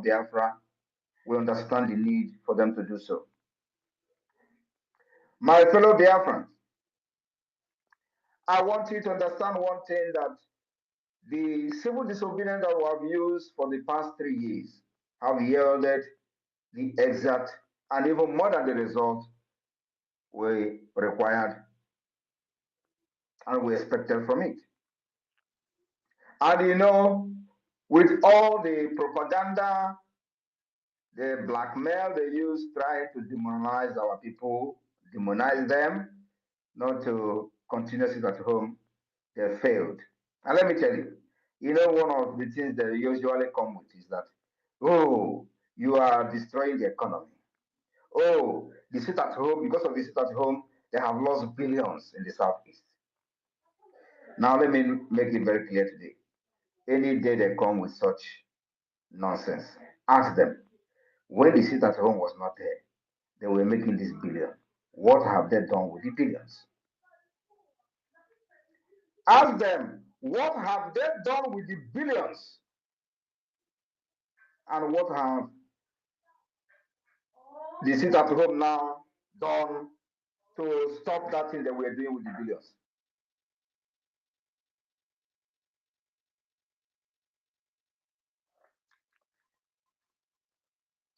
of Biafra will understand the need for them to do so. My fellow Biafrans, I want you to understand one thing, that the civil disobedience that we have used for the past 3 years have yielded the exact and even more than the result we required and we expected from it. And you know, with all the propaganda, the blackmail they use trying to demonize our people, demonize them, not to continue to sit at home, they failed. And let me tell you, you know, one of the things they usually come with is that, oh, you are destroying the economy. Oh, the sit at home, because of the sit at home, they have lost billions in the Southeast. Now, let me make it very clear today. Any day they come with such nonsense, ask them, when the sit at home was not there, they were making this billion. What have they done with the billions? Ask them, what have they done with the billions? And what have the sit at home now done to stop that thing that we're doing with the billions?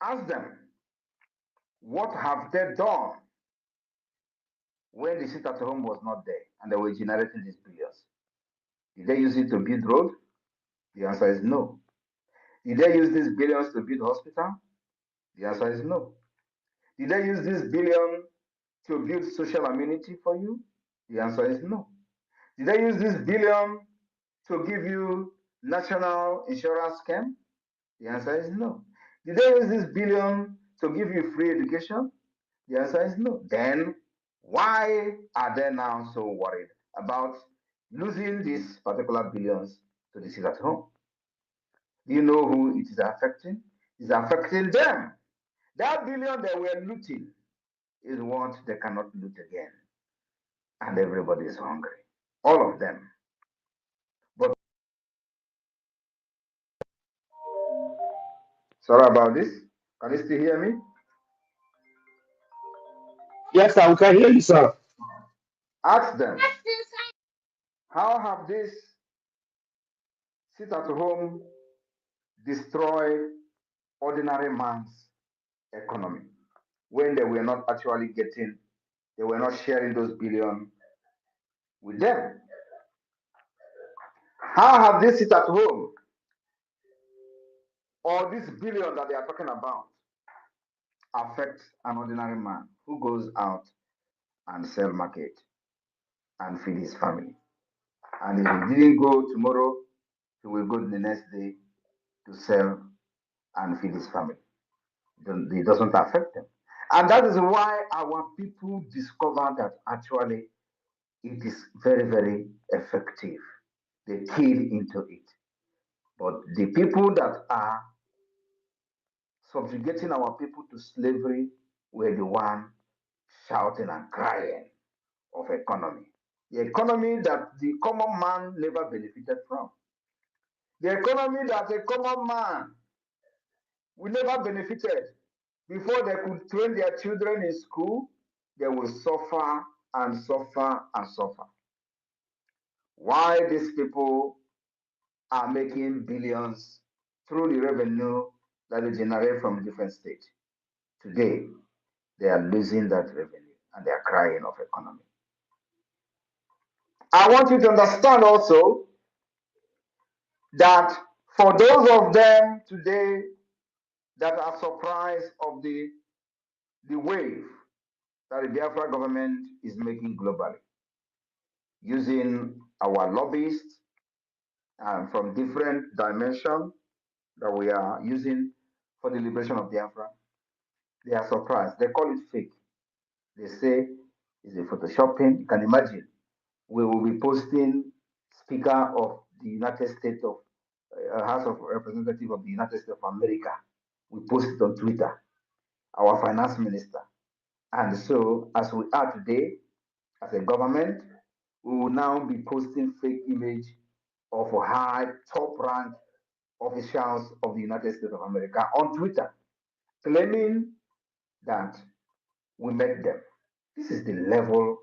Ask them, what have they done when the sit at home was not there and they were generating these billions? Did they use it to build road? The answer is no. Did they use these billions to build hospital? The answer is no. Did they use this billion to build social amenity for you? The answer is no. Did they use this billion to give you national insurance scheme? The answer is no. Did they use this billion to give you free education? The answer is no. Then why are they now so worried about losing these particular billions to the sit at home? Do you know who it is affecting? It's affecting them. That billion they were looting is what they cannot loot again. And everybody is hungry. All of them. But sorry about this. Can you still hear me? Yes, sir, we can hear you, sir. Ask them, how have this sit at home destroyed ordinary man's economy when they were not actually getting, they were not sharing those billion with them? How have this sit at home or this billion that they are talking about affect an ordinary man who goes out and sell market and feed his family? And if he didn't go tomorrow, he will go the next day to sell and feed his family. It doesn't affect them. And that is why our people discover that actually it is very, very effective. They keyed into it. But the people that are subjugating our people to slavery were the one shouting and crying of economy. The economy that the common man never benefited from. The economy that a common man we never benefited. Before they could train their children in school, they will suffer and suffer and suffer. Why these people are making billions through the revenue that they generate from different states? Today, they are losing that revenue and they are crying of economy. I want you to understand also that for those of them today that are surprised of the wave that the Biafra government is making globally, using our lobbyists from different dimensions that we are using for the liberation of Biafra, they are surprised. They call it fake. They say it's a photoshopping. You can imagine. We will be posting Speaker of the United States of House of Representatives of the United States of America. We post it on Twitter. Our finance minister. And so, as we are today, as a government, we will now be posting fake image of a high top rank officials of the United States of America on Twitter, claiming that we met them. This is the level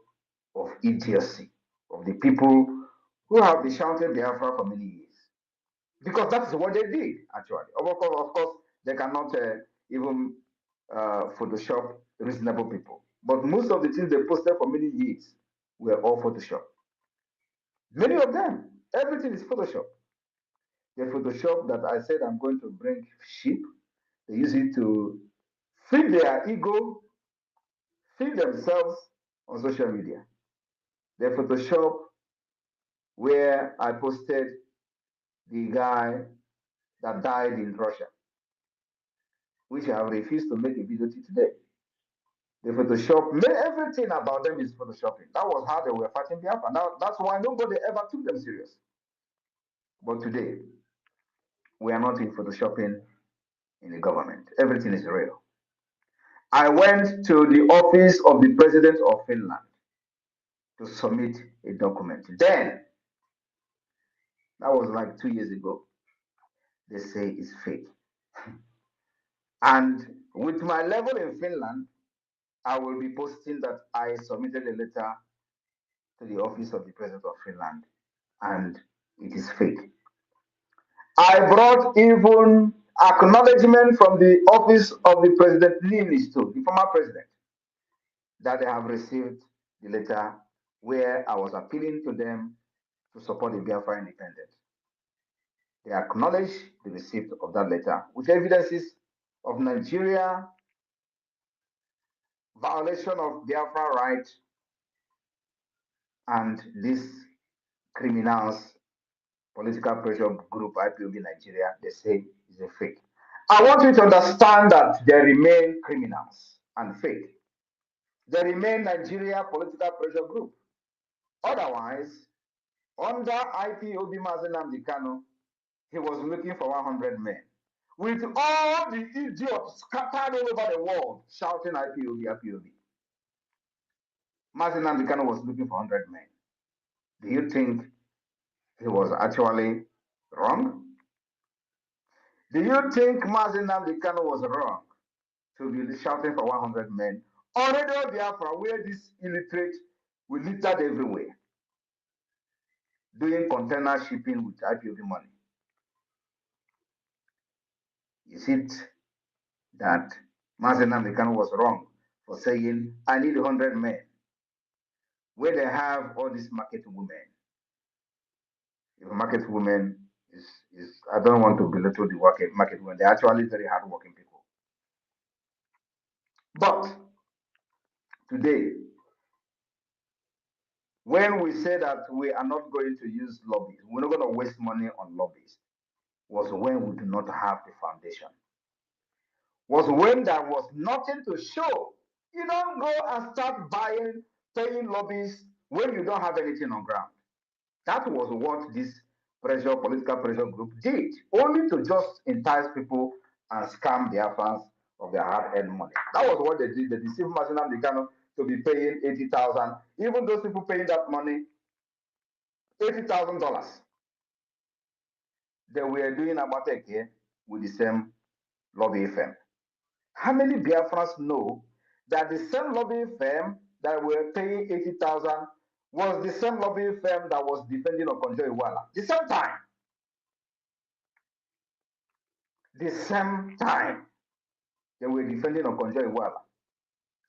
of idiocy of the people who have been shouting Biafra for many years. Because that's what they did, actually. Of course, they cannot even Photoshop reasonable people. But most of the things they posted for many years were all Photoshop. Many of them, everything is Photoshop. The Photoshop that I said I'm going to bring sheep, they use it to feed their ego, feed themselves on social media. The Photoshop where I posted the guy that died in Russia, which I have refused to make a video to today. The Photoshop, everything about them is Photoshopping. That was how they were fighting Biafra. Now, that's why nobody ever took them serious. But today, we are not in Photoshopping in the government. Everything is real. I went to the office of the president of Finland to submit a document. Then, that was like 2 years ago, they say it's fake. And with my level in Finland, I will be posting that I submitted a letter to the office of the president of Finland and it is fake. I brought even acknowledgement from the office of the president Niinisto, the former president, that they have received the letter where I was appealing to them to support the Biafra independence. They acknowledge the receipt of that letter with evidences of Nigeria violation of Biafra rights and these criminals, political pressure group IPOB Nigeria, they say is a fake. I want you to understand that they remain criminals and fake. They remain Nigeria political pressure group. Otherwise, under IPOB Mazen Nnamdi Kanu, he was looking for 100 men. With all the idiots scattered all over the world shouting IPOB, IPOB. Mazen Nnamdi Kanu was looking for 100 men. Do you think he was actually wrong? Do you think Mazen Nnamdi Kanu was wrong to be shouting for 100 men? Already on Biafra, where this illiterate will littered everywhere, doing container shipping with IPOB money. Is it that Mazen Nnamdi Kanu was wrong for saying, I need 100 men, where they have all these market women? If market women is I don't want to belittle the market women, they're actually very hardworking people. But today, when we say that we are not going to use lobbies, we're not going to waste money on lobbies, was when we do not have the foundation. Was when there was nothing to show. You don't go and start paying lobbies when you don't have anything on ground. That was what this political pressure group did, only to just entice people and scam their fans of their hard-earned money. That was what they did. They deceived Mazen Nnamdi Kanu to be paying 80,000. Even those people paying that money, $80,000, they were doing Abateke here with the same lobby firm. How many Biafrans know that the same lobby firm that were paying 80,000 was the same lobby firm that was defending Okonjo Iweala? The same time. The same time they were defending Okonjo Iweala.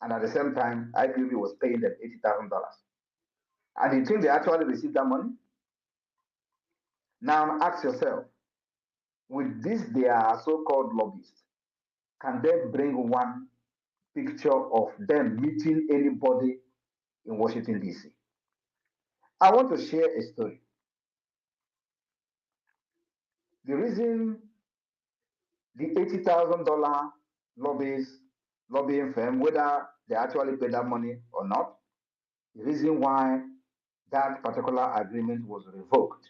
And at the same time, IPOB was paying them $80,000. And you think they actually received that money? Now ask yourself, with this their so-called lobbyists, can they bring one picture of them meeting anybody in Washington, D.C.? I want to share a story. The reason the $80,000 lobbying firm, whether they actually pay that money or not, the reason why that particular agreement was revoked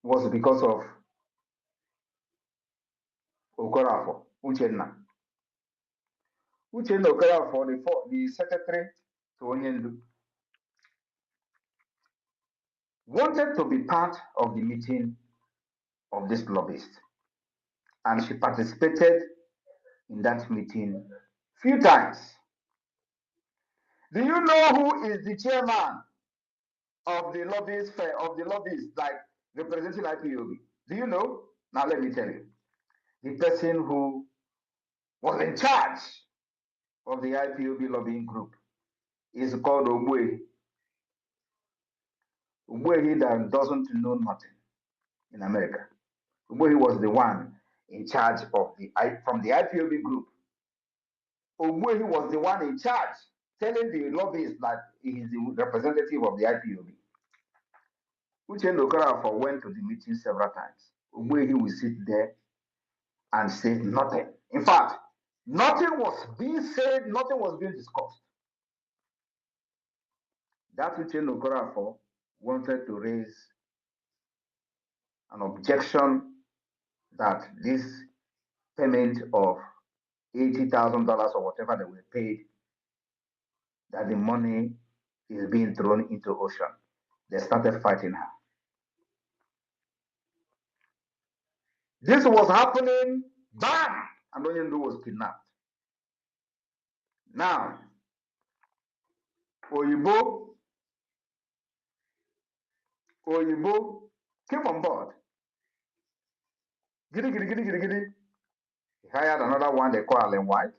was because of Okorafo, Uchenna. Uchenna Okorafo, the secretary to Onyendu, wanted to be part of the meeting of this lobbyist. And she participated in that meeting few times. Do you know who is the chairman of the lobbyists like representing IPOB? Do you know? Now let me tell you. The person who was in charge of the IPOB lobbying group is called Ogbuehi. Ogbuehi that doesn't know nothing in America. Ogbuehi was the one in charge of from the IPOB group. Ogbuehi was the one in charge telling the lobbyists that he is the representative of the IPOB. Uchendu Okorafor went to the meeting several times. Ogbuehi will sit there and say nothing. In fact, nothing was being said, nothing was being discussed. That Uchendu Okorafor wanted to raise an objection that this payment of $80,000 or whatever they were paid, that the money is being thrown into ocean. They started fighting her. This was happening, bam, and Onyendu was kidnapped. Now, Oyibo came on board. Giddy. He hired another one they call Allen White.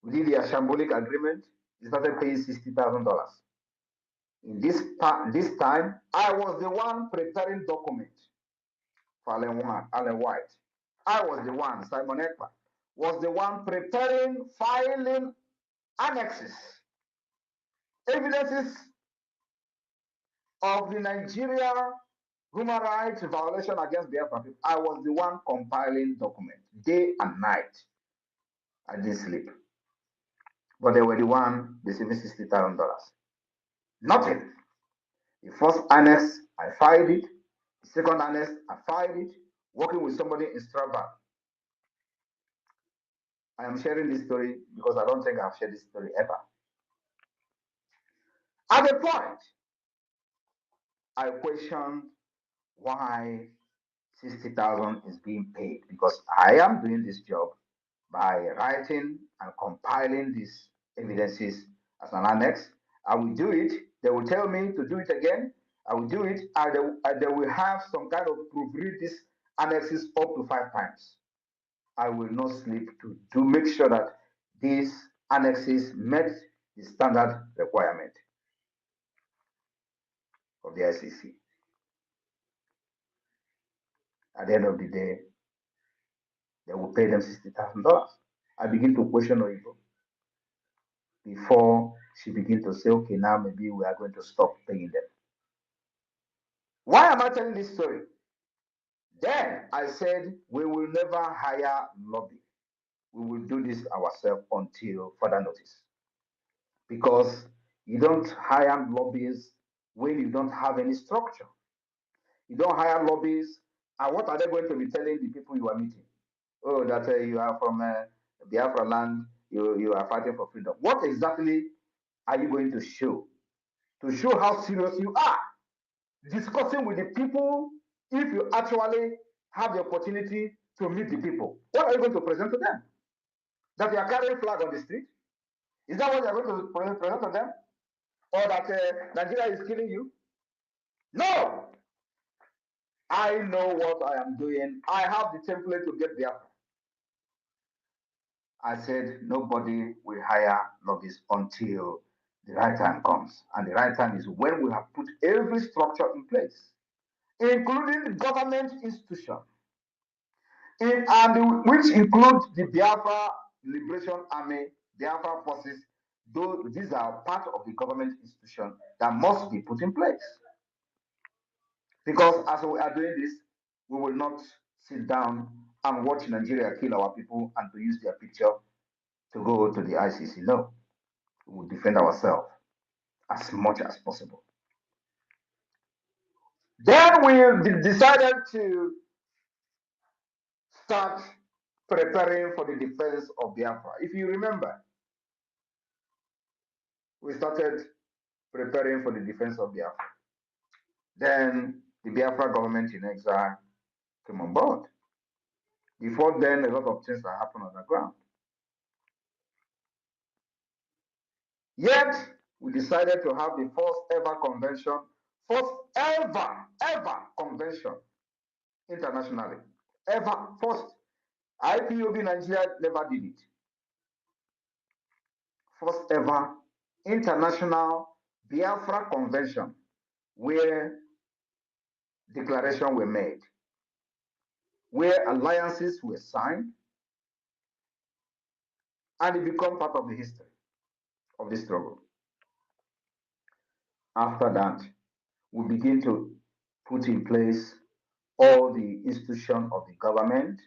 We did the shambolic agreement. He started paying $60,000. In this time, I was the one preparing documents for Allen White. I was the one, Simon Ekpa, was the one preparing, filing annexes, evidences of the Nigeria human rights violation against Biafra people. I was the one compiling documents day and night. I didn't sleep. But they were the one receiving $60,000. Nothing. The first annex, I filed it. The second annex, I filed it, working with somebody in Strasbourg. I am sharing this story because I don't think I've shared this story ever. At a point, I questioned why 60,000 is being paid, because I am doing this job by writing and compiling these evidences as an annex. I will do it. They will tell me to do it again. I will do it, and they will have some kind of proofread these annexes up to 5 times. I will not sleep to make sure that these annexes met the standard requirement of the ICC. At the end of the day, they will pay them $60,000. I begin to question Oyibo before she begin to say, okay, now maybe we are going to stop paying them. Why am I telling this story? Then I said, we will never hire lobby. We will do this ourselves until further notice. Because you don't hire lobbies when you don't have any structure. You don't hire lobbies, and what are they going to be telling the people you are meeting? Oh, that you are from Biafra land, you are fighting for freedom. What exactly are you going to show? To show how serious you are. Discussing with the people, if you actually have the opportunity to meet the people, what are you going to present to them? That you are carrying flag on the street? Is that what you are going to present to them? Or that Nigeria is killing you? No! I know what I am doing. I have the template to get there. I said nobody will hire lobbyists until the right time comes. And the right time is when we have put every structure in place, including the government institution, which includes the Biafra Liberation Army, Biafra forces. These are part of the government institution that must be put in place. Because as we are doing this, we will not sit down and watch Nigeria kill our people and to use their picture to go to the ICC. No, we will defend ourselves as much as possible. Then we decided to start preparing for the defense of Biafra. If you remember, we started preparing for the defense of Biafra. Then the Biafra government in exile came on board. Before then, a lot of things that happened on the ground. Yet, we decided to have the first ever convention, first ever convention internationally. Ever, first. IPOB Nigeria never did it. First ever international Biafra convention where declarations were made, where alliances were signed, and it became part of the history of the struggle. After that, we begin to put in place all the institutions of the government,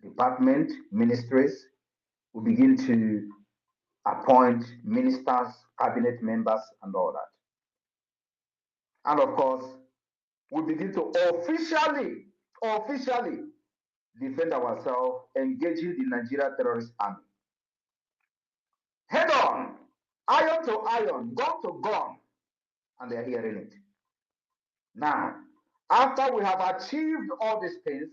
department, ministries. We begin to appoint ministers, cabinet members, and all that. And of course, we begin to officially defend ourselves, engaging the Nigeria terrorist army. Head on, iron to iron, gun to gun, and they're hearing it. Now, after we have achieved all these things,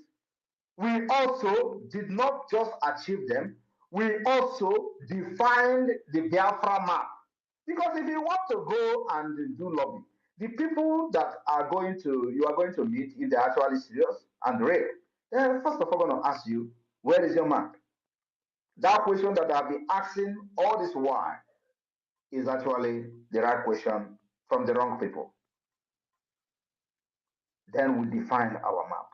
we also did not just achieve them, we also defined the Biafra map. Because if you want to go and do lobby, the people that you are going to meet, if they're actually serious and real, they're first of all going to ask you, where is your map? That question that I've been asking all this while is actually the right question from the wrong people. Then we define our map.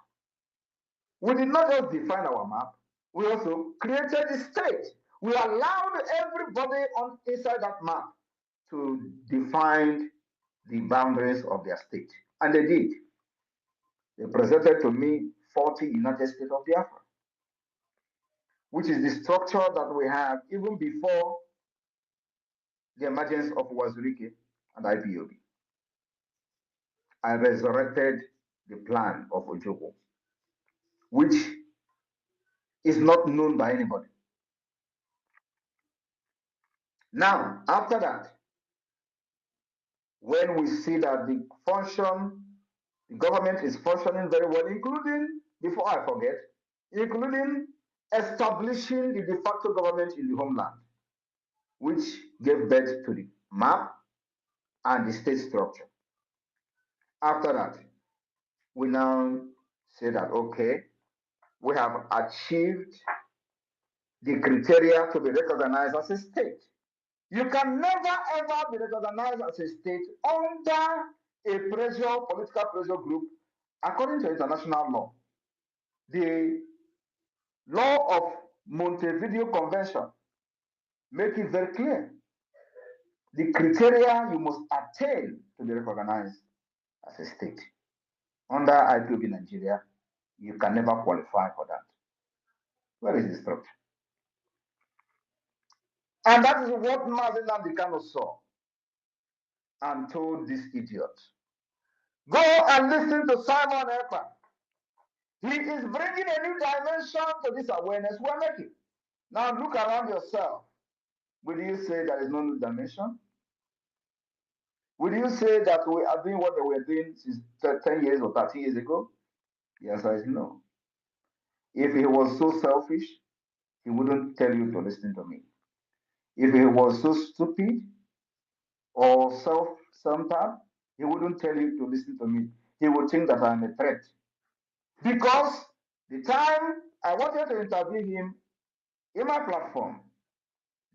We did not just define our map, we also created the state. We allowed everybody on inside that map to define the boundaries of their state. And they did. They presented to me 40 United States of Biafra, which is the structure that we have even before the emergence of Wazirike and IPOB. I resurrected the plan of Ojoko, which is not known by anybody. Now, after that, when we see that the government is functioning very well, including, before I forget, including establishing the de facto government in the homeland, which gave birth to the map and the state structure. After that, we now say that, okay, we have achieved the criteria to be recognized as a state. You can never ever be recognized as a state under a political pressure group, according to international law. The law of Montevideo Convention make it very clear. The criteria you must attain to be recognized as a state. Under IPOB Nigeria, you can never qualify for that. Where is the structure? And that is what Mazi Nnamdi Kanu saw and told this idiot. Go and listen to Simon Ekpa. He is bringing a new dimension to this awareness we're making. Now look around yourself. Will you say there is no new dimension? Will you say that we are doing what they were doing since 10 years or 30 years ago? The answer is no. If he was so selfish, he wouldn't tell you to listen to me. If he was so stupid or self-centered, he wouldn't tell you to listen to me. He would think that I'm a threat. Because the time I wanted to interview him in my platform,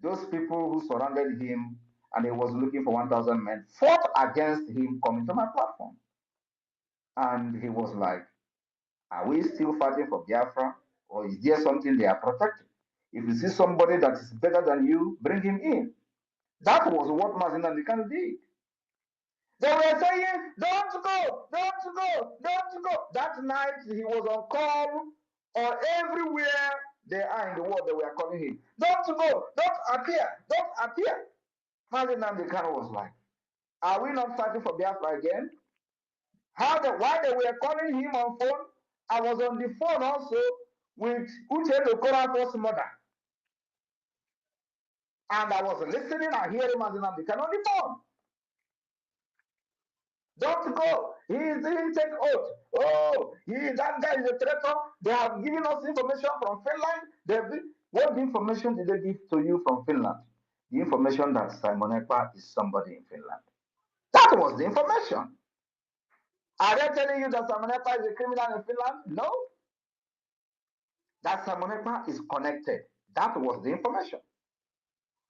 those people who surrounded him and he was looking for 1,000 men fought against him coming to my platform. And he was like, are we still fighting for Biafra? Or is there something they are protecting? If you see somebody that is better than you, bring him in. That was what Mazi Nnamdi Kanu did. They were saying, don't go, don't go, don't go. That night he was on call, or everywhere they are in the world, they were calling him. Don't go, don't appear, don't appear. Mazi Nnamdi Kanu was like, are we not fighting for Biafra again? Why they were calling him on phone? I was on the phone also with Uche Okorafor's mother. And I was listening and hearing Mazi Nnamdi Kanu on the phone. Don't go. he didn't take oath. Oh, that guy is a traitor. They have given us information from Finland. What information did they give to you from Finland? The information that Simon Ekpa is somebody in Finland. That was the information. Are they telling you that Simon Ekpa is a criminal in Finland? No. That Simon Ekpa is connected. That was the information.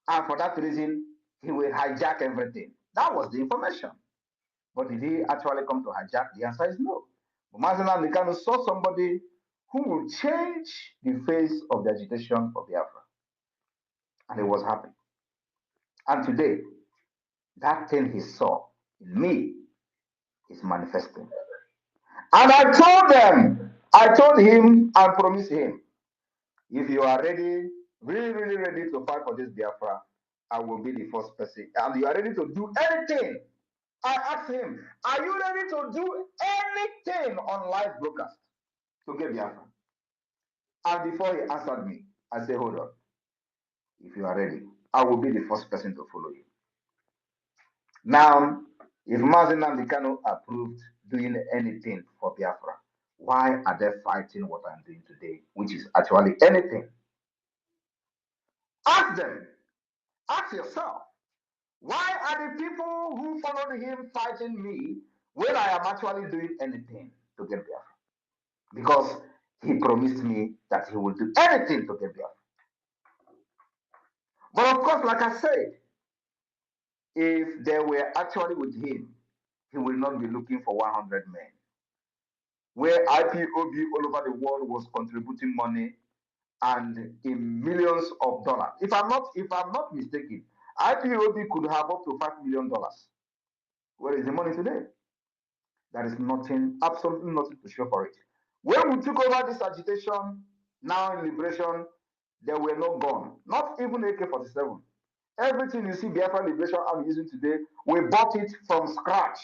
And for that reason, he will hijack everything. That was the information. But did he actually come to hijack? The answer is no. But Mazina Mikano saw somebody who will change the face of the agitation for Biafra. And he was happy. And today, that thing he saw in me is manifesting. And I told him and promised him, if you are ready, really ready to fight for this Biafra, I will be the first person. And you are ready to do anything. I asked him, are you ready to do anything on live broadcast to get Biafra? And before he answered me, I said, hold on. If you are ready, I will be the first person to follow you. Now, if Mazi Nnamdi Kanu approved doing anything for Biafra, why are they fighting what I'm doing today, which is actually anything? Ask them. Ask yourself. Why are the people who followed him fighting me when I am actually doing anything to get Biafra? Because he promised me that he will do anything to get Biafra. But of course, like I said, if they were actually with him, he will not be looking for 100 men. Where IPOB all over the world was contributing money and in millions of dollars. If I'm not mistaken, IPOB could have up to $5 million. Where is the money today? There is nothing, absolutely nothing to show for it. When we took over this agitation, now in liberation, there were no gun, not even AK-47. Everything you see Biafra Liberation Army using today, we bought it from scratch.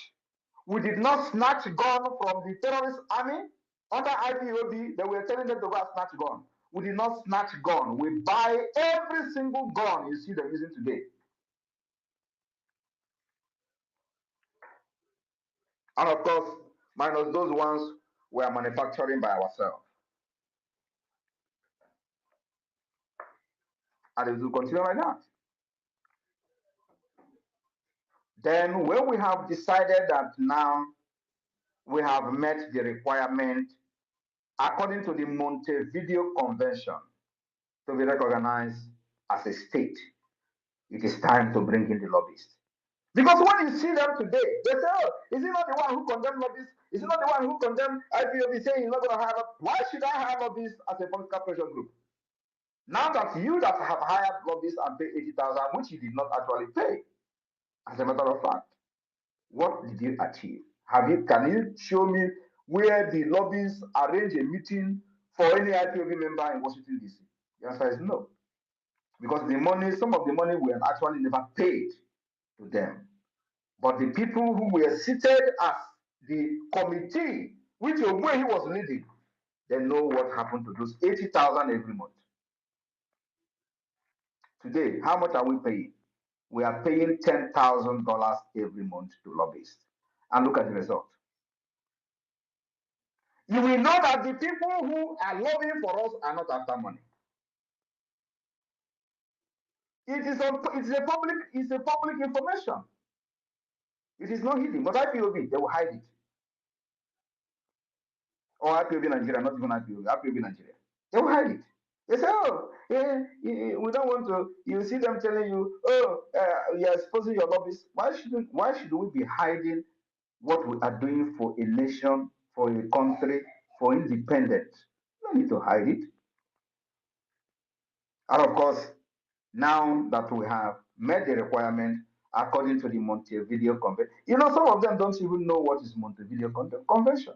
We did not snatch gun from the terrorist army under IPOB. They were telling them to go and snatch gun. We did not snatch gun. We buy every single gun you see them using today. And of course, minus those ones we are manufacturing by ourselves. And it will continue like that. Then when we have decided that now we have met the requirement according to the Montevideo Convention to be recognized as a state, it is time to bring in the lobbyists. Because when you see them today, they say, oh, is he not the one who condemned lobbyists? Is he not the one who condemned IPOB saying he's not going to hire? Why should I hire lobbyists as a political pressure group? Now that you that have hired lobbyists and paid 80,000, which you did not actually pay, as a matter of fact, what did you achieve? Can you show me where the lobbyists arrange a meeting for any IPOB member in Washington, D.C.? The answer is no. Because the money, some of the money were actually never paid to them. But the people who were seated as the committee, which where he was leading, they know what happened to those 80,000 every month. Today, how much are we paying? We are paying $10,000 every month to lobbyists. And look at the result. You will know that the people who are lobbying for us are not after money. It's a public information. It is not hidden, but IPOB, they will hide it. Or IPOB Nigeria, not even IPOB Nigeria. They will hide it. They say, oh, we don't want to. You see them telling you, oh, you're exposing your lobbyists. Why should we be hiding what we are doing for a nation, for a country, for independence? No need to hide it. And of course, now that we have met the requirement according to the Montevideo Convention, some of them don't even know what is Montevideo Convention.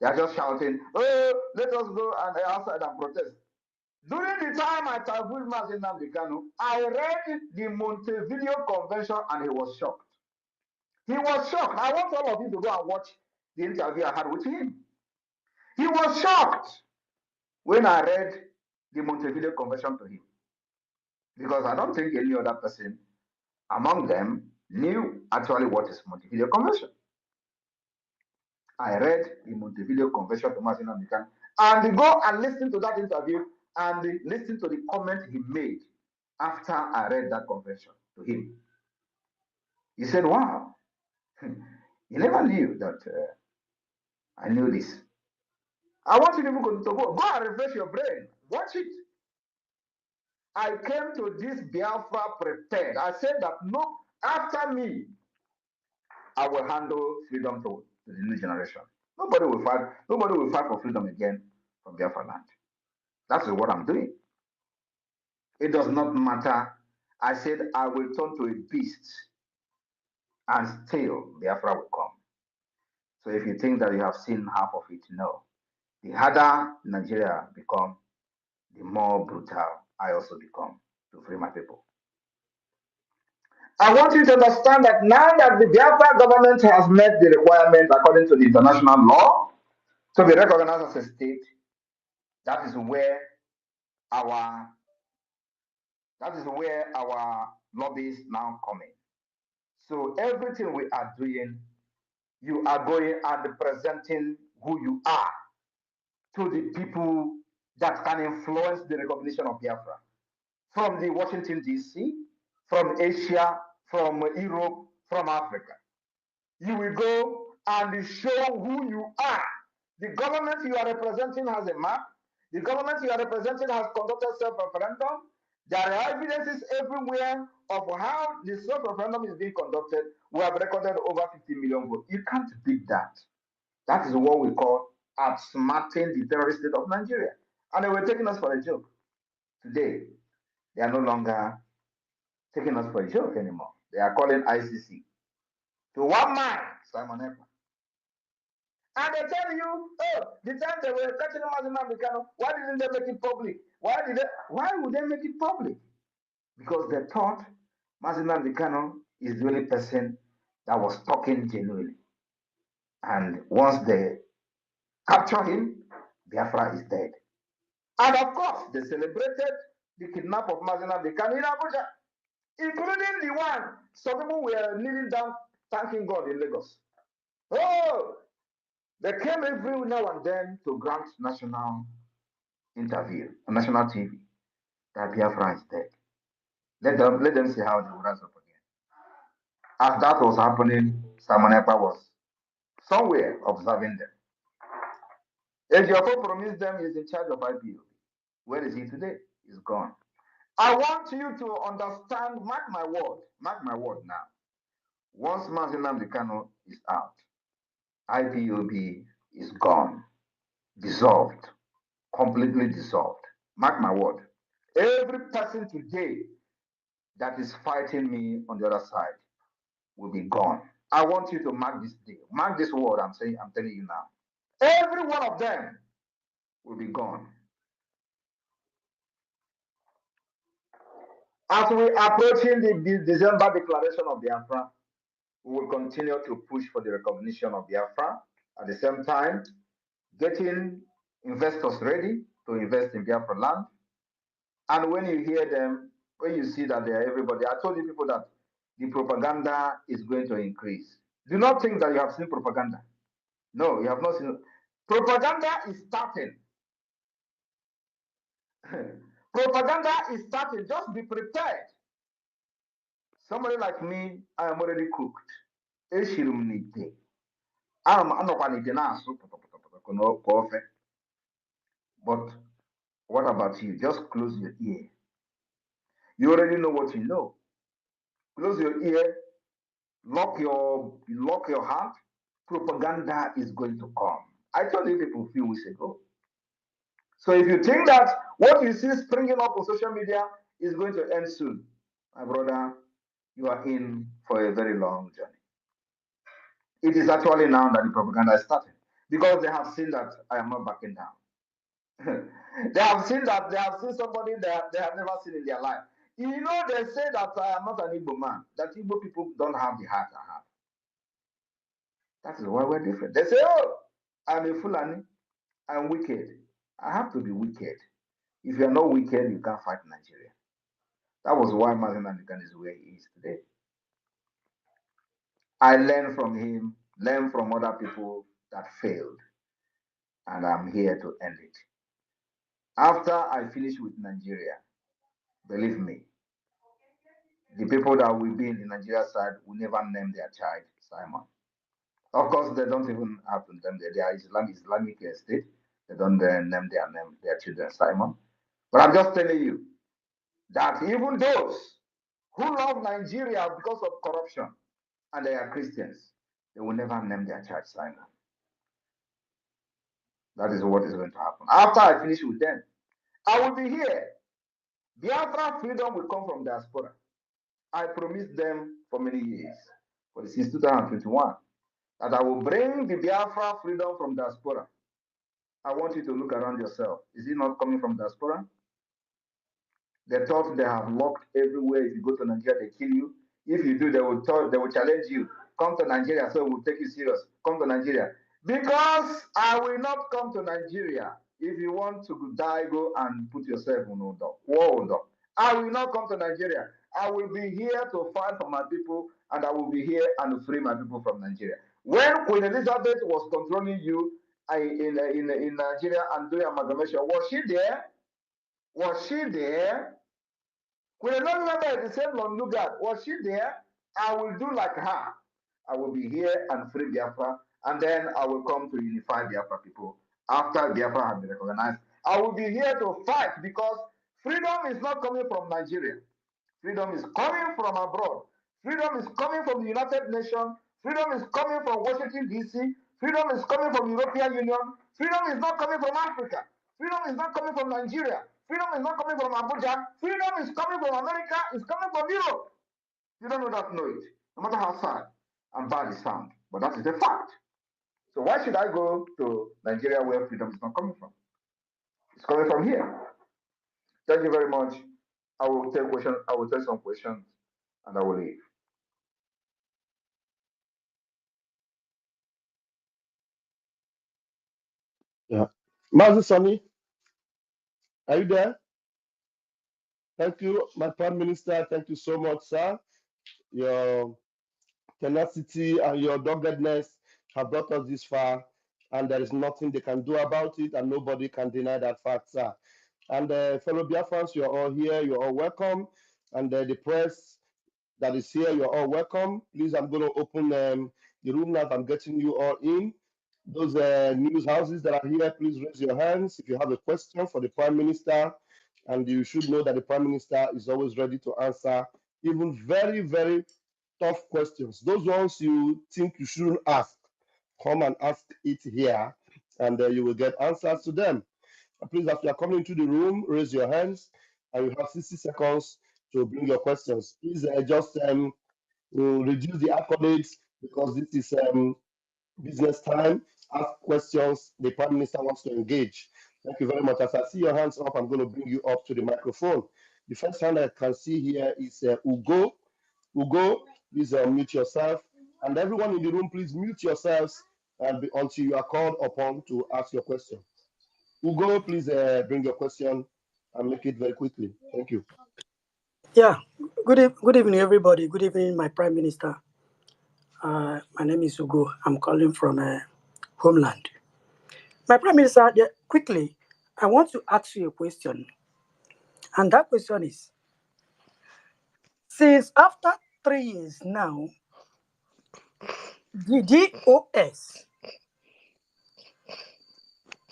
They are just shouting, oh, let us go and outside and protest. During the time I traveled with Mazi Nnamdi Kanu, I read the Montevideo Convention and he was shocked. He was shocked. I want all of you to go and watch the interview I had with him. He was shocked when I read the Montevideo Convention to him. Because I don't think any other person among them knew actually what is Montevideo Convention. I read the Montevideo Convention to Martin American, and go and listen to that interview and listen to the comment he made after I read that convention to him. He said, wow, you never knew that I knew this. I want you to go and refresh your brain. Watch it. I came to this Biafra prepared. I said that no, after me, I will handle freedom to the new generation. Nobody will fight. Nobody will fight for freedom again from Biafra land. That is what I'm doing. It does not matter. I said I will turn to a beast, and still Biafra will come. So if you think that you have seen half of it, no. The harder Nigeria become, the more brutal I also become to free my people. I want you to understand that now that the Biafra government has met the requirement according to the international law to be recognized as a state, that is where our lobbies now come in. So everything we are doing, you are going and presenting who you are to the people that can influence the recognition of Biafra. From the Washington, D.C., from Asia, from Europe, from Africa. You will go and show who you are. The government you are representing has a map. The government you are representing has conducted self-referendum. There are evidences everywhere of how the self-referendum is being conducted. We have recorded over 50 million votes. You can't beat that. That is what we call outsmarting the terrorist state of Nigeria. And they were taking us for a joke. Today, they are no longer taking us for a joke anymore. They are calling ICC to one man, Simon Ekpa. And they tell you, oh, the time they were catching him as Americano, why didn't they make it public? Why would they make it public? Because they thought Mazina Vicano is the only person that was talking genuinely. And once they capture him, Biafra is dead. And of course, they celebrated the kidnap of Mazina Vicano in Abuja, including the one some people were kneeling down thanking God in Lagos. Oh, they came every now and then to grant national interview on national TV that Biafra is dead. Let them see how they will rise up again. As that was happening, Simon Ekpa was somewhere observing them. Ejiofor promised them he's in charge of IPO. Where is he today? He's gone. I want you to understand, mark my word now. Once Mazinam Dekano is out, IPOB is gone, dissolved, completely dissolved. Mark my word. Every person today that is fighting me on the other side will be gone. I want you to mark this day. Mark this word I'm telling you now. Every one of them will be gone. As we are approaching the December declaration of Biafra, we will continue to push for the recognition of Biafra. At the same time, getting investors ready to invest in Biafra land. And when you hear them, when you see that they are everybody, I told you people that the propaganda is going to increase. Do not think that you have seen propaganda. No, you have not seen. Propaganda is starting. Propaganda is starting. Just be prepared. Somebody like me, I am already cooked. But what about you? Just close your ear. You already know what you know. Close your ear, lock your heart. Propaganda is going to come. I told you people a few weeks ago. So if you think that what you see springing up on social media is going to end soon, my brother, you are in for a very long journey. It is actually now that the propaganda is starting because they have seen that I am not backing down. They have seen somebody that they have never seen in their life. You know, they say that I am not an Igbo man, that Igbo people don't have the heart I have. That is why we're different. They say, oh, I'm a Fulani, I'm wicked. I have to be wicked. If you're not wicked, you can't fight Nigeria. That was why Martin Anikan is where he is today. I learn from him, learn from other people. that failed, and I'm here to end it. After I finish with Nigeria, believe me, the people that will be in the Nigeria side will never name their child Simon. Of course, they don't even have to name their Islamic state. They don't name their children Simon. But I'm just telling you that even those who love Nigeria because of corruption and they are Christians, they will never name their child Simon. That is what is going to happen. After I finish with them, I will be here. Biafra freedom will come from diaspora. I promised them for many years, since 2021, that I will bring the Biafra freedom from diaspora. I want you to look around yourself. Is it not coming from diaspora? They thought they have locked everywhere. If you go to Nigeria, they kill you. If you do, they will challenge you. Come to Nigeria, so we'll take you serious. Come to Nigeria. Because I will not come to Nigeria. If you want to die, go and put yourself in order. I will not come to Nigeria. I will be here to fight for my people, and I will be here and free my people from Nigeria. When Queen Elizabeth was controlling you in Nigeria and doing amalgamation, was she there? Was she there? Queen Elizabeth, the same Lugard, was she there? I will do like her. I will be here and free Biafra, and then I will come to unify Biafra people after Biafra has been recognized. I will be here to fight because freedom is not coming from Nigeria. Freedom is coming from abroad. Freedom is coming from the United Nations. Freedom is coming from Washington, D.C. Freedom is coming from the European Union. Freedom is not coming from Africa. Freedom is not coming from Nigeria. Freedom is not coming from Abuja. Freedom is coming from America. It's coming from Europe. You don't know that, know it. No matter how sad and bad it sounds. But that is a fact. So why should I go to Nigeria where freedom is not coming from? It's coming from here. Thank you very much. I will take questions. I will take some questions and I will leave. Yeah. Mazi Sani, are you there? Thank you, my Prime Minister. Thank you so much, sir. Your tenacity and your doggedness have brought us this far, and there is nothing they can do about it, and nobody can deny that fact, sir. And fellow Biafrans, you're all here, you're all welcome. And the press that is here, you're all welcome. Please, I'm going to open the room now. I'm getting you all in. Those news houses that are here, please raise your hands if you have a question for the Prime Minister. And you should know that the Prime Minister is always ready to answer even very, very tough questions. Those ones you think you shouldn't ask, come and ask it here, and you will get answers to them. Please, as you are coming into the room, raise your hands, and you have 60 seconds to bring your questions. Please just reduce the accolades because this is business time. Ask questions. The Prime Minister wants to engage. Thank you very much. As I see your hands up, I'm going to bring you up to the microphone. The first hand I can see here is Ugo. Ugo, please mute yourself. And everyone in the room, please mute yourselves until you are called upon to ask your question. Ugo, please bring your question and make it very quickly. Thank you. Yeah, good evening, everybody. Good evening, my Prime Minister. My name is Ugo. I'm calling from Homeland. My Prime Minister, quickly, I want to ask you a question. And that question is, since after 3 years now, the DOS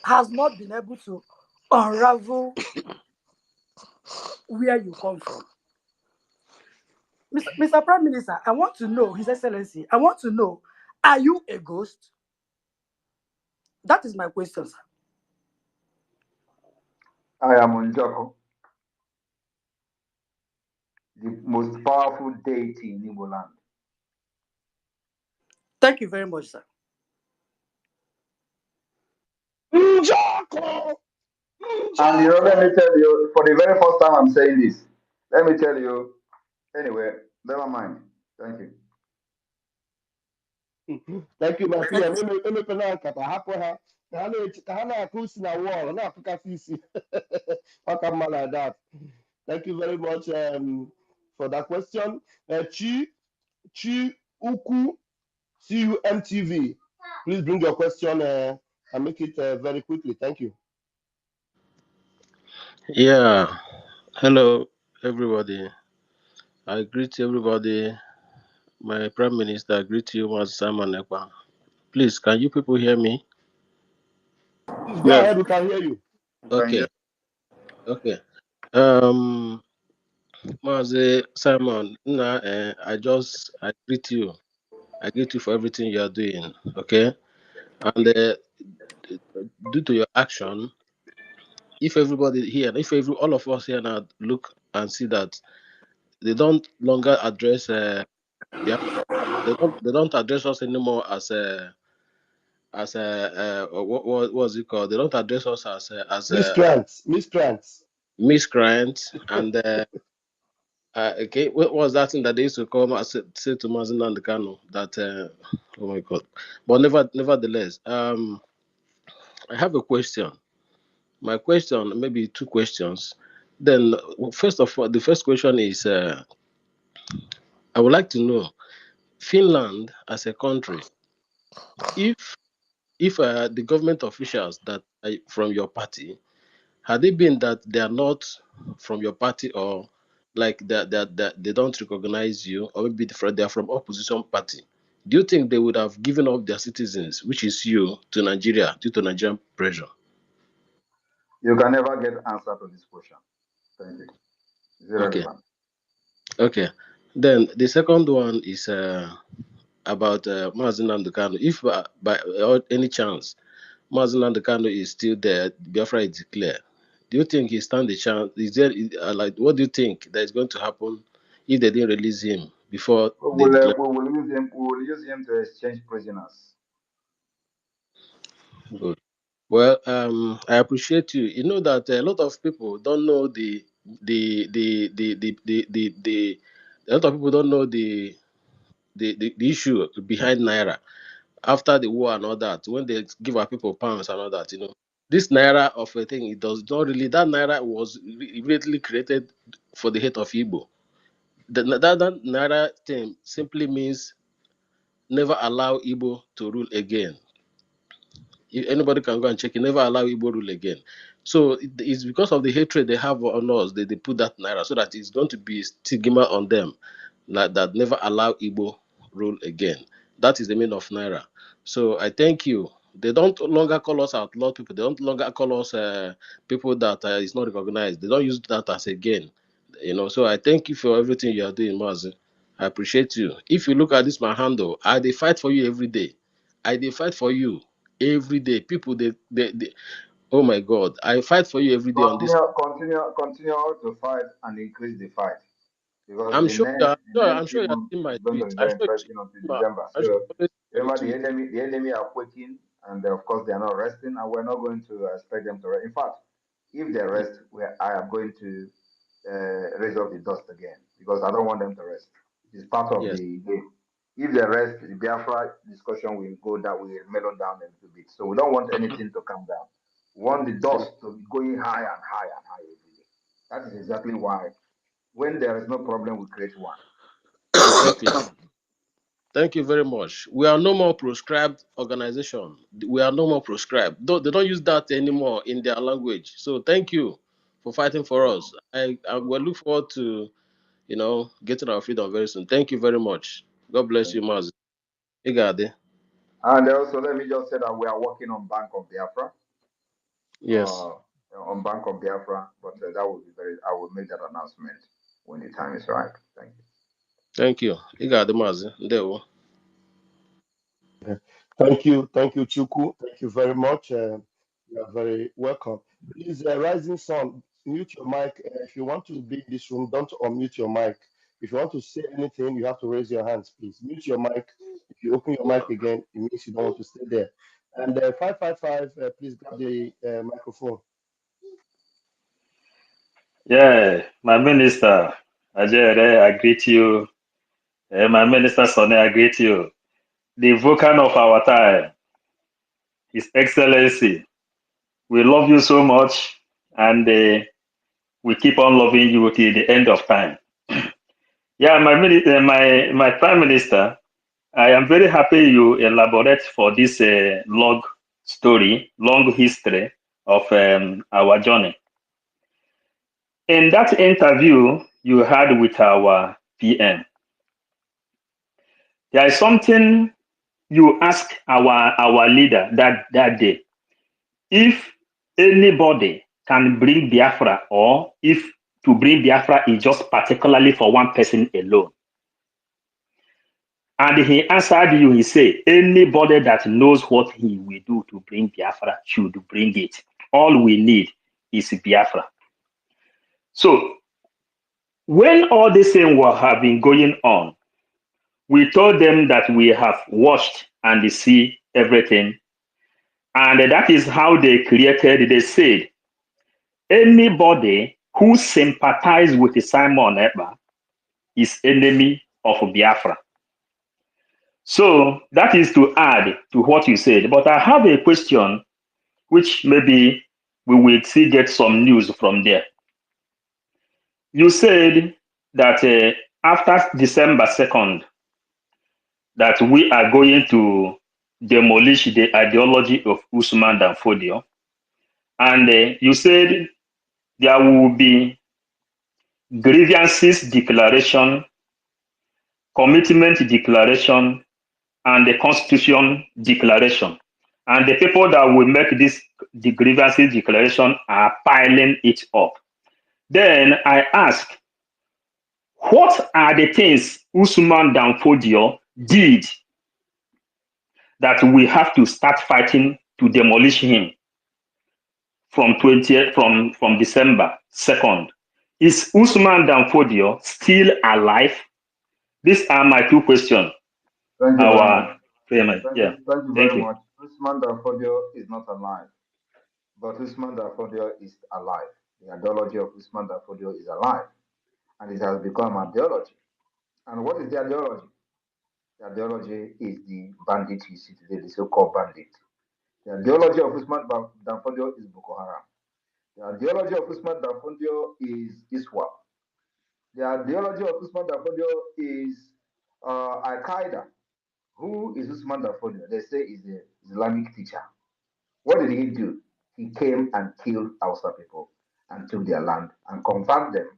has not been able to unravel where you come from. Mr. Prime Minister, I want to know, His Excellency, I want to know, are you a ghost? That is my question, sir. I am Unjoko, the most powerful deity in Igbo land. Thank you very much, sir. Njako! And let me tell you, for the very first time I'm saying this, let me tell you, anyway, never mind. Thank you. Thank you, my PM. Like that. Thank you very much for that question. Chi Uku CUMTV. Please bring your question and make it very quickly. Thank you. Yeah, hello everybody. I greet everybody. My Prime Minister, I greet you, Mas Simon Ekpa. Please, can you people hear me? Please go Yes, ahead. We can hear you. Okay, okay. Um, Mas Simon, I greet you. I greet you for everything you are doing. Okay, and due to your action, if everybody here, all of us here now look and see that they don't longer address Biafra, they don't address us anymore as what was it called? They don't address us as Miscreants, miscreants. miscreants and okay, what was that thing that they used to call say to Mazin and Kano that oh my god. But nevertheless, I have a question. My question, maybe two questions. Then first of all, the first question is I would like to know Finland as a country, if the government officials that are from your party, had it been that they are not from your party, or like they don't recognize you, or maybe they are from opposition party, do you think they would have given up their citizens, which is you, to Nigeria due to Nigerian pressure? you can never get answer to this question. Thank you. It's Okay, irrelevant. okay. Then the second one is about Mazin Kano. If by any chance Mazin Kano is still there, Biafra is declared. Do you think he stand a chance? Is there like what do you think that is going to happen if they didn't release him before they declare? We will use him. We will use him to exchange prisoners. Good. Well, I appreciate you. You know that a lot of people don't know the a lot of people don't know the issue behind Naira after the war and all that. When they give our people pounds and all that, this Naira of a thing, it does not really. That Naira was immediately created for the hate of Igbo. That Naira thing simply means never allow Igbo to rule again. If anybody can go and check it, never allow Igbo rule again. So it's because of the hatred they have on us, they put that Naira so that it's going to be stigma on them, like that never allow Igbo rule again. That is the meaning of Naira. So I thank you. They don't longer call us outlaw people. They don't longer call us people that is not recognized. They don't use that as a gain. So I thank you for everything you are doing, Mazi. I appreciate you. If you look at this, my handle, I they fight for you every day. I they fight for you every day. People, they oh my God, I fight for you every day on this. Continue to fight and increase the fight, because I'm sure you are. the Sure, I'm next sure few you have months seen my is going to tweet. be I'm very sure interesting until you. December. I'm sure So you always see my remember, tweet. the enemy are quaking, and of course they are not resting, and we're not going to expect them to rest. In fact, if they rest, I am going to raise up the dust again, because I don't want them to rest. It is part of Yes. the game. If they rest, the Biafra discussion will go down, will mellow down a little bit. So we don't want anything to come down. We want the Thank, dust to be going high and high and high every day. That is exactly why when there is no problem, we create one. thank you. Thank you very much. We are no more proscribed organization. We are no more proscribed. They don't use that anymore in their language. So thank you for fighting for us. I will look forward to getting our freedom very soon. Thank you very much. God bless Thank you, you. Maz. Igade. And also, let me just say that we are working on Bank of Biafra, Yes. but that will be I will make that announcement when the time is right. Thank you. Thank you. Igade Maz. Ndewo. Thank you, Chuku. Thank you very much. You are very welcome. Please, Rising Sun, mute your mic. If you want to be in this room, don't unmute your mic. If you want to say anything, you have to raise your hands, please. Mute your mic. If you open your mic again, it means you don't want to stay there. And 555, please grab the microphone. Yeah, my minister, Ajere, I greet you. My minister, Sonny, I greet you. The Vulcan of our time, His Excellency, we love you so much, and we keep on loving you till the end of time. Yeah, my Prime Minister, I am very happy you elaborate for this long story, long history of our journey. In that interview you had with our PM, there is something you asked our leader that day. If anybody can bring Biafra, or if to bring Biafra is just particularly for one person alone. And he answered you, he said, anybody that knows what he will do to bring Biafra should bring it. All we need is Biafra. So when all these things have been going on, we told them that we have watched and see everything. And that is how they said, anybody who sympathizes with Simon Ekpa is enemy of Biafra. So that is to add to what you said. But I have a question which maybe we will see get some news from there. You said that after December 2nd, that we are going to demolish the ideology of Usman Dan Fodio. And you said there will be grievances declaration, commitment declaration, and the constitution declaration. And the people that will make the grievances declaration are piling it up. Then I ask, what are the things Usman Dan Fodio did that we have to start fighting to demolish him from 20th from December 2nd? Is Usman Dan Fodio still alive? These are my two questions. Thank you very much. Our payment. Yeah. Thank you Thank very you. much. Usman Danfodio is not alive, but Usman Danfodio is alive. The ideology of Usman Danfodio is alive, and it has become ideology. And what is the ideology? The ideology is the bandit you see today, the so-called bandit. The ideology of Usman Danfodio is Boko Haram. The ideology of Usman Danfodio is ISWAP. The ideology of Usman Danfodio is Al Qaeda. Who is Usman Danfodio? They say is the Islamic teacher. What did he do? He came and killed Hausa people and took their land and converted them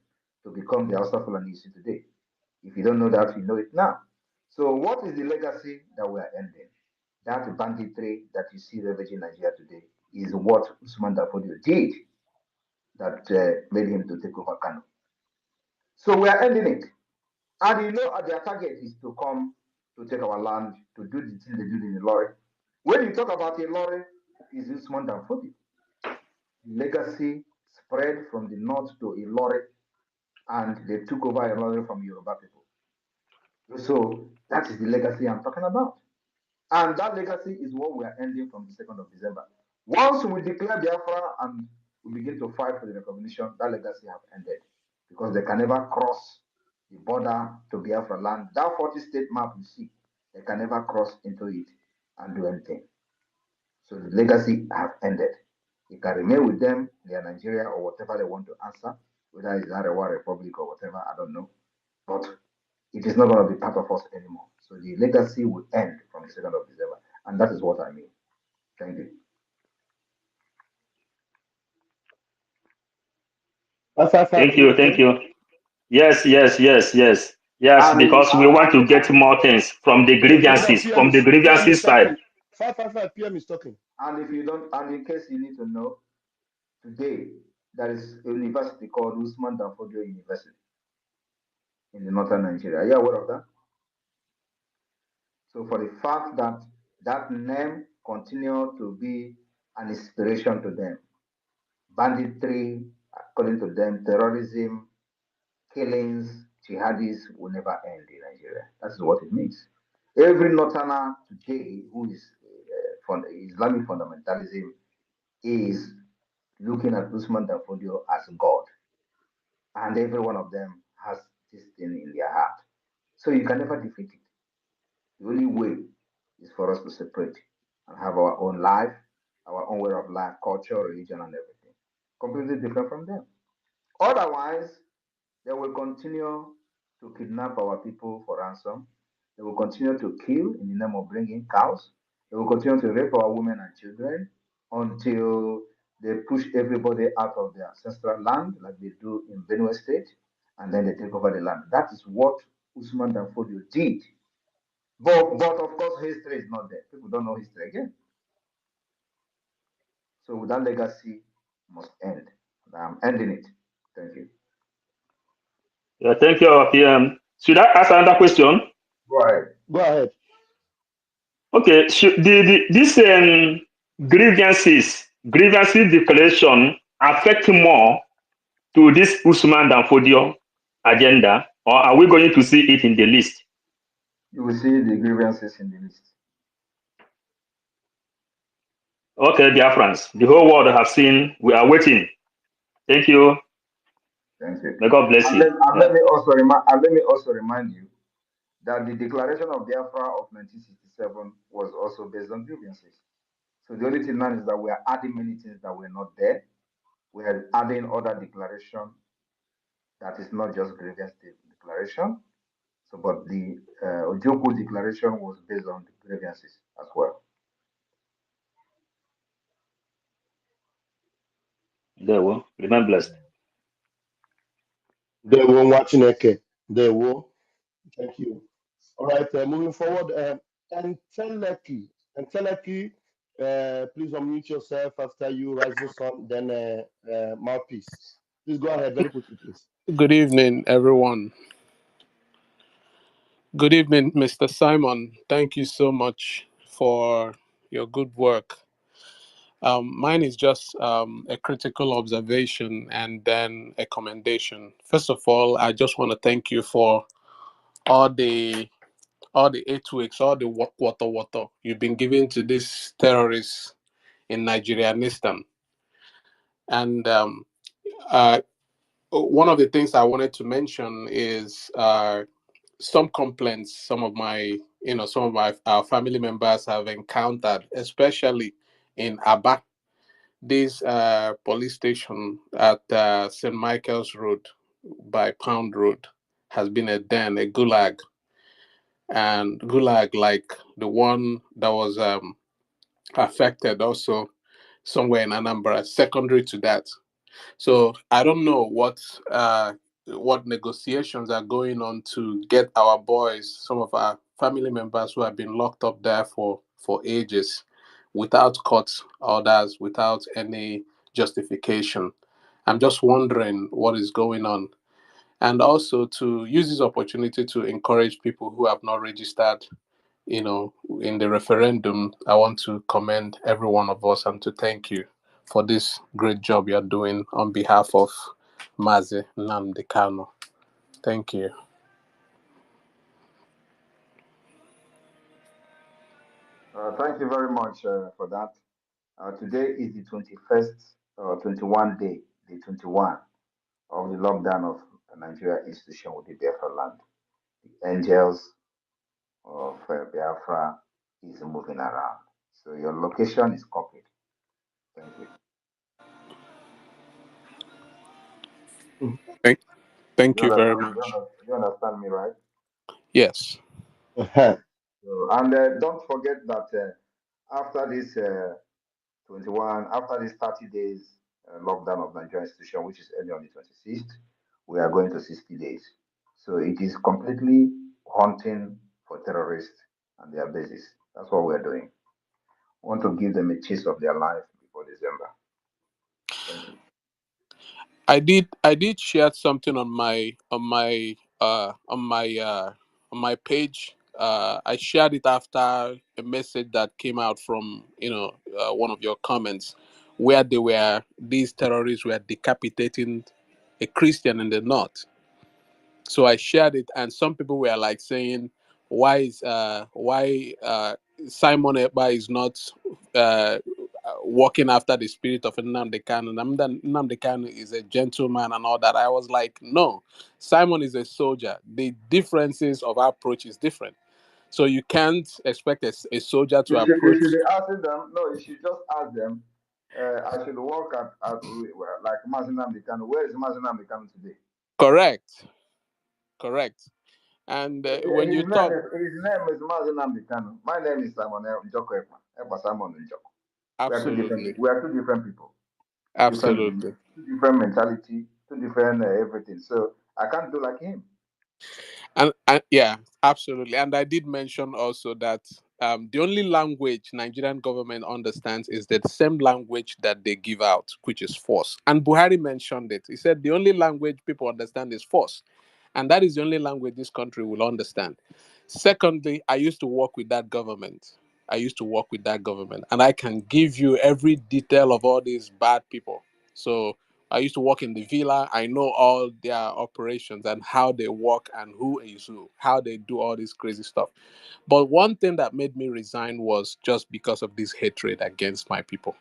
to become the Hausa Fulani you see today. If you don't know that, you know it now. So, what is the legacy that we are ending? That banditry that you see ravaging Nigeria today is what Usman Danfodio did that made him to take over Kano. So, we are ending it. And you know, their target is to come to take our land, to do the thing they did in Ilori. When you talk about Ilori, it's Usman Danfodio. Legacy spread from the north to Ilori, and they took over Ilori from Yoruba people. So that is the legacy I'm talking about. And that legacy is what we are ending from the 2nd of December. Once we declare Biafra and we begin to fight for the recognition, that legacy have ended because they can never cross the border to Biafra land. That 40-state map you see, they can never cross into it and do anything. So the legacy have ended. You can remain with them, they are Nigeria or whatever they want to answer, whether it's Arewa Republic or whatever, I don't know. But it is not going to be part of us anymore. So the legacy will end from the 2nd of December. And that is what I mean. Thank you. Thank you. Thank you. Yes, yes, yes, yes. Yes, because we want to get more things from the grievances, PM is side. talking. 555 PM is talking. And if you don't, and in case you need to know, today there is a university called Usman Danfodio University in the northern Nigeria. Are you aware of that? So for the fact that that name continue to be an inspiration to them, banditry, according to them, terrorism, killings, jihadis will never end in Nigeria. That's what it means. Every northerner today who is from Islamic fundamentalism is looking at Usman Danfodio as God. And every one of them has this thing in their heart. So you can never defeat it. The only way is for us to separate and have our own life, our own way of life, culture, religion, and everything. Completely different from them. Otherwise, they will continue to kidnap our people for ransom. They will continue to kill in the name of bringing cows. They will continue to rape our women and children until they push everybody out of their ancestral land, like they do in Benue State, and then they take over the land. That is what Usman Danfodio did. But of course, history is not there. People don't know history again. So that legacy must end. I'm ending it. Thank you. Yeah, thank you, PM. Should I ask another question? Go ahead. Go ahead. Okay, should this grievances declaration affect more to this Usman Danfodio agenda, or are we going to see it in the list? You will see the grievances in the list. Okay, dear friends, the whole world have seen. We are waiting. Thank you. Thank you. May God bless And you. let me also remind you that the declaration of Biafra of 1967 was also based on grievances. So the only thing now is that we are adding many things that were not there. We are adding other declaration that is not just grievance declaration. So, but the Ojoko declaration was based on the grievances as well. There will remain blessed. They will watch Chineke. They will. Thank you. All right, moving forward. And Teleki, please unmute yourself after you, Rising Sun, then Mouthpiece. Please go ahead very quickly, please. Good evening, everyone. Good evening, Mr. Simon. Thank you so much for your good work. Mine is just a critical observation and then a commendation. First of all, I just want to thank you for all the 8 weeks, all the water you've been giving to these terrorists in Nigerianistan. And one of the things I wanted to mention is some complaints some of our family members have encountered, especially in Aba. This police station at St. Michael's Road by Pound Road has been a den, a gulag, and gulag like the one that was affected also somewhere in Anambra, secondary to that. So I don't know what negotiations are going on to get our boys, some of our family members who have been locked up there for ages, without court orders, without any justification. I'm just wondering what is going on. And also to use this opportunity to encourage people who have not registered, in the referendum. I want to commend every one of us and to thank you for this great job you're doing on behalf of Mazi Nnamdi Kanu. Thank you. Thank you very much for that. Today is the 21st, 21 day 21 of the lockdown of Nigeria institution with the Biafra land. The angels of Biafra is moving around. So your location is copied. Thank you. Thank you very much. You understand me, right? Yes. So, and don't forget that after this 30 days lockdown of Nigerian institution, which is ending on the 26th, we are going to 60 days. So it is completely hunting for terrorists and their bases. That's what we're doing. We want to give them a taste of their life before December. Thank you. I did share something on my page. I shared it after a message that came out from one of your comments, where these terrorists were decapitating a Christian in the north. So I shared it, and some people were like saying, why Simon Ekpa is not walking after the spirit of Nnamdi Kanu. Nnamdi Kanu is a gentleman and all that. I was like, no, Simon is a soldier. The differences of our approach is different. So you can't expect a soldier to approach. You should be asking them. No, you should just ask them. I should work at like Mazinam Kanu. Where is Mazinam Kanu today? Correct. And Yeah, when you talk, his name is Mazi Namdekano. My name is Simon Njoko Ekpa. Ekpa Simon Njoko. absolutely, We are two different people, two different beliefs, absolutely. two different mentality, two different everything. So I can't do like him. And yeah, absolutely. And I did mention also that the only language Nigerian government understands is the same language that they give out, which is force. And Buhari mentioned it. He said the only language people understand is force. And that is the only language this country will understand. Secondly, I used to work with that government. And I can give you every detail of all these bad people. So I used to work in the villa. I know all their operations and how they work and who is who, how they do all this crazy stuff. But one thing that made me resign was just because of this hatred against my people.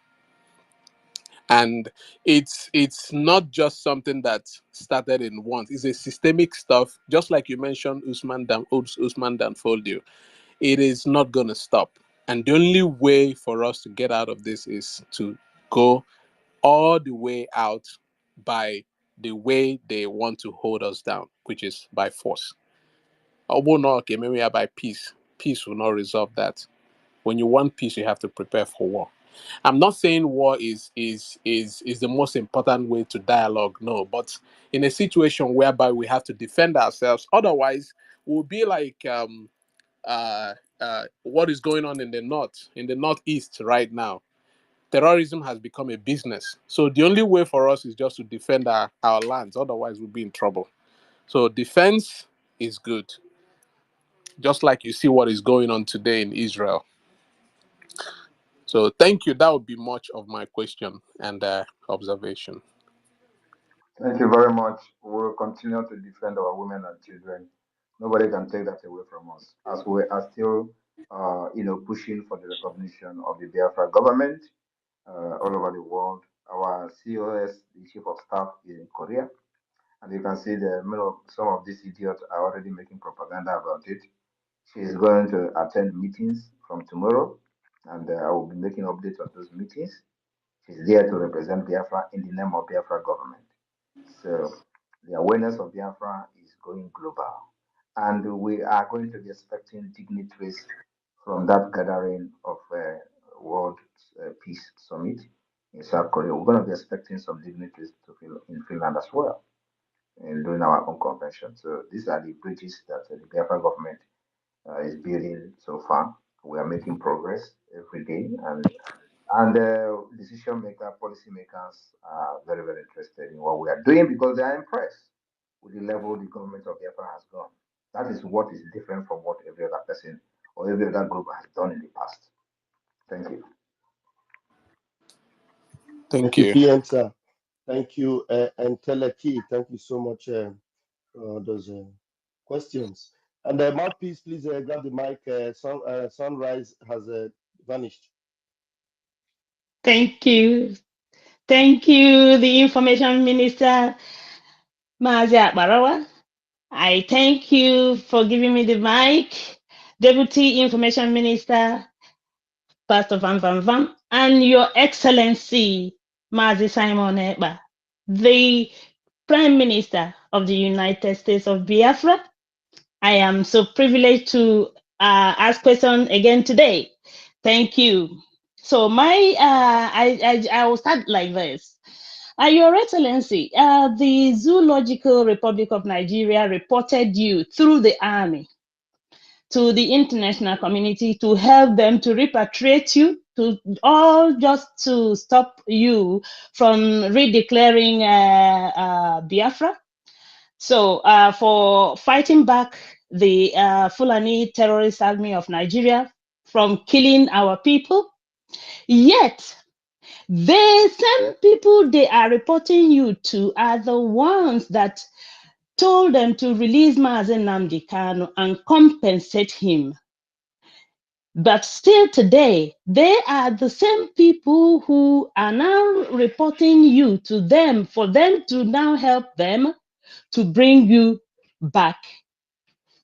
And it's not just something that started in once. It's a systemic stuff. Just like you mentioned, Usman Danfodio, it is not going to stop. And the only way for us to get out of this is to go all the way out by the way they want to hold us down, which is by force. Maybe by peace. Peace will not resolve that. When you want peace, you have to prepare for war. I'm not saying war is the most important way to dialogue, no, but in a situation whereby we have to defend ourselves, otherwise we'll be like uh, what is going on in the northeast right now. Terrorism has become a business. So the only way for us is just to defend our lands. Otherwise, we'll be in trouble. So defense is good. Just like you see what is going on today in Israel. So thank you. That would be much of my question and observation. Thank you very much. We will continue to defend our women and children. Nobody can take that away from us, as we are still, pushing for the recognition of the Biafra government all over the world. Our COS, the Chief of Staff, is in Korea, and you can see some of these idiots are already making propaganda about it. She is going to attend meetings from tomorrow, and I will be making updates on those meetings. She's there to represent Biafra in the name of Biafra government. So the awareness of Biafra is going global. And we are going to be expecting dignitaries from that gathering of World Peace Summit in South Korea. We're going to be expecting some dignitaries to feel in Finland as well and doing our own convention. So these are the bridges that the Biafra government is building so far. We are making progress every day, and decision maker, policy makers are very, very interested in what we are doing because they are impressed with the level the government of Biafra has gone. That is what is different from what every other person or every other group has done in the past. Thank you. Thank Thank you, you. PM, sir. Thank you, and Teleki. Thank you so much for those questions. And Mouthpiece, please grab the mic. Sunrise has vanished. Thank you. Thank you, the Information Minister, Mazia Barawa. I thank you for giving me the mic, Deputy Information Minister, Pastor Van Van Van, and Your Excellency, Mazi Simon Ekpa, the Prime Minister of the United States of Biafra. I am so privileged to ask questions again today. Thank you. So I will start like this. Your Excellency, the Zoological Republic of Nigeria reported you through the army to the international community to help them to repatriate you, to all just to stop you from redeclaring Biafra. So for fighting back the Fulani terrorist army of Nigeria from killing our people, yet the same people they are reporting you to are the ones that told them to release Mazen Namdi Kanu and compensate him. But still today, they are the same people who are now reporting you to them for them to now help them to bring you back,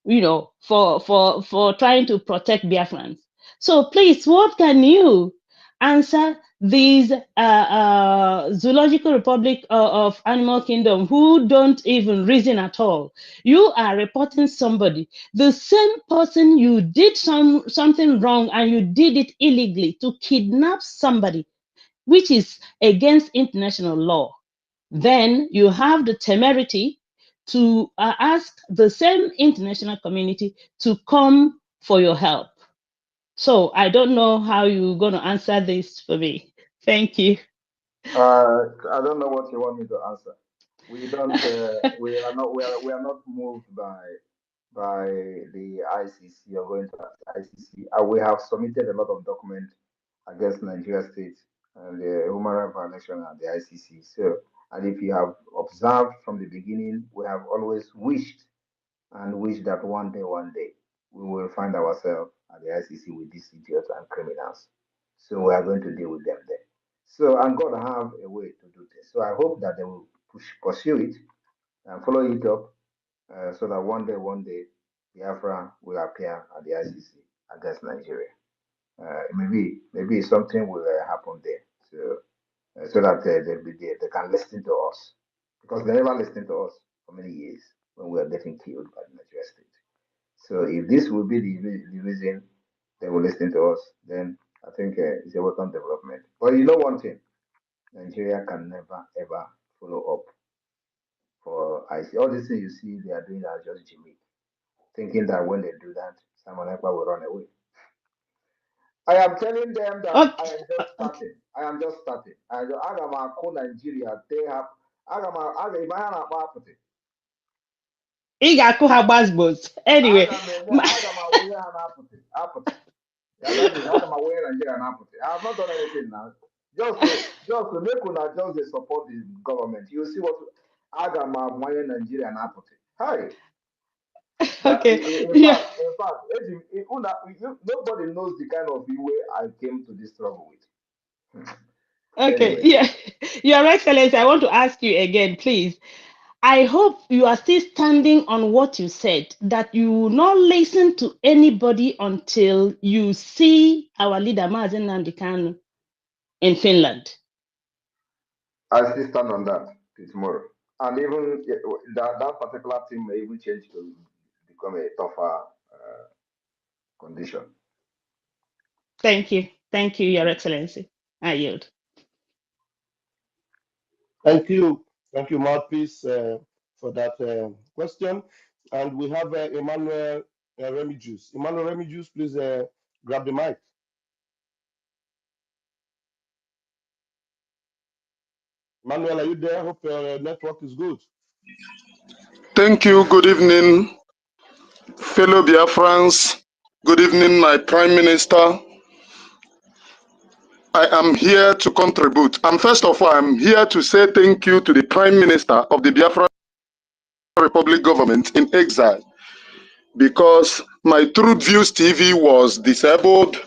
for trying to protect Biafrans. So please, what can you answer these zoological republic of animal kingdom who don't even reason at all. You are reporting somebody, the same person you did something wrong and you did it illegally to kidnap somebody, which is against international law. Then you have the temerity to ask the same international community to come for your help. So I don't know how you're going to answer this for me. Thank you. I don't know what you want me to answer. We don't. We are not. We are not moved by the ICC or going to the ICC. We have submitted a lot of documents against Nigeria State and the human rights violation at the ICC. So, and if you have observed from the beginning, we have always wished and wish that one day, we will find ourselves at the ICC with these idiots and criminals. So we are going to deal with them there. So, and God have a way to do this. So I hope that they will pursue it and follow it up so that one day, Biafra will appear at the ICC against Nigeria. Maybe something will happen there. So that they can listen to us because they never listened to us for many years when we were getting killed by the Nigeria state. So if this will be the reason they will listen to us, then I think it's a welcome development. But you know one thing, Nigeria can never ever follow up for IC. All these things you see they are doing are just gimmick, thinking that when they do that, Simon Ekpa will run away. I am telling them that I am just Okay. starting. I am just starting. Aga m akụ Nigeria they have aga ime ha na-akpọ apụtị. Ị ga-akụ ha gbazgbos. Anyway, Aga m awụnye ha na-apụtị apụtị. Yeah, that is aga m awụnye Nigeria na-apụtị. I have not done anything now. Just to make una just dey support the government. You see what aga m amanye Nigeria na-apụtị. Hi. okay. In Yeah. fact, nobody knows the kind of way I came to this struggle with. Okay. Anyway. Yeah. Your Excellency, I want to ask you again, please. I hope you are still standing on what you said, that you will not listen to anybody until you see our leader, Mazen Nandikanu, in Finland. I still stand on that till tomorrow. And even that particular team may even change to become a tougher condition. Thank you. Thank you, Your Excellency. I yield. Thank you, Mouthpiece, for that question. And we have Emmanuel Remigius. Emmanuel Remigius, please grab the mic. Emmanuel, are you there? I hope your network is good. Thank you. Good evening, fellow Biafrans. Good evening, my Prime Minister. I am here to contribute. And first of all, I'm here to say thank you to the Prime Minister of the Biafra Republic Government in exile, because my Truth Views TV was disabled,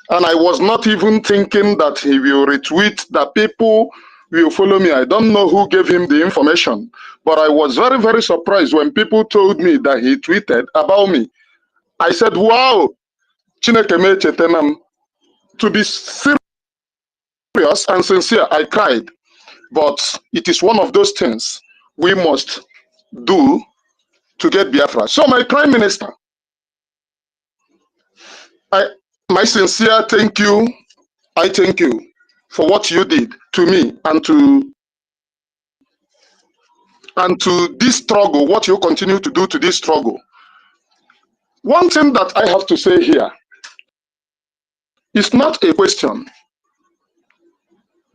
and I was not even thinking that he will retweet, that people will follow me. I don't know who gave him the information, but I was very, very surprised when people told me that he tweeted about me. I said, wow, Chineke me chetenam. To be serious and sincere, I cried. But it is one of those things we must do to get Biafra. So my Prime Minister, my sincere thank you. I thank you for what you did to me and to this struggle, what you continue to do to this struggle. One thing that I have to say here is not a question,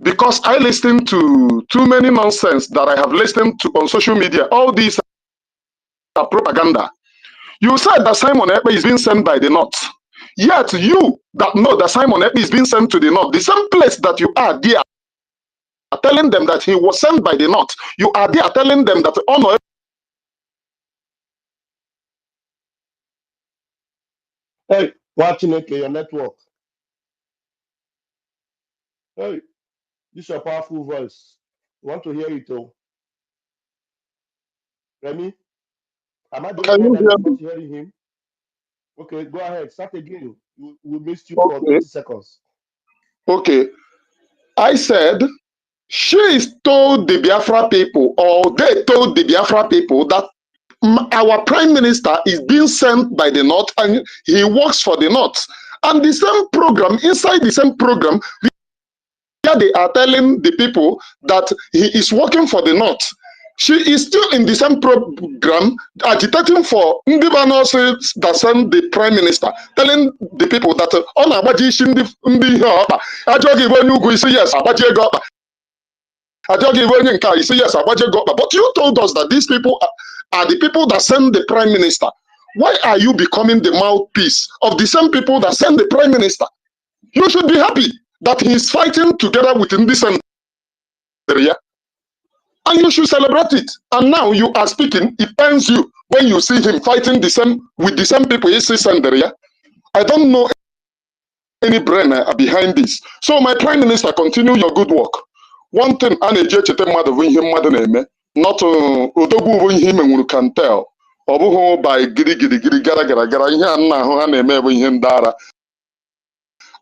because I listen to too many nonsense that I have listened to on social media. All these are propaganda. You said that Simon Ekpa is being sent by the North. Yet you that know that Simon Ekpa is being sent to the North, the same place that you are there telling them that he was sent by the North, you are there telling them that honor. Hey, watching your network. Hey, this is a powerful voice. You want to hear it, though? Remy, am I the Can only one you that hear is me? not hearing him? Okay, go ahead. Start again. We missed you for Okay. 20 seconds. Okay. I said, she is told the Biafra people, or they told the Biafra people, that our prime minister is being sent by the North and he works for the North. And the same program, inside the same program, where they are telling the people that he is working for the North, she is still in the same program agitating for Ndibanos that sent the prime minister, telling the people that on Abaji yes, Abaji got. I don't give any car. You say yes, Abaji got. But you told us that these people are the people that send the prime minister. Why are you becoming the mouthpiece of the same people that send the prime minister? You should be happy that he is fighting together with this area, and you should celebrate it. And now you are speaking. It pains you when you see him fighting the same with the same people he sees area. I don't know any brain behind this. So my prime minister, continue your good work. One thing I need to not odogwu ihe imenwuru can tell. Ọ bụghị by giri gara ihe a nna ahụ ha na-eme bụ ihe ndị ara.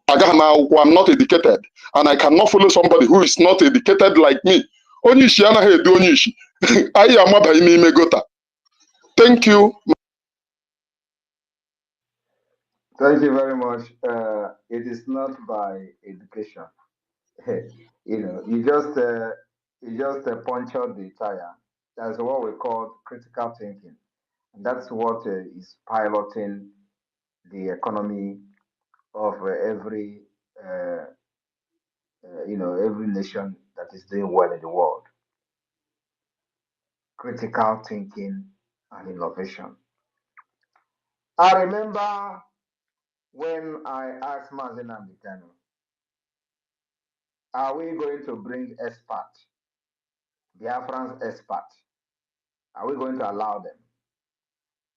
I'm not educated, and I cannot follow somebody who is not educated like me. Onye isi anaghị edu onye isi. Anyị amabaghị n'ime gota. Thank you. Thank you very much. It is not by education. You just punctured the tire. That's what we call critical thinking. And that's what is piloting the economy of every every nation that is doing well in the world. Critical thinking and innovation. I remember when I asked Mazen Amdekano, are we going to bring experts, Biafran's experts? Are we going to allow them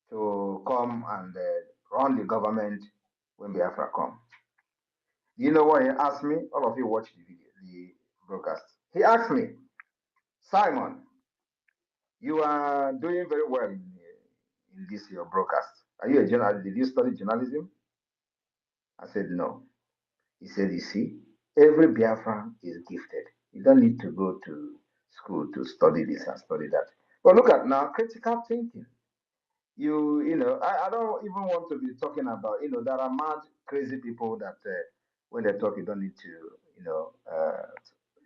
to come and run the government when Biafra come? You know what he asked me? All of you watch the broadcast. He asked me, Simon, you are doing very well in this your broadcast. Are you a journalist? Did you study journalism? I said no. He said, you see, every Biafran is gifted. You don't need to go to school to study this and study that. But look at now, critical thinking. I don't even want to be talking about, there are mad, crazy people that when they talk, you don't need to,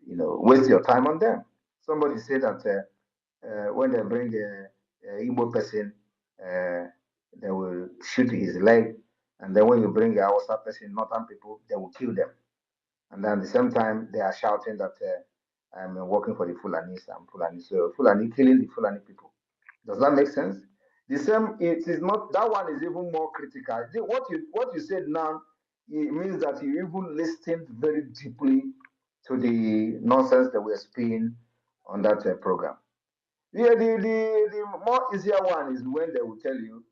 waste your time on them. Somebody said that when they bring a Igbo person, they will shoot his leg, and then when you bring a Hausa person, Northern people, they will kill them. And then at the same time, they are shouting that I'm working for the Fulanis, I'm Fulani. So Fulani killing the Fulani people. Does that make sense? The same, it is not, that one is even more critical. What you said now, it means that you even listened very deeply to the nonsense that we're spewing on that program. The more easier one is when they will tell you,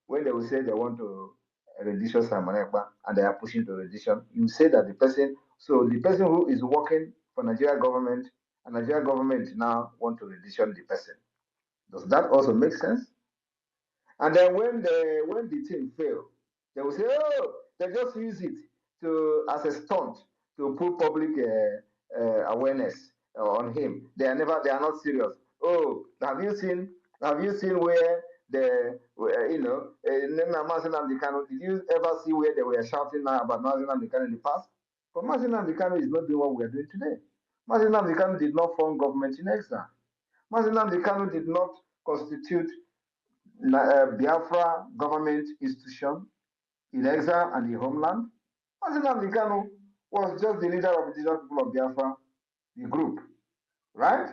when they will say they want to rendition Simon Ekpa and they are pushing to rendition, you say that the person who is working for Nigeria government and Nigeria government now want to rendition the person. Does that also make sense? And then when the team fail, they will say, oh, they just use it as a stunt to put public awareness on him. They are not serious. Oh, have you seen where Mazen Amdekano, did you ever see where they were shouting now about Mazen Amdekano in the past? But Mazen Amdekano is not doing what we are doing today. Mazen Amdekano did not form government in exile. Mazen Amdekano did not constitute Biafra government institution in exile and the homeland. Mazen Amdekano was just the leader of the indigenous people of Biafra, the group, right?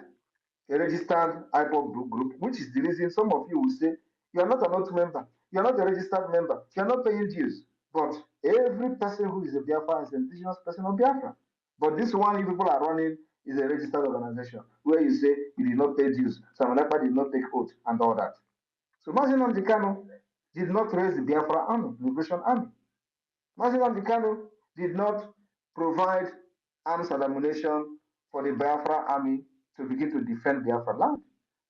A registered IPOB group, which is the reason some of you will say, you are not an oath member, you are not a registered member, you are not paying dues. But every person who is a Biafra is an indigenous person of Biafra. But this one you people are running is a registered organization where you say you did not pay dues, Simon Ekpa did not take oath, and all that. So Mazen Amdekano did not raise the Biafra Army, Liberation Army. Mazen Amdekano did not provide arms and ammunition for the Biafra Army to begin to defend Biafra land.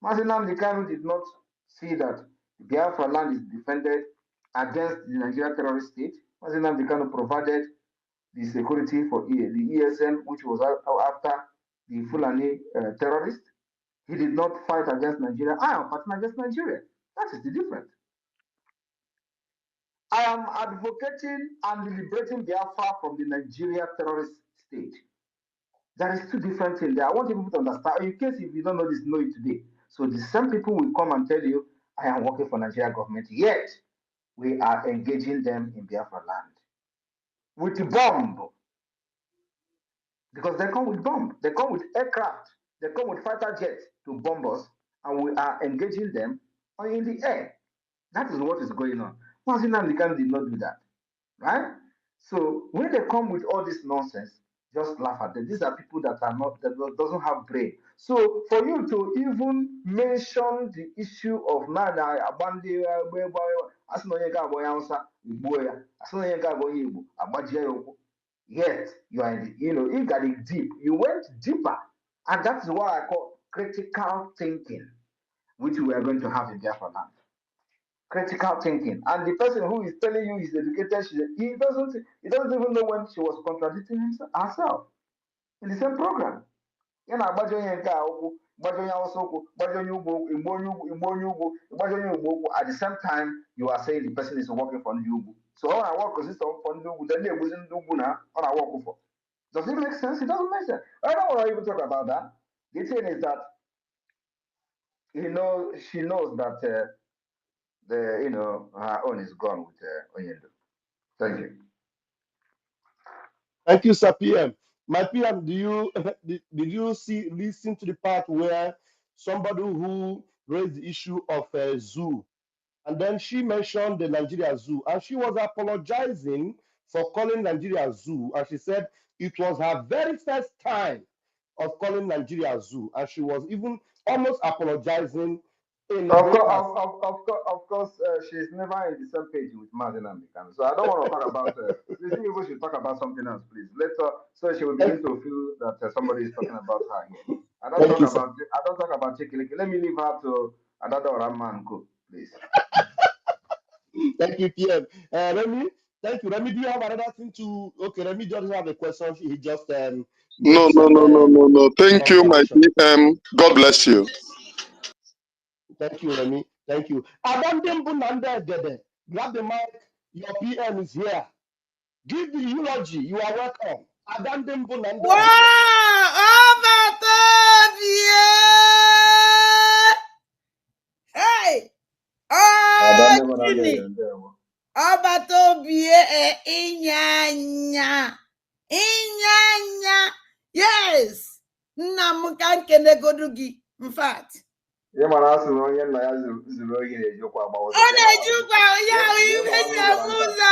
Mazen Amdekano did not see that Biafra land is defended against the Nigeria terrorist state. Mazen Amdekano provided the security for the ESN, which was after the Fulani terrorists. He did not fight against Nigeria. I am fighting against Nigeria. That is the difference. I am advocating and liberating Biafra from the Nigeria terrorist state. There is two different things there. I want people to understand. In case if you don't know this, know it today. So the same people will come and tell you, I am working for Nigeria government, yet we are engaging them in Biafra land with a bomb. Because they come with bomb, they come with aircraft, they come with fighter jets to bomb us, and we are engaging them in the air. That is what is going on. Mazin Nnamdi did not do that, right? So when they come with all this nonsense, just laugh at them. These are people that are not, that doesn't have brain. So for you to even mention the issue of Nana Abandi, yet you are, you got it deep. You went deeper, and that's what I call critical thinking, which we are going to have in Biafra land. Critical thinking, and the person who is telling you is educated, he doesn't even know when she was contradicting herself in the same program. You know, at the same time you are saying the person is working for Nubu. So all I work consists of Nubu, then they wasn't Nubu now, all I work for. Does it make sense? It doesn't make sense. I don't want to even talk about that. The thing is that she knows that her own is gone with Onyendo. Thank you. Thank you, Sir PM. My PM, did you listen to the part where somebody who raised the issue of zoo, and then she mentioned the Nigeria Zoo, and she was apologizing for calling Nigeria Zoo, and she said it was her very first time of calling Nigeria Zoo, and she was even almost apologizing in Of course, she's never in the same page with Mazin Nnamdi. So I don't want to talk about. Please, we should talk about something else, please. So she will begin to feel that somebody is talking about her here. I don't talk about Chikiliki. Let me leave her to another Rama and go, please. Thank you, PM. Remy, thank you. Remy, do you have another thing to? Okay, Remy doesn't have a question. He just No. Thank you, my PM. God bless you. Thank you, Remy. Thank you. Grab the mic. Your PM is here. Give the eulogy. You are welcome. Wow! Hey! Oh, Jimmy! Obatobie inyanya. Yes! Nna m ka nkene godu gị. In fact. Ọ na-eji ụkwa ya ihe ji amụ ụzọ.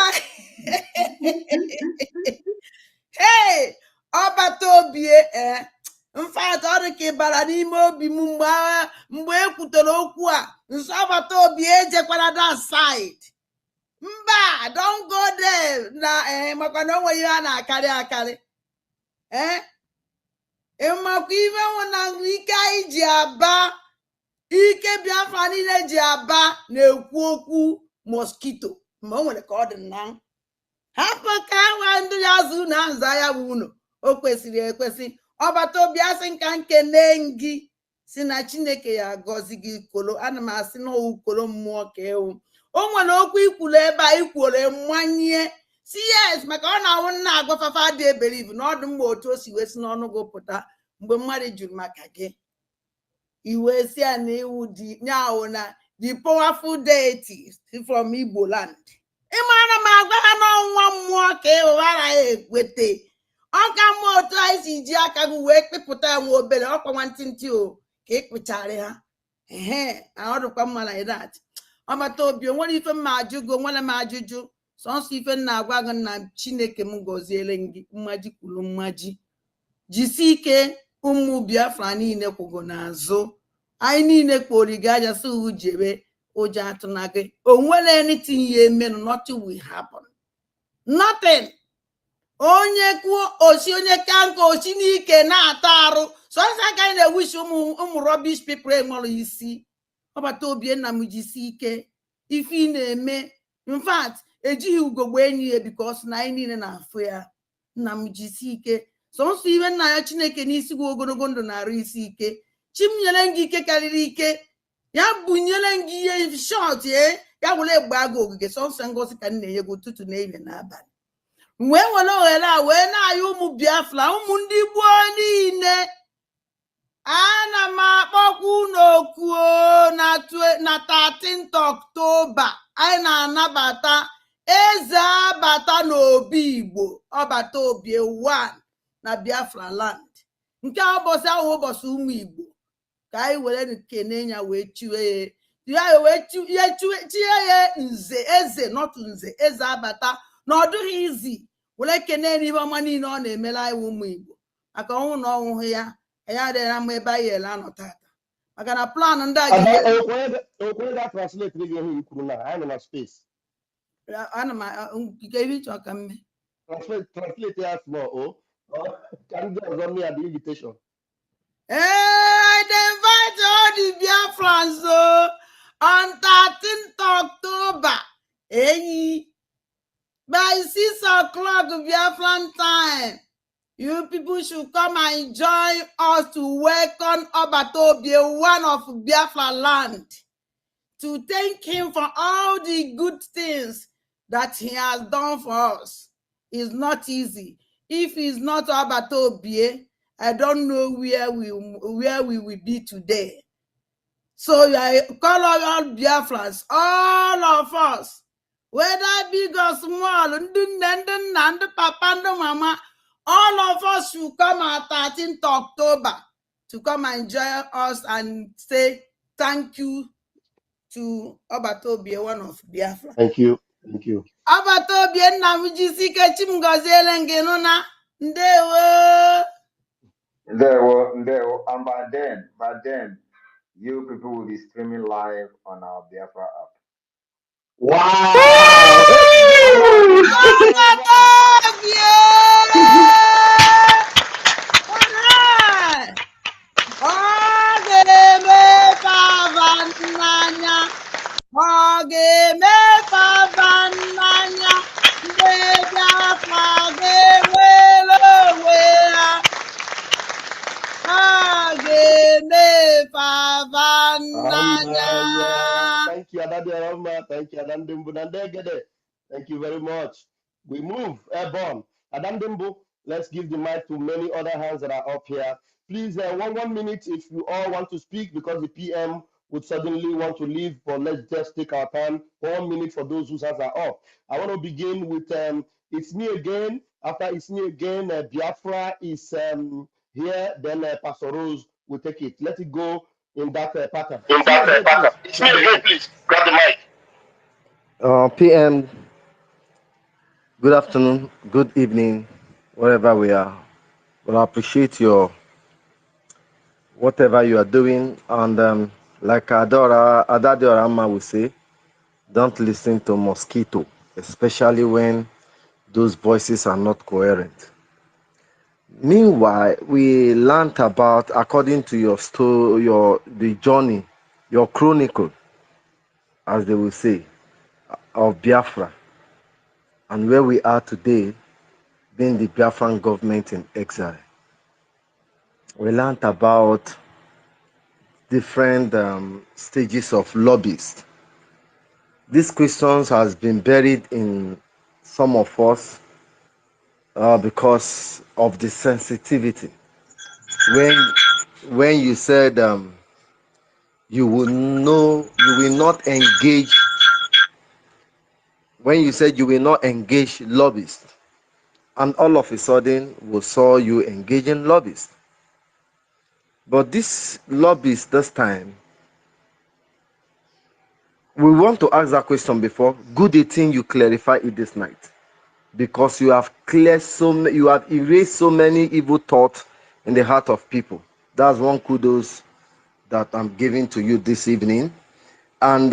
Hey! Obatobie in fact, ọ dị ka ịbara n'ime obi m mgbe ekwutere okwu a. Nso Obatobie ejekwara that side. Mba, don't go there. Maka na onwe ihe a na-akarị. Ịmakwa ife nwụ na ike anyị ji aba, ike Biafra niile ji aba na-ekwu okwu mosquito. Ma o nwere ka ọ dị na hapụ ka awa ndị ya zụ na nza ya bụ unu. O kwesịrị ekwesị. Obatobie asị nka nkene gị si na Chineke ya agọzi gị kolo. Ana m asị na okolo mmụọ ka ewu. O nwere okwu ikwuru ebe a ikwere mmanye si yes maka ọ na-awụ nna agwafafa dị eberivu na ọdụ mgbe otu o si wee si n'ọnụ gị pụta mgbe mmadụ jụrụ maka gị iwe si ya na iwu dị nyawo na the powerful deities from Igbo land. Ịmara m agwa ha n'ọnwa mmụọ ka ewewara ya ekwete ọ ka mma otu anyị si ji aka gị wee kpịpụta ya nwa obere ọkwa nwantịntị o ka ịkpụchara ha ọdụkwa mma like that. Obatobie nwere ife mma ajụgo nwere m ajụjụ sọnsọ ife nna agwa gị na Chineke m gọziere gị mmaji kwuru mmaji jisi ike ụmụ Biafra niile kwụgo n'azụ anyị niile kpori gị aja sị ujebe ụjọ atụna gị o nwere anything ya emenụ nothing will happen nothing. Onye kwuo osi onye ka nka osi n'ike na-ata arụ sọnsọ aka anyị na-ewishi ụmụ rubbish people enwere isi. Obatobie nna m jisi ike ife ị na-eme in fact ejighị ugogbe enyi ya because na anyị niile na-afụ ya nna m jisi ike sọnsọ iwe nna ya Chineke n'isi gị ogologo ndụ na-arụ isi ike chi m nyere gị ike karịrị ike ya bunyere gị ihe shọt ya were gbaa gị ogige sọnsọ ngozi ka m na-enye gị ụtụtụ na ehihie na abalị wee were ohere a wee na-ayọ ụmụ Biafra ụmụ ndị gboo niile ana m akpọkwa unu oku na 13th October anyị na-anabata eze abata n'obi Igbo ọbata obie 1 na Biafra land nke ụbọchị ahụ ụbọchị ụmụ Igbo ka anyị were kene ya wee chie ya nze eze not nze eze abata na ọ dịghị izi were kene n'ihe ọma niile ọ na-emela anyị ụmụ Igbo maka ọnwụ na ọnwụhụ ya anyị adịghị mma ebe anyị ele anọ tata maka na plan ndị a ga translate gị ihe ikwuru na anyị nọ na space ana m nke ebe ịchọ ka mme translate ya small ka ndị ọzọ mee the invitation. I invite all the Biafrans on 13th October by 6 o'clock Biafran time. You people should come and join us to welcome Obatobie, one of Biafra land, to thank him for all the good things that he has done for us. It's not easy. If it's not Obatobie, I don't know where we will be today. So I call all Biafrans, all of us, whether big or small, and papa and mama, all of us should come at 13th October to come and join us and say thank you to Obatobie, one of Biafra. Thank you. Thank you. Obatobie Namujisike Chimgozele Ngenona Ndewo. And by then, you people will be streaming live on our Biafra app. Wow! Thank you, Adadiarama. Thank you, Adandimbu. Thank you very much. We move airborne. Adandimbu, let's give the mic to many other hands that are up here. Please, 1 minute if you all want to speak, because the PM would suddenly want to leave, but let's just take our time. 1 minute for those whose hands are up. I want to begin with It's Me Again. After It's Me Again, Biafra is here. Then Pastor Rose will take it. Let it go in that pattern. It's Me Again, please. Grab the mic. PM, good afternoon, good evening, wherever we are. Well, I appreciate your whatever you are doing, and like Adadiorama will say, don't listen to mosquito, especially when those voices are not coherent. Meanwhile, we learned about, according to your story, the journey, your chronicle, as they will say, of Biafra, and where we are today, being the Biafran government in exile. We learned about different stages of lobbyists. These questions has been buried in some of us because of the sensitivity. When you said you will not engage. When you said you will not engage lobbyists, and all of a sudden we saw you engaging lobbyists. But this lobbyists this time, we want to ask that question before. Good thing you clarify it this night, because you have erased so many evil thoughts in the heart of people. That's one kudos that I'm giving to you this evening. And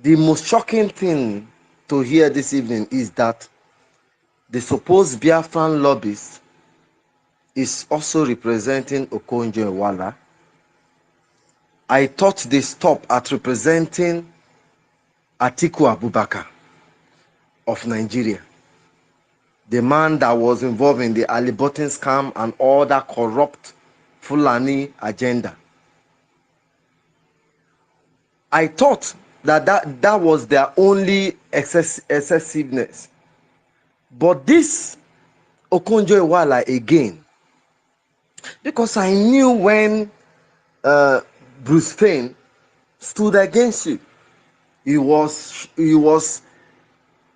the most shocking thing to hear this evening is that the supposed Biafran lobbyist is also representing Okonjo-Iweala. I thought they stopped at representing Atiku Abubakar of Nigeria. the man that was involved in the Ali Button scam and all that corrupt Fulani agenda. I thought that was their only excessiveness. But this Okonjo-Iweala again, because I knew when Bruce Fein stood against you, he was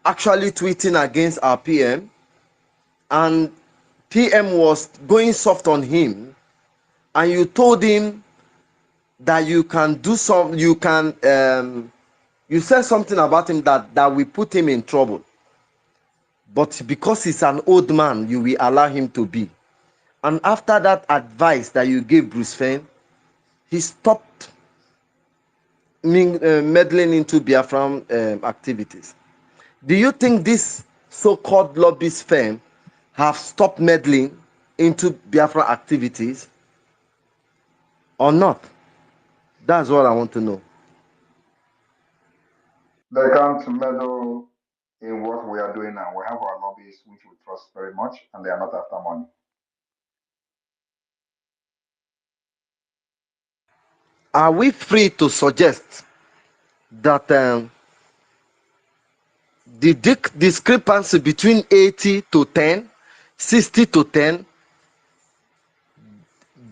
actually tweeting against our PM, and PM was going soft on him, and you told him that you can do some, you said something about him that will put him in trouble. But because he's an old man, you will allow him to be. And after that advice that you gave Bruce Fein, he stopped meddling into Biafran activities. Do you think this so-called lobbyist firm have stopped meddling into Biafra activities or not? That's what I want to know. They can't meddle in what we are doing now. We have our lobbyists, which we trust very much, and they are not after money. Are we free to suggest that the discrepancy between 80 to 10, 60 to 10,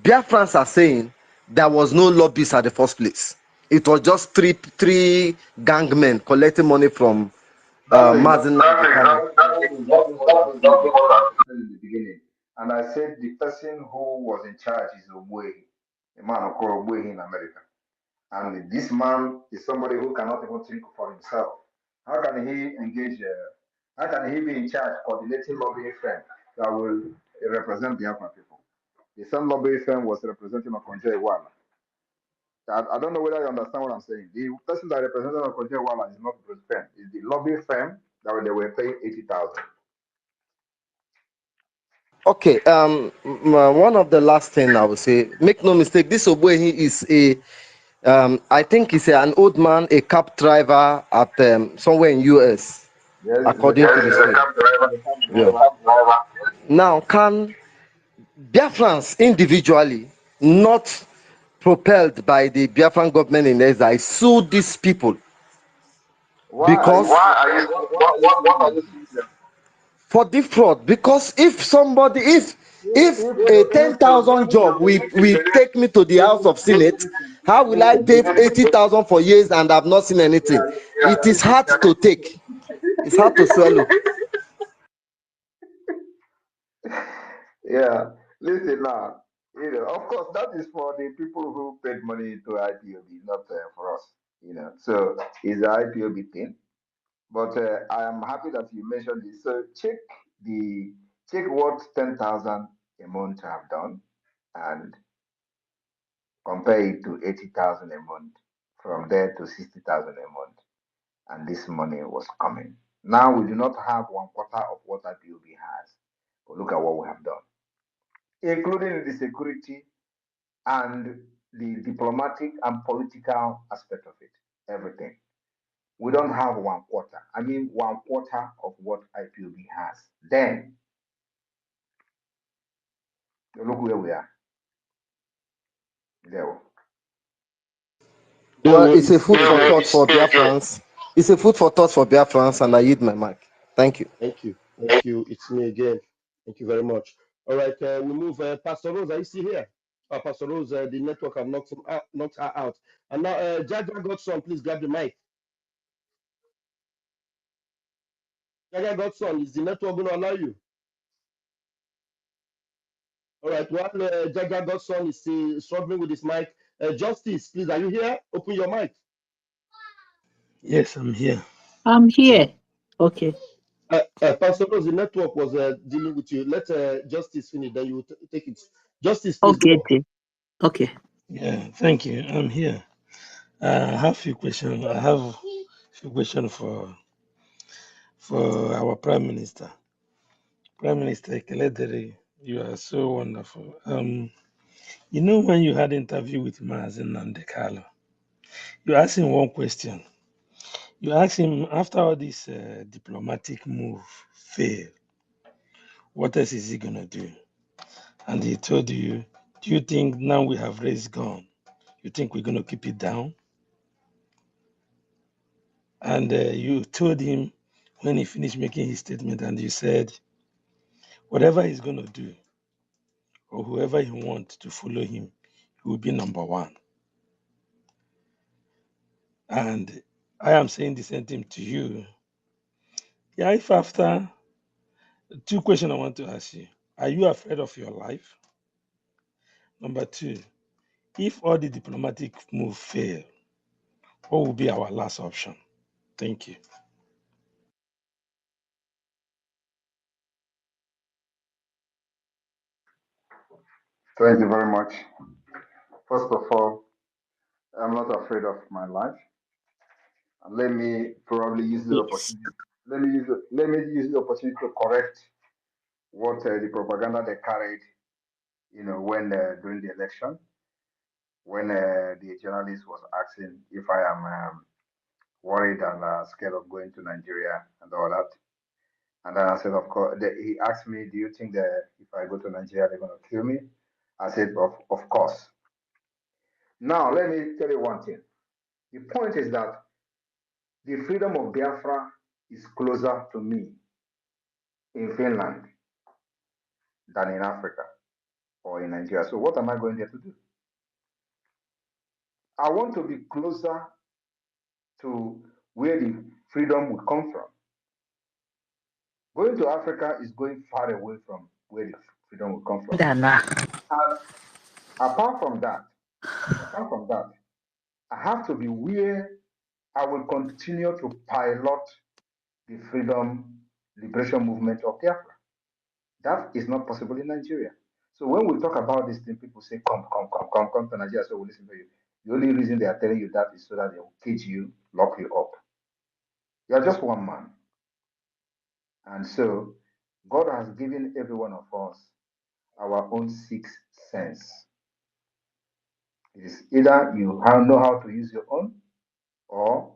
Biafrans are saying there was no lobbies at the first place? It was just three gang men collecting money from That's Mazin. exactly what I'm saying. I said in the beginning. And I said the person who was in charge is Ogbuehi, a man called Ogbuehi in America. And this man is somebody who cannot even think for himself. How can he engage? How can he be in charge coordinating lobbying firm that will represent the Biafran people? The same lobbying firm was representing Okonjo-Iweala. I don't know whether you understand what I'm saying. The person that represented Okonjo-Iweala is not the firm. It's the lobbying firm that they were paying 80,000. Okay, one of the last thing I would say, make no mistake, this Ogbuehi is I think he's an old man, a cab driver at somewhere in US, Yes, he's a according cab to the driver. story. He's a cab Yeah. driver. Now, can Biafrans individually, not propelled by the Biafran government in exile, sue these people? Because Why are you suing them? for the fraud, because if a 10,000 job will take me to the House of Senate, how will I pay 80,000 for years and have not seen anything? It is hard to take. It's hard to swallow. Yeah, listen now. Of course, that is for the people who paid money to IPOB, not for us. So it's the IPOB thing. But I am happy that you mentioned this. So check what 10,000 a month have done, and compare it to 80,000 a month. From there to 60,000 a month, and this money was coming. Now we do not have 1/4 of what IPOB has. But look at what we have done, including the security and the diplomatic and political aspect of it, everything. We don't have 1/4. I mean, 1/4 of what IPOB has. Then, look where we are. There. Well, it's a food for thought for Biafrans. It's a food for thought for Biafrans, and I yield my mic. Thank you. Thank you. Thank you. It's me again. Thank you very much. All right, we move. Pastor Rose, are you still here? Pastor Rose, the network have knocked her out. And now, Jaja Godson, please grab the mic. Jaja Godson, is the network going to allow you? All right, while Jaja Godson is still struggling with his mic, Justice, please, are you here? Open your mic. Yes, I'm here. I'm here. Okay. Pastor Rose, the network was dealing with you. Let Justice finish, then you take it. Justice, please Okay. go. Okay. Yeah, thank you. I'm here. I have a few questions. I have a few questions for our Prime Minister. Prime Minister Keledere, you are so wonderful. When you had an interview with Mazen Nandekalo, you asked him one question. You asked him after all this diplomatic move failed, What else is he going to do? And he told you, do you think now we have raised gun, you think we're going to keep it down? And you told him when he finished making his statement, and you said, whatever he's going to do, or whoever he wants to follow him, he will be number one. And I am saying the same thing to you. Yeah, if after, two questions I want to ask you. Are you afraid of your life? Number two, if all the diplomatic move fail, what will be our last option? Thank you. Thank you very much. First of all, I'm not afraid of my life. And let me probably use the Yes. opportunity. Let me use the opportunity to correct what the propaganda they carried, when during the election, when the journalist was asking if I am worried and scared of going to Nigeria and all that. And then I said, of course. He asked me, do you think that if I go to Nigeria, they're going to kill me? I said, of course. Now, let me tell you one thing. The point is that the freedom of Biafra is closer to me in Finland than in Africa or in Nigeria. So what am I going there to do? I want to be closer to where the freedom will come from. Going to Africa is going far away from where the freedom will come from. And apart from that, I have to be where I will continue to pilot the freedom liberation movement of Biafra. That is not possible in Nigeria. So when we talk about this thing, people say, come to Nigeria, so we listen to you. The only reason they are telling you that is so that they will cage you, lock you up. You are just one man. And so God has given every one of us our own sixth sense. It is either you know how to use your own, or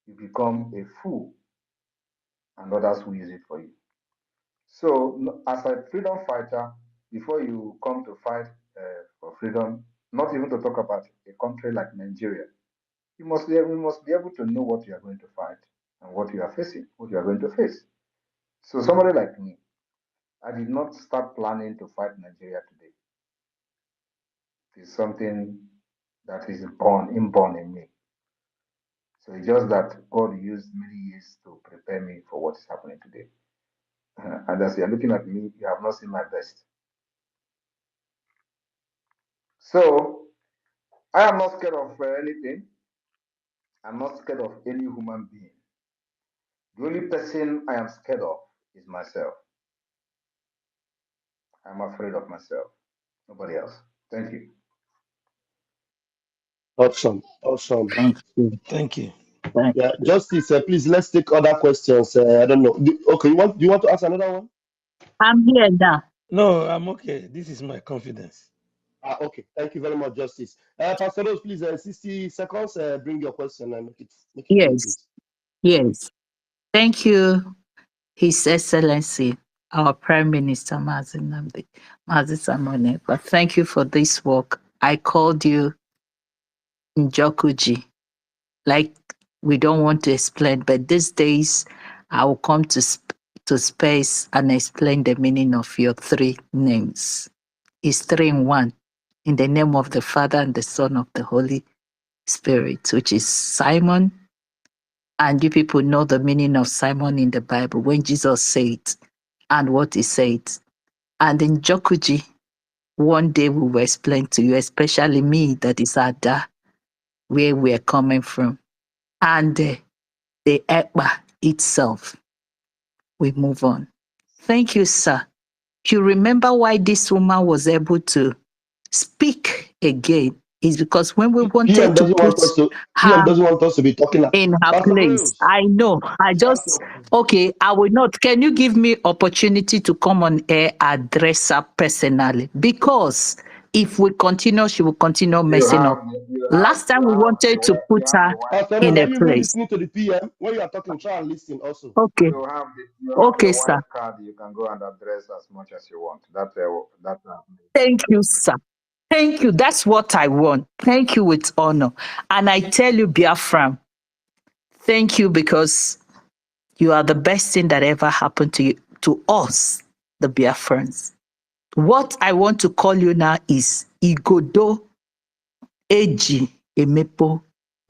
you become a fool and others will use it for you. So as a freedom fighter, before you come to fight for freedom, not even to talk about a country like Nigeria, we must be able to know what you are going to fight and what you are facing, what you are going to face. So somebody like me, I did not start planning to fight Nigeria today. It's something that is inborn in me. So it's just that God used many years to prepare me for what is happening today. And as you're looking at me, you have not seen my best. So I am not scared of anything. I'm not scared of any human being. The only person I am scared of is myself. I'm afraid of myself. Nobody else. Thank you. Awesome. Thank you. Thank you. Thank Yeah, you. Justice, please let's take other questions. I don't know. Okay, do you want to ask another one? I'm here now. No, I'm okay. This is my confidence. Okay. Thank you very much, Justice. Pastor Rose, please, 60 seconds. Bring your question and make it quick, Yes. please. Yes. Thank you, His Excellency, our Prime Minister, Mazi Samone. But thank you for this work. I called you Njokuji. Like, we don't want to explain, but these days I will come to space and explain the meaning of your three names. It's three in one. In the name of the Father and the Son of the Holy Spirit, which is Simon. And you people know the meaning of Simon in the Bible when Jesus said and what he said. And in Jokuji, one day we will explain to you, especially me, that is Ada, where we are coming from. And the Ekpa itself, we move on. Thank you, sir. You remember why this woman was able to speak again is because when we PM wanted to doesn't want put us to. PM her doesn't want us to be talking. in her Pastor place. Rose, I know. Okay, I will not. Can you give me opportunity to come on air, address her personally? Because If we continue, she will continue messing up. Last time we wanted to put her in Are a you even place. listening to the PM? When you are talking, try and listen also. Okay. You have Okay, the sir. white card. You can go and address as much as you want. Thank you, sir. Thank you. That's what I want. Thank you with honor. And I tell you, Biafra, thank you because you are the best thing that ever happened to you, to us, the Biafrans. What I want to call you now is Igodo Eji Emepo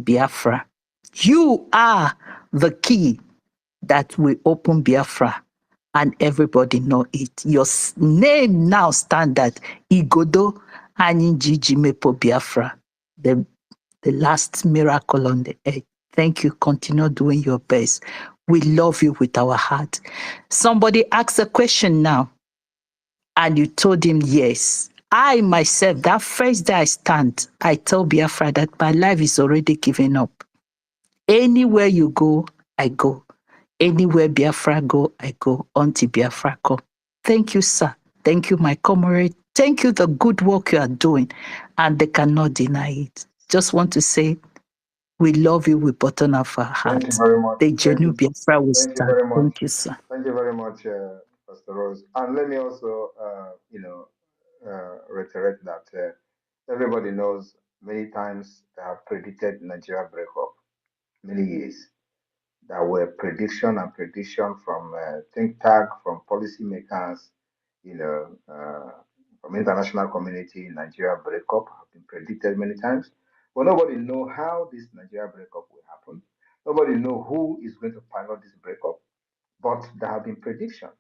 Biafra. You are the key that will open Biafra, and everybody know it. Your name now stand that Igodo Anyinjiji Mepo Biafra, the last miracle on the earth. Thank you. Continue doing your best. We love you with our heart. Somebody asked a question now, and you told him yes. I myself, that first day I stand, I tell Biafra that my life is already given up. Anywhere you go, I go. Anywhere Biafra go, I go until Biafra come. Thank you, sir. Thank you, my comrade. Thank you, the good work you are doing, and they cannot deny it. Just want to say, we love you with bottom of our heart. Thank you very much. The genuine Biafra will Thank you stand. very much. Thank you, sir. Thank you very much, Pastor Rose. And let me also, reiterate that everybody knows many times they have predicted Nigeria breakup, many years. There were prediction from think tank, from policymakers, from international community. Nigeria breakup have been predicted many times, but nobody know how this Nigeria breakup will happen. Nobody know who is going to pilot this breakup, but there have been predictions.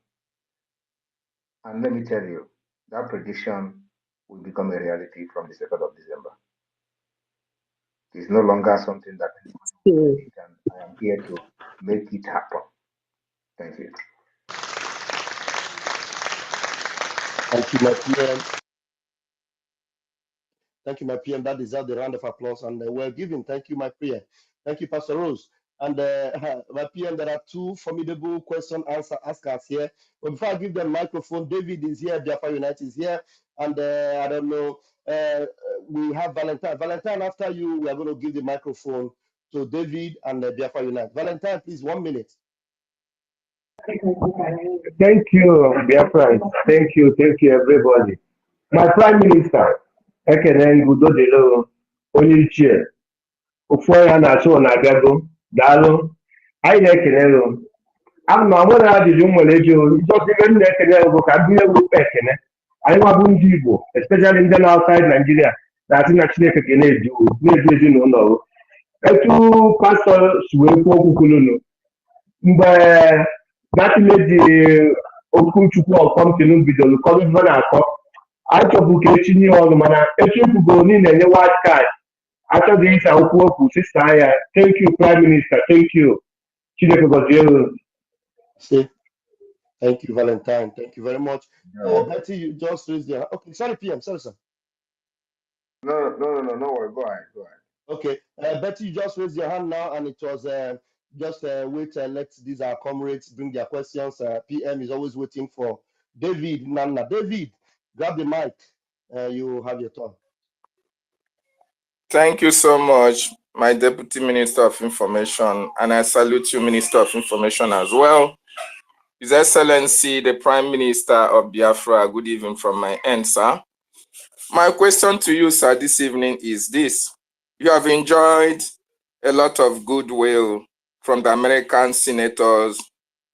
And let me tell you, that prediction will become a reality from the 2nd of December. It's no longer something that anybody will predict, and I am here to make it happen. Thank you. Thank you, my PM. Thank you, my PM. That deserves the round of applause, and we're giving. Thank you, my PM. Thank you, Pastor Rose. And my PM, there are two formidable question answer askers here. But before I give them microphone, David is here, Biafra United is here, and I don't know, we have Valentine. Valentine, after you, we are going to give the microphone to David and Biafra United. Valentine, please, 1 minute. Thank you, Biafra. Thank you, everybody. My Prime Minister, Ekene Udodelo, Onyichie, Ofuoya na-achọ na-abịago, daalụ. Anyị na-ekele gị. Ama na ọ nwere ajụjụ nwere ego, ịchọsi ibe m na-ekele gị ka ndị egwu ekele. Anyị nwabụ ndị Igbo, especially ndị na outside Nigeria, na-asị na Chineke ga na-edu ezinụlọ. Etu pastọ si wee kwuo okwu kwulunu, mgbe Natinedi Okwuchukwu ọkọmtinu bidoro kọrọ ife na-akọ, achọbụ ka etinye ọnụ mana echefugo niile enye white card. Achọghị ịsa okwu sista ya. Thank you, Prime Minister. Thank you. Chineke gọzie unu. Thank you, Valentine. Thank you very much. Betty, you just raised your hand. Okay, sorry, PM. Sorry, sir. No worry. Go ahead. Okay, Betty, you just raised your hand now, and it was just wait. Let these our comrades bring their questions. PM is always waiting for David Nana. David, grab the mic. You have your turn. Thank you so much, my Deputy Minister of Information, and I salute you, Minister of Information, as well. His Excellency, the Prime Minister of Biafra, good evening from my end, sir. My question to you, sir, this evening is this. You have enjoyed a lot of goodwill from the American senators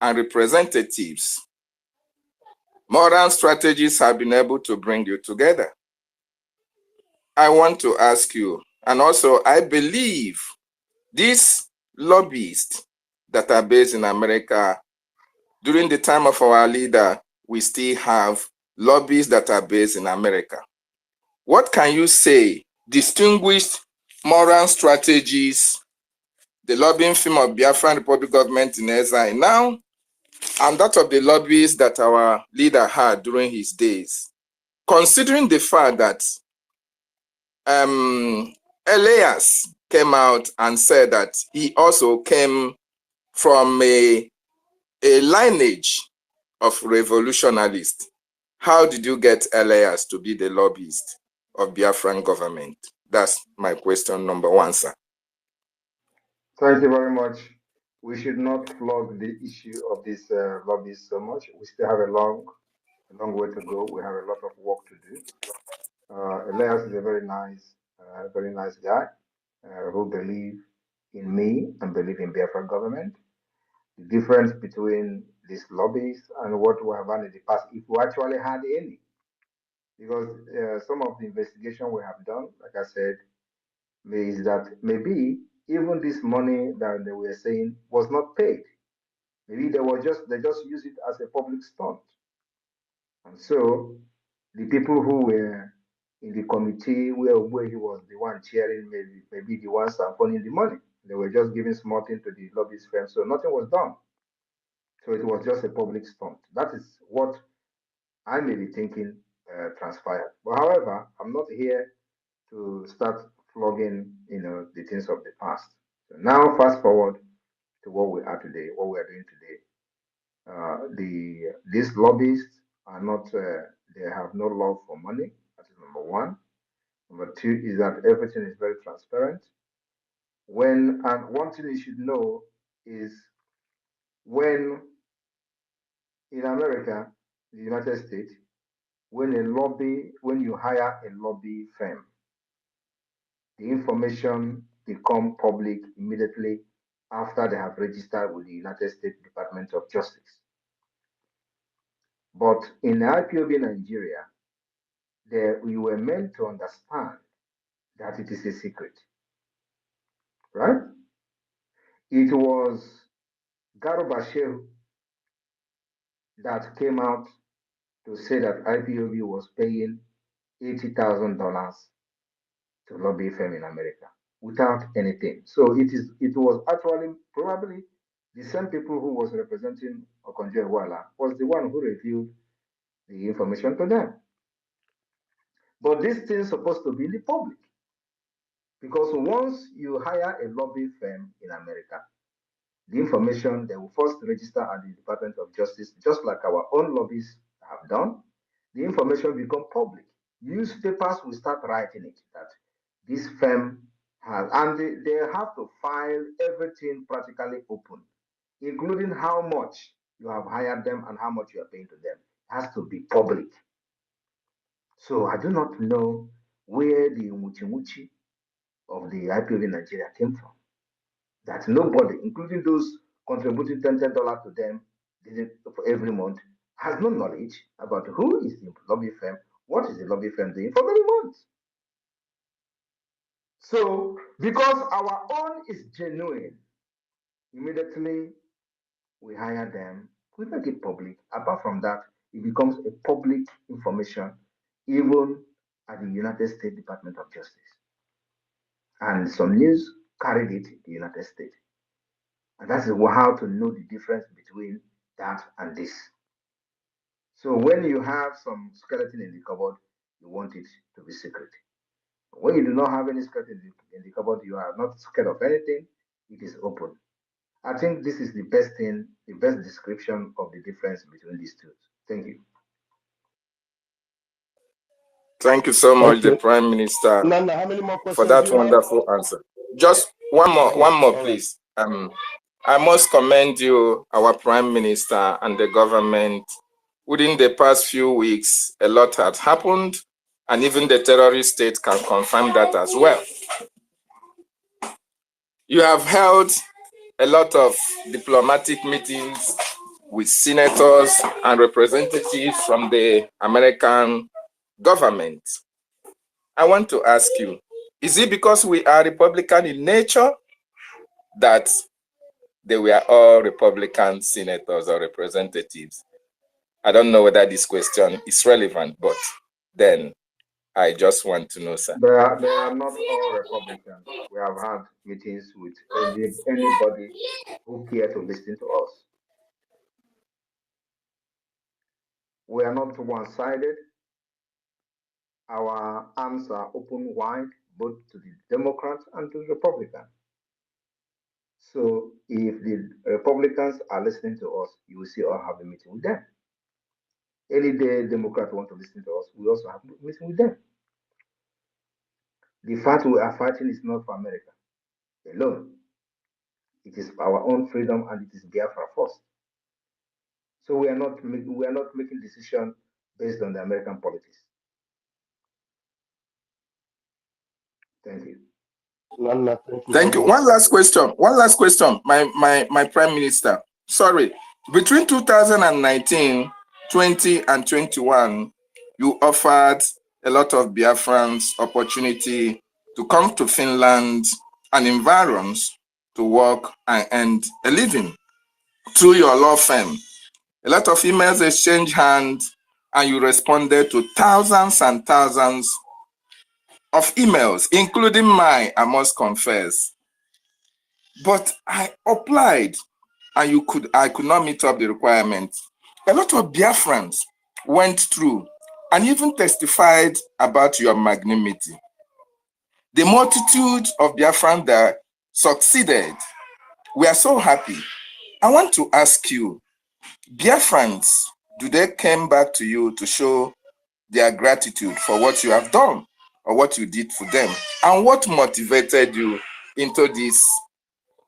and representatives. Modern strategies have been able to bring you together. I want to ask you, and also I believe these lobbyists that are based in America, during the time of our leader, we still have lobbyists that are based in America. What can you say distinguished moral strategies, the lobbying firm of Biafra Republic Government in exile now, and that of the lobbyists that our leader had during his days, considering the fact that Elias came out and said that he also came from a lineage of revolutionalists. How did you get Elias to be the lobbyist? of Biafran government? That's my question number one, sir. Thank you very much. We should not flog the issue of this lobbies so much. We still have a long way to go. We have a lot of work to do. Elias is a very nice guy who believe in me and believe in Biafra government. The difference between these lobbies and what we have done in the past, if we actually had any, because some of the investigation we have done, like I said, is that maybe even this money that they were saying was not paid. Maybe they just use it as a public stunt. And so the people who were in the committee where he was the one chairing, maybe the ones funding the money. They were just giving small thing to the lobbyist firm, so nothing was done. So it was just a public stunt. That is what I may be thinking transpired. But however, I'm not here to start flogging, the things of the past. So now, fast forward to what we are today, what we are doing today. These lobbyists are not. They have no love for money. That is number one. Number two is that everything is very transparent. And one thing you should know is when in America, the United States, when you hire a lobby firm, the information become public immediately after they have registered with the United States Department of Justice. But in IPOB Nigeria, we were meant to understand that it is a secret, right? It was Garba that came out to say that IPOB was paying $80,000 to lobby firm in America without anything. So it was actually probably the same people who was representing Okonjo-Iweala was the one who revealed the information to them. But this thing is supposed to be in the public because once you hire a lobby firm in America, the information they will first register at the Department of Justice, just like our own lobbies have done. The information become public. Newspapers will start writing it that this firm has, and they have to file everything practically open, including how much you have hired them and how much you are paying to them. It has to be public. So I do not know where the muchi of the IPOB in Nigeria came from. That nobody, including those contributing $10 to them for every month, has no knowledge about who is the lobby firm, what is the lobby firm doing for many months. So, because our own is genuine, immediately we hire them, we make it public. Apart from that, it becomes a public information, even at the United States Department of Justice. And some news carried it to the United States. And that's how to know the difference between that and this. So when you have some skeleton in the cupboard, you want it to be secret. When you do not have any skeleton in the cupboard, you are not scared of anything, it is open. I think this is the best thing, the best description of the difference between these two. Thank you. Thank you so much, the Prime Minister, Nana, how many more questions for that do you wonderful answer. Just one more, please. I must commend you, our Prime Minister, and the government. Within the past few weeks, a lot has happened, and even the terrorist state can confirm that as well. You have held a lot of diplomatic meetings with senators and representatives from the American government. I want to ask you, is it because we are Republican in nature that they were all Republican senators or representatives? I don't know whether this question is relevant, but then I just want to know, sir. They are not all Republicans. We have had meetings with anybody who care to listen to us. We are not one-sided. Our arms are open wide, both to the Democrats and to the Republicans. So if the Republicans are listening to us, you will see us have a meeting with them. Any day Democrats want to listen to us, we also have a meeting with them. The fight we are fighting is not for America alone. It is our own freedom, and it is Biafra first. So we are not making decisions based on the American politics. Thank you. Nana, thank you Thank very you. much. One last question. My Prime Minister. Sorry. Between 2019, 20, and 21, you offered a lot of Biafrans opportunity to come to Finland and environs to work and earn a living through your law firm. A lot of emails exchanged hands, and you responded to thousands and thousands of emails, including mine, I must confess. But I applied, and I could not meet up the requirements. A lot of Biafrans went through and even testified about your magnanimity. The multitude of Biafrans that succeeded, we are so happy. I want to ask you, Biafrans, do they come back to you to show their gratitude for what you have done or what you did for them? And what motivated you into this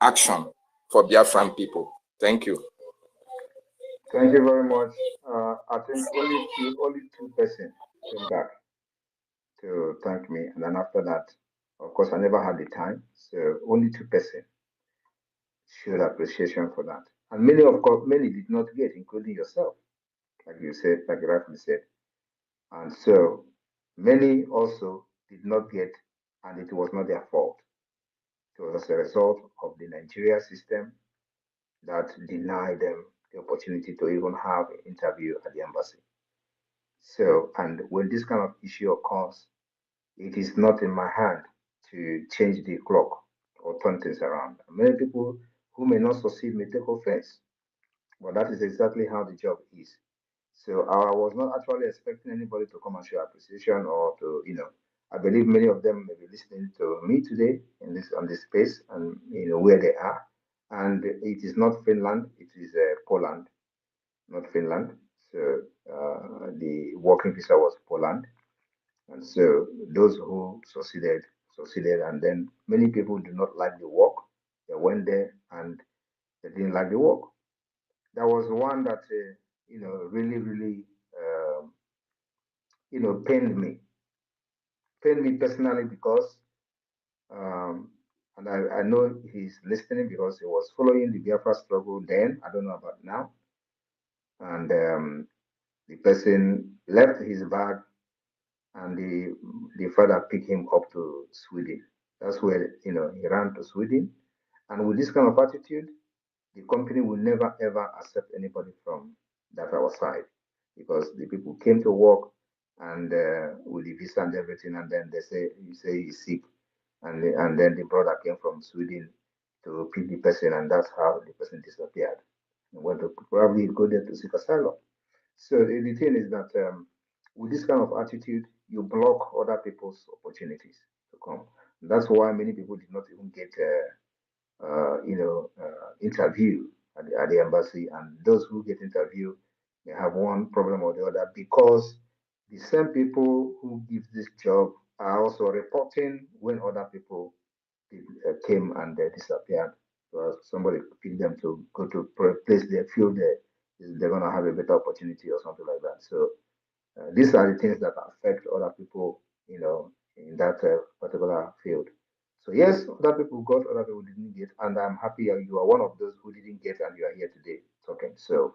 action for Biafran people? Thank you. Thank you very much. I think only two persons came back to thank me, and then after that, of course, I never had the time. So only two persons showed appreciation for that, and many did not get, including yourself, like you said, like you rightly said, and so many also did not get, and it was not their fault. It was as a result of the Nigeria system that denied them the opportunity to even have an interview at the embassy. So, and when this kind of issue occurs, it is not in my hand to change the clock or turn things around. Many people who may not succeed may take offense, but that is exactly how the job is. So I was not actually expecting anybody to come and show appreciation or to, I believe many of them may be listening to me today in this on this space and where they are. And it is not Finland, it is Poland, not Finland. So the working visa was Poland. And so those who succeeded, and then many people do not like the work. They went there and they didn't like the work. There was one that really, really, pained me personally because, and I know he's listening because he was following the Biafra struggle then. I don't know about now. And the person left his bag, and the father picked him up to Sweden. That's where he ran to Sweden, and with this kind of attitude, the company will never ever accept anybody from that our side, because the people came to work and with the visa and everything, and then you say he's sick, and then the brother came from Sweden to pick the person, and that's how the person disappeared. And went to probably go there to seek asylum. So the thing is that with this kind of attitude, you block other people's opportunities to come. That's why many people did not even get, interview at the embassy, and those who get interview may have one problem or the other, because the same people who give this job are also reporting when other people came and they disappeared. So somebody picked them to go to place they feel they're going to have a better opportunity or something like that. So these are the things that affect other people, in that particular field. So yes, other people got, other people didn't get, and I'm happy you are one of those who didn't get, and you are here today talking. So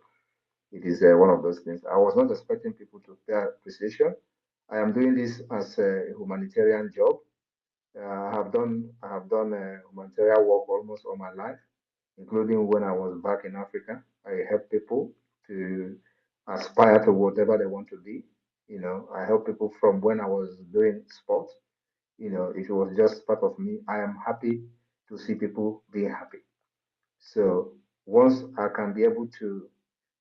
it is one of those things. I was not expecting people to pay appreciation. I am doing this as a humanitarian job. I have done humanitarian work almost all my life, including when I was back in Africa. I help people to aspire to whatever they want to be. I help people from when I was doing sports. It was just part of me. I am happy to see people being happy. So once I can be able to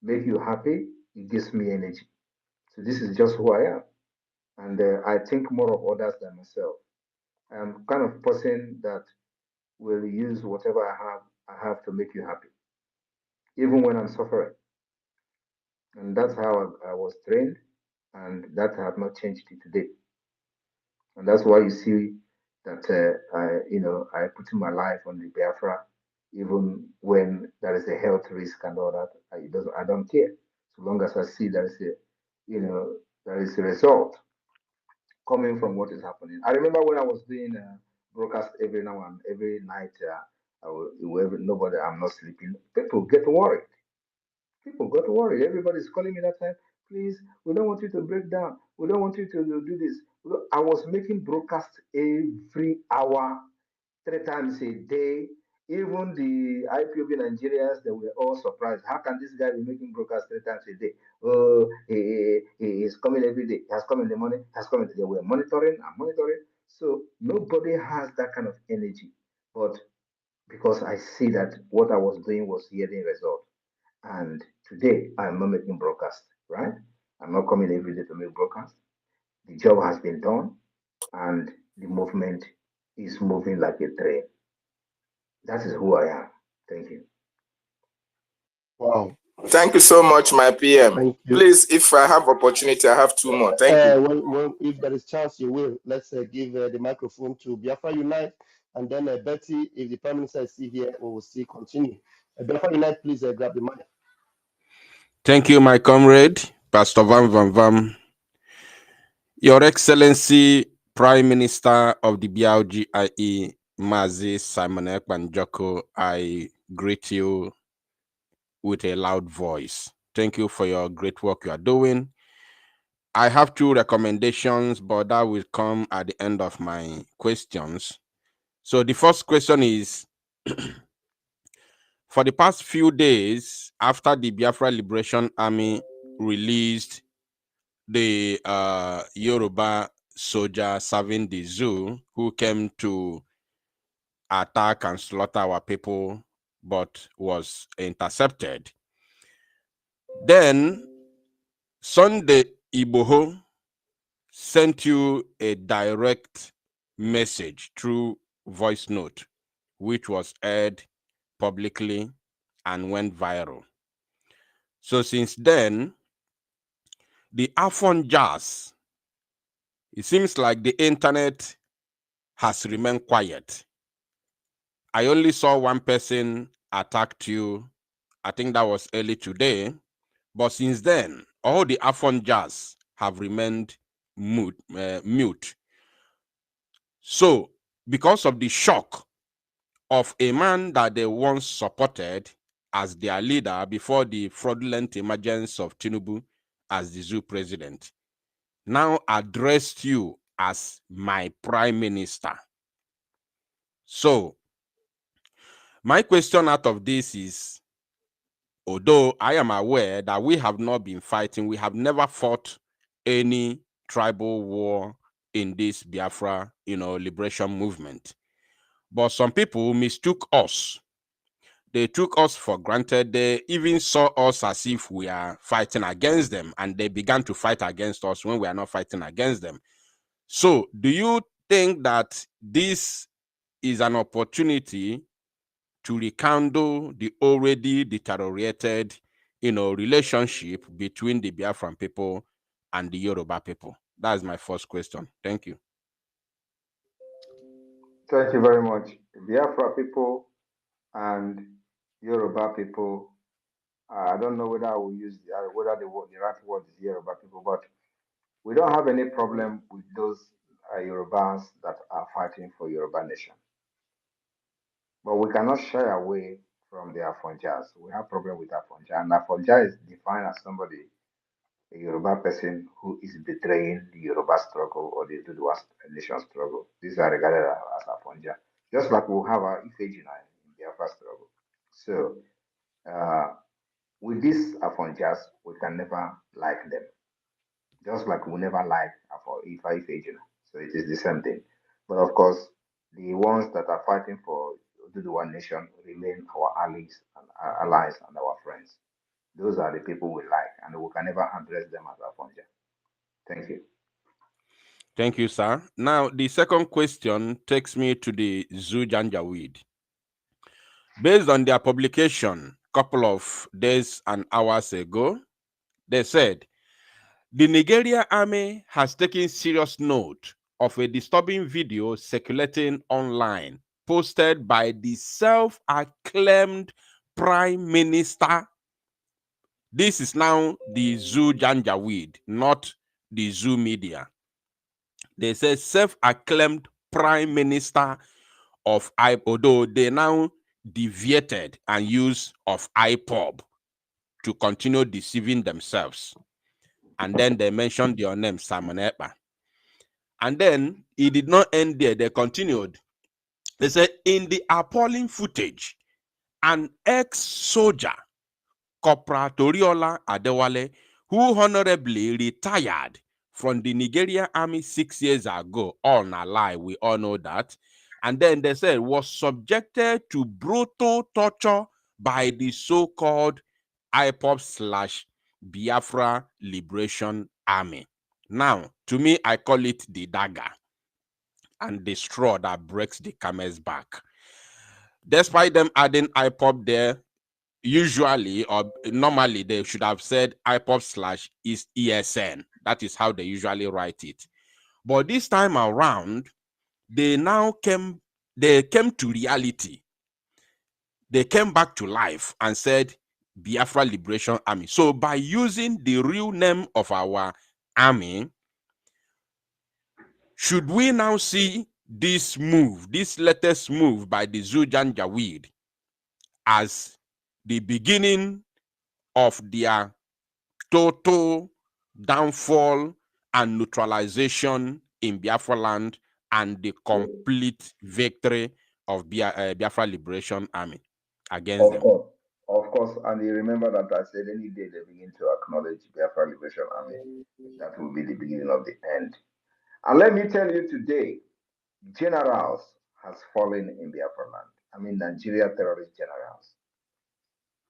make you happy, it gives me energy. So this is just who I am, and I think more of others than myself. I am kind of person that will use whatever I have to make you happy, even when I'm suffering. And that's how I was trained, and that I have not changed it today. And that's why you see that I put in my life on the Biafra, even when there is a health risk and all that. I don't care, so long as I see there is there is a result coming from what is happening. I remember when I was doing broadcast every now and every night. Nobody, I'm not sleeping. People get worried. People got worried. Everybody's calling me that time. Please, we don't want you to break down. We don't want you to do this. I was making broadcasts every hour, 3 times a day. Even the IPOB Nigerians, they were all surprised. How can this guy be making broadcasts 3 times a day? Oh, he's coming every day. He has come in the morning. He has come in the day. We're monitoring and monitoring. So nobody has that kind of energy. But because I see that what I was doing was yielding result. And today I'm not making broadcast, right? I'm not coming every day to make broadcast. The job has been done and the movement is moving like a train. That is who I am. Thank you. Wow. Thank you so much, my PM. Thank you. Please, if I have opportunity, I have 2 more. Thank you. When if there is chance, you will. Let's give the microphone to Biafra Unite, and then Betty, if the Prime Minister is still here, we will see continue. Biafra Unite, please grab the mic. Thank you, my comrade, Pastor Van Van Vam. Your Excellency, Prime Minister of the BLGIE, Mazi Simon Ekpa Njoko, I greet you with a loud voice. Thank you for your great work you are doing. I have 2 recommendations, but that will come at the end of my questions. So the first question is, for the past few days, after the Biafra Liberation Army released the Yoruba soldier serving the zoo who came to attack and slaughter our people, but was intercepted. Then Sunday Igboho sent you a direct message through voice note, which was aired publicly and went viral. So since then, the Afon jazz, it seems like the internet has remained quiet. I only saw one person attacked you. I think that was early today. But since then, all the Afon jazz have remained mute. So, because of the shock of a man that they once supported as their leader before the fraudulent emergence of Tinubu as the zoo president, now addressed you as my prime minister. So, my question out of this is, although I am aware that we have not been fighting, we have never fought any tribal war in this Biafra, liberation movement. But some people mistook us. They took us for granted. They even saw us as if we are fighting against them, and they began to fight against us when we are not fighting against them. So, do you think that this is an opportunity to rekindle the already deteriorated, relationship between the Biafran people and the Yoruba people? That's my first question. Thank you. Thank you very much. Biafra people and Yoruba people, I don't know whether I will use whether the right word is Yoruba people, but we don't have any problem with those Yorubas that are fighting for Yoruba nation. But we cannot shy away from the Afonjas. We have problem with Afonja, and Afonja is defined as somebody, a Yoruba person who is betraying the Yoruba struggle or the Duduwa nation struggle. These are regarded as Afonja, just like we have our Ifejina in the Biafra struggle. So with these Afonjas, we can never like them, just like we never like Ifa Ifejina. So it is the same thing. But of course, the ones that are fighting for Duduwa nation remain our allies and our friends. Those are the people we like, and we can never address them as Afonja. Thank you. Thank you, sir. Now, the second question takes me to the Zoo Janjaweed. Based on their publication a couple of days and hours ago, they said, the Nigeria army has taken serious note of a disturbing video circulating online, posted by the self-acclaimed Prime Minister. This is now the Zoo Janjaweed, not the Zoo media. They say self-acclaimed Prime Minister of IPOB, although they now deviated and use of IPOB to continue deceiving themselves. And then they mentioned your name, Simon Ekpa. And then it did not end there. They continued. They said, in the appalling footage, an ex-soldier, Corporal Toriola Adewale, who honorably retired from the Nigerian army 6 years ago, all na lie, we all know that. And then they said was subjected to brutal torture by the so-called IPOB/Biafra Liberation Army. Now, to me, I call it the dagger and the straw that breaks the camel's back. Despite them adding IPOB there, usually or normally they should have said IPOB/ESN. That is how they usually write it. But this time around, they came to reality. They came back to life and said Biafra Liberation Army. So by using the real name of our army, should we now see this move, this latest move by the Zoo Janjaweed as the beginning of their total downfall and neutralization in Biafra land and the complete victory of Biafra Liberation Army against them? Of course, and you remember that I said any day they begin to acknowledge Biafra Liberation Army, that will be the beginning of the end. And let me tell you today, generals has fallen in Biafra land. I mean, Nigeria terrorist generals.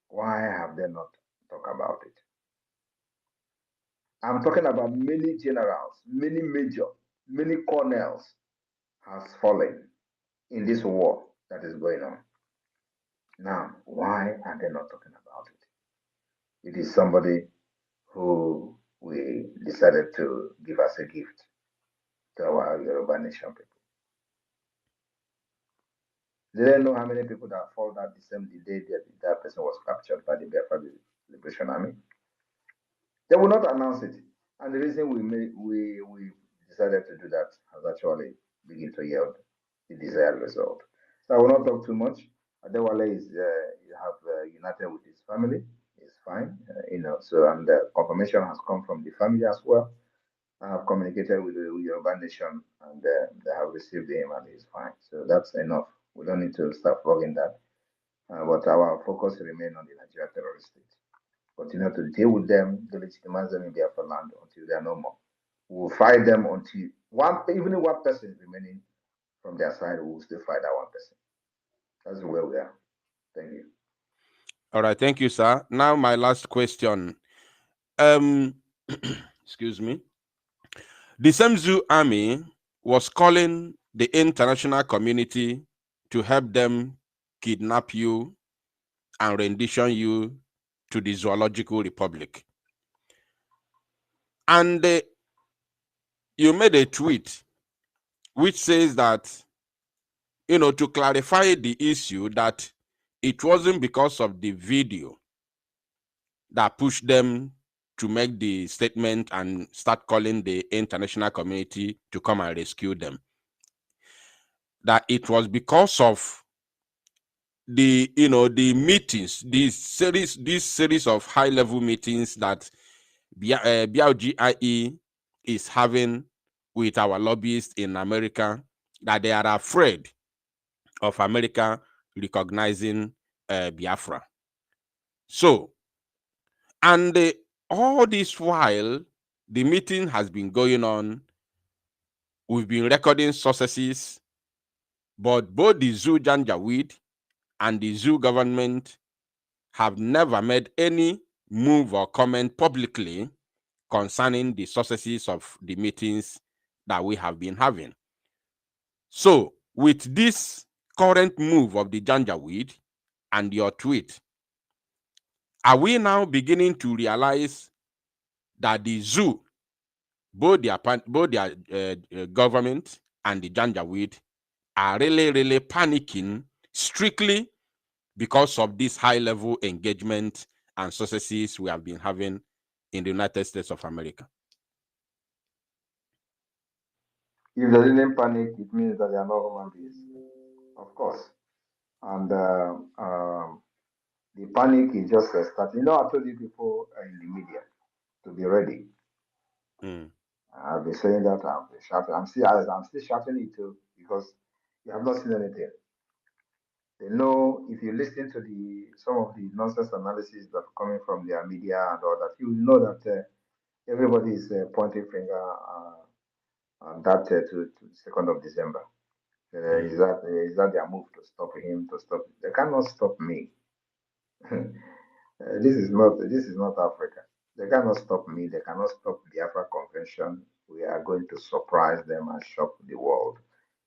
Why have they not talked about it? I'm talking about many generals, many major, many colonels has fallen in this war that is going on. Now, why are they not talking about it? It is somebody who we decided to give as a gift to our Yoruba nation people. They didn't know how many people that fall that the same day that person was captured by the Biafra Liberation Army. They will not announce it. And the reason we decided to do that has actually begun to yield the desired result. So I will not talk too much. Adewale is united with his family. It's fine, So and the confirmation has come from the family as well. I have communicated with the Yoruba nation, and they have received him, and he's fine. So that's enough. We don't need to start flogging that. But our focus remains on the Nigeria terrorist state. Continue to deal with them, delegitimize them in Biafra land until they are no more. We will fight them until even if one person is remaining from their side, we will still fight that one person. That's where we are. Thank you. All right, thank you, sir. Now my last question. Excuse me. The same Zoo Army was calling the international community to help them kidnap you and rendition you to the Zoological Republic. And you made a tweet which says that, to clarify the issue, that it wasn't because of the video that pushed them to make the statement and start calling the international community to come and rescue them. That it was because of the meetings, this series of high-level meetings that BLGIE is having with our lobbyists in America, that they are afraid of America recognizing Biafra. So, and all this while, the meeting has been going on. We've been recording successes, but both the Zoo Janjaweed and the Zoo government have never made any move or comment publicly concerning the successes of the meetings that we have been having. So, with this current move of the Janjaweed and your tweet, are we now beginning to realize that the Zoo both their government and the Janjaweed are really panicking strictly because of this high-level engagement and successes we have been having in the United States of America. If they didn't panic, it means that they are not human beings, of course. And the panic is just starting. You know, I told you people in the media to be ready. Mm. I've been saying that. I've been shouting. I'm still shouting it too because you have not seen anything. They know if you listen to some of the nonsense analysis that are coming from their media and all that, you will know that everybody is pointing finger on that to the 2nd of December. Is that their move to stop him? To stop? They cannot stop me. This is not Africa. They cannot stop me. They cannot stop the Biafra Convention. We are going to surprise them and shock the world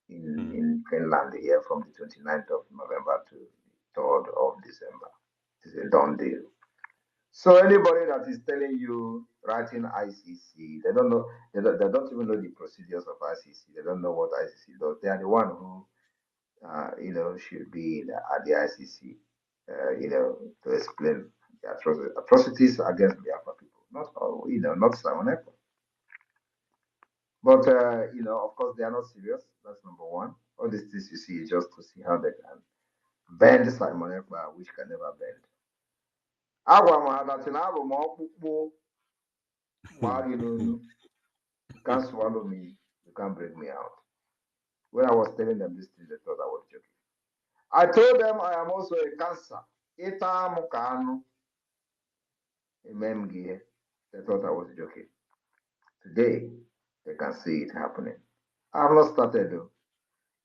in Finland here from the 29th of November to the 3rd of December. It's a done deal. So anybody that is telling you writing ICC, they don't know. They don't even know the procedures of ICC. They don't know what ICC does. They are the one who, should be at the ICC, to explain the atrocities against Biafra people. Not all, not Simon Ekpa. But of course, they are not serious. That's number one. All these things you see is just to see how they can bend Simon Ekpa, which can never bend. You can't swallow me, you can't break me out. When I was telling them this thing, they thought I was joking. I told them I am also a cancer. They thought I was joking. Today, they can see it happening. I have not started though.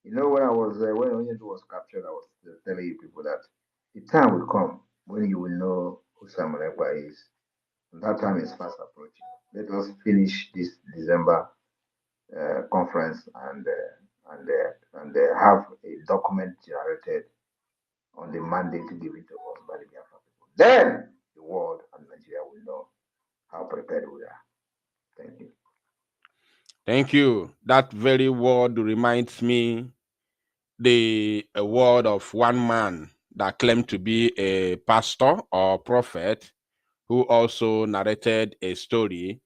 You know, when Onyedu was captured, I was telling you people that the time will come when you will know who Samuel Ekpa is. And that time is fast approaching. Let us finish this December conference and have a document generated on the mandate to give it to us by the Biafra people. Then the world and Nigeria will know how prepared we are. Thank you. Thank you. That very word reminds me the word of one man that claimed to be a pastor or prophet who also narrated a story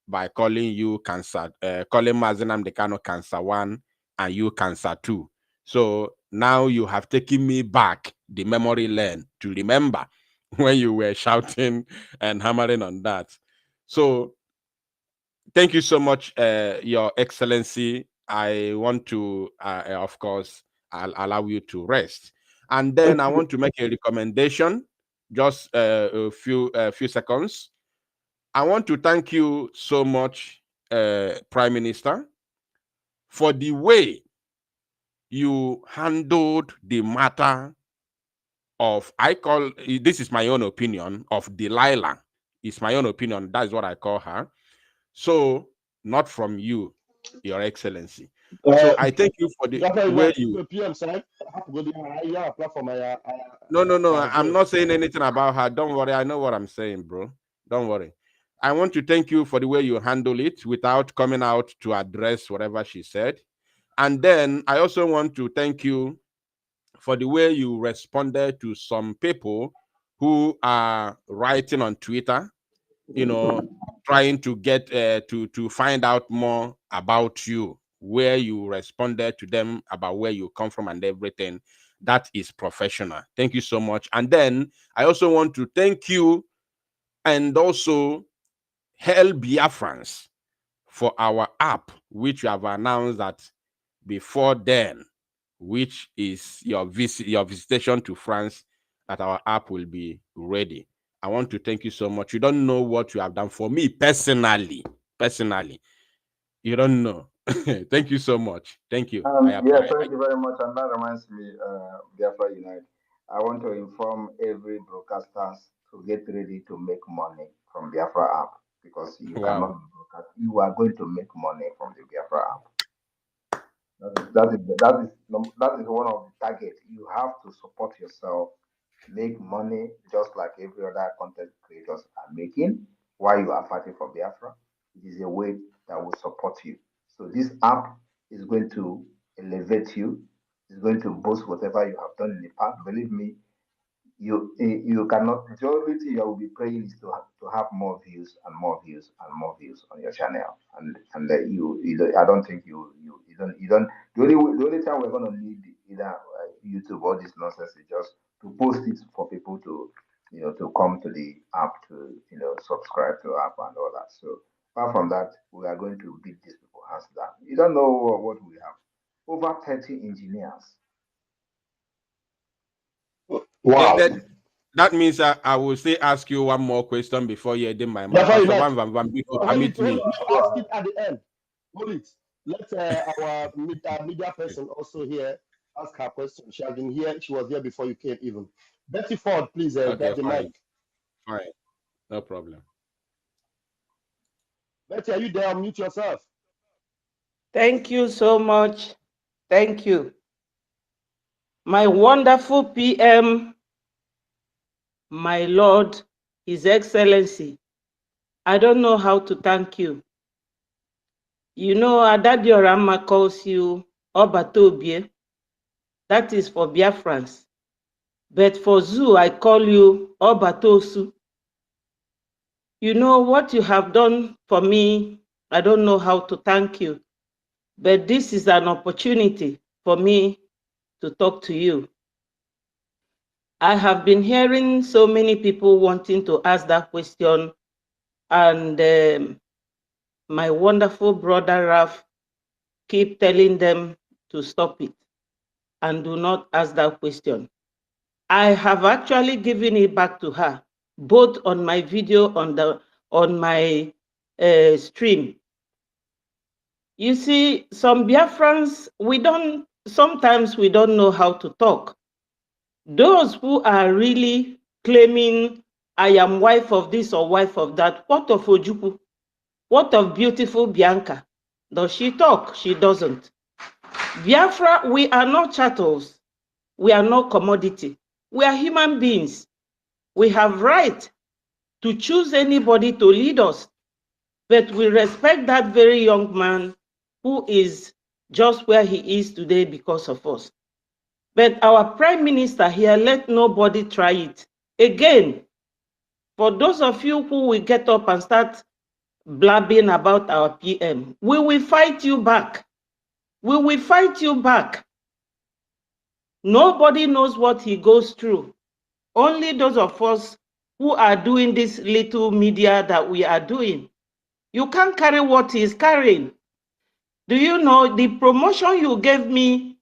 by calling you cancer, calling Mazenam Dekano cancer 1 and you cancer 2. So now you have taken me back the memory lane to remember when you were shouting and hammering on that. So thank you so much, Your Excellency. I want to, of course, I'll allow you to rest. And then I want to make a recommendation, just a few seconds. I want to thank you so much, Prime Minister, for the way you handled the matter of, this is my own opinion, of Delilah. It's my own opinion. That is what I call her. So, not from you, Your Excellency. So I thank you for the way you. PM side. I have to go there. Yeah, apply for my. No. I'm not saying anything about her. Don't worry. I know what I'm saying, bro. Don't worry. I want to thank you for the way you handle it without coming out to address whatever she said. And then I also want to thank you for the way you responded to some people who are writing on Twitter, trying to get to find out more about you, where you responded to them about where you come from and everything. That is professional. Thank you so much. And then I also want to thank you and also hail Biafrans for our app, which you have announced that before then, which is your visitation to France, that our app will be ready. I want to thank you so much. You don't know what you have done for me personally. You don't know. Thank you so much. Thank you. Thank you very much. And that reminds me, Biafra Unite. I want to inform every broadcasters to get ready to make money from Biafra app because you cannot broadcast. You are going to make money from the Biafra app. That is one of the targets. You have to support yourself, make money just like every other content creators are making while you are fighting for Biafra. it is a way that will support you. So this app is going to elevate you. It's going to boost whatever you have done in the past. Believe me, you cannot. The only thing you will be praying is to have more views and more views and more views on your channel. And I don't think you don't. The only time we're gonna need either YouTube or this nonsense is just to post it for people to to come to the app to subscribe to the app and all that. So apart from that, we are going to beat these people hands down. You don't know what we have. Over 30 engineers. Wow. That means I will say ask you one more question before you end my mind. Before you Pastor like, Van Van Van, hold permit it, me. ask it at the end. Hold it. Let our media person also here ask her question. She has been here. She was here before you came even. Betty Ford, please Okay, get the fine. mic. Fine. No problem. Betty, are you there? Unmute yourself. Thank you so much. Thank you. My wonderful PM, my Lord, His Excellency, I don't know how to thank you. You know, Adadiorama calls you Obatobie. That is for Biafrans. But for Zoo, I call you Obatosu. You know what you have done for me, I don't know how to thank you. But this is an opportunity for me to talk to you. I have been hearing so many people wanting to ask that question, and my wonderful brother Raf keep telling them to stop it and do not ask that question. I have actually given it back to her, both on my video on my stream. You see, some Biafrans, sometimes we don't know how to talk. Those who are really claiming, I am wife of this or wife of that, what of Ojukwu? What of beautiful Bianca? Does she talk? She doesn't. Biafra, we are not chattels. We are not commodity. We are human beings. We have right to choose anybody to lead us. But we respect that very young man who is just where he is today because of us. But our Prime Minister here, let nobody try it. Again, for those of you who will get up and start blabbing about our PM, we will fight you back. We will fight you back. Nobody knows what he goes through. Only those of us who are doing this little media that we are doing. You can't carry what he is carrying. Do you know the promotion you gave me?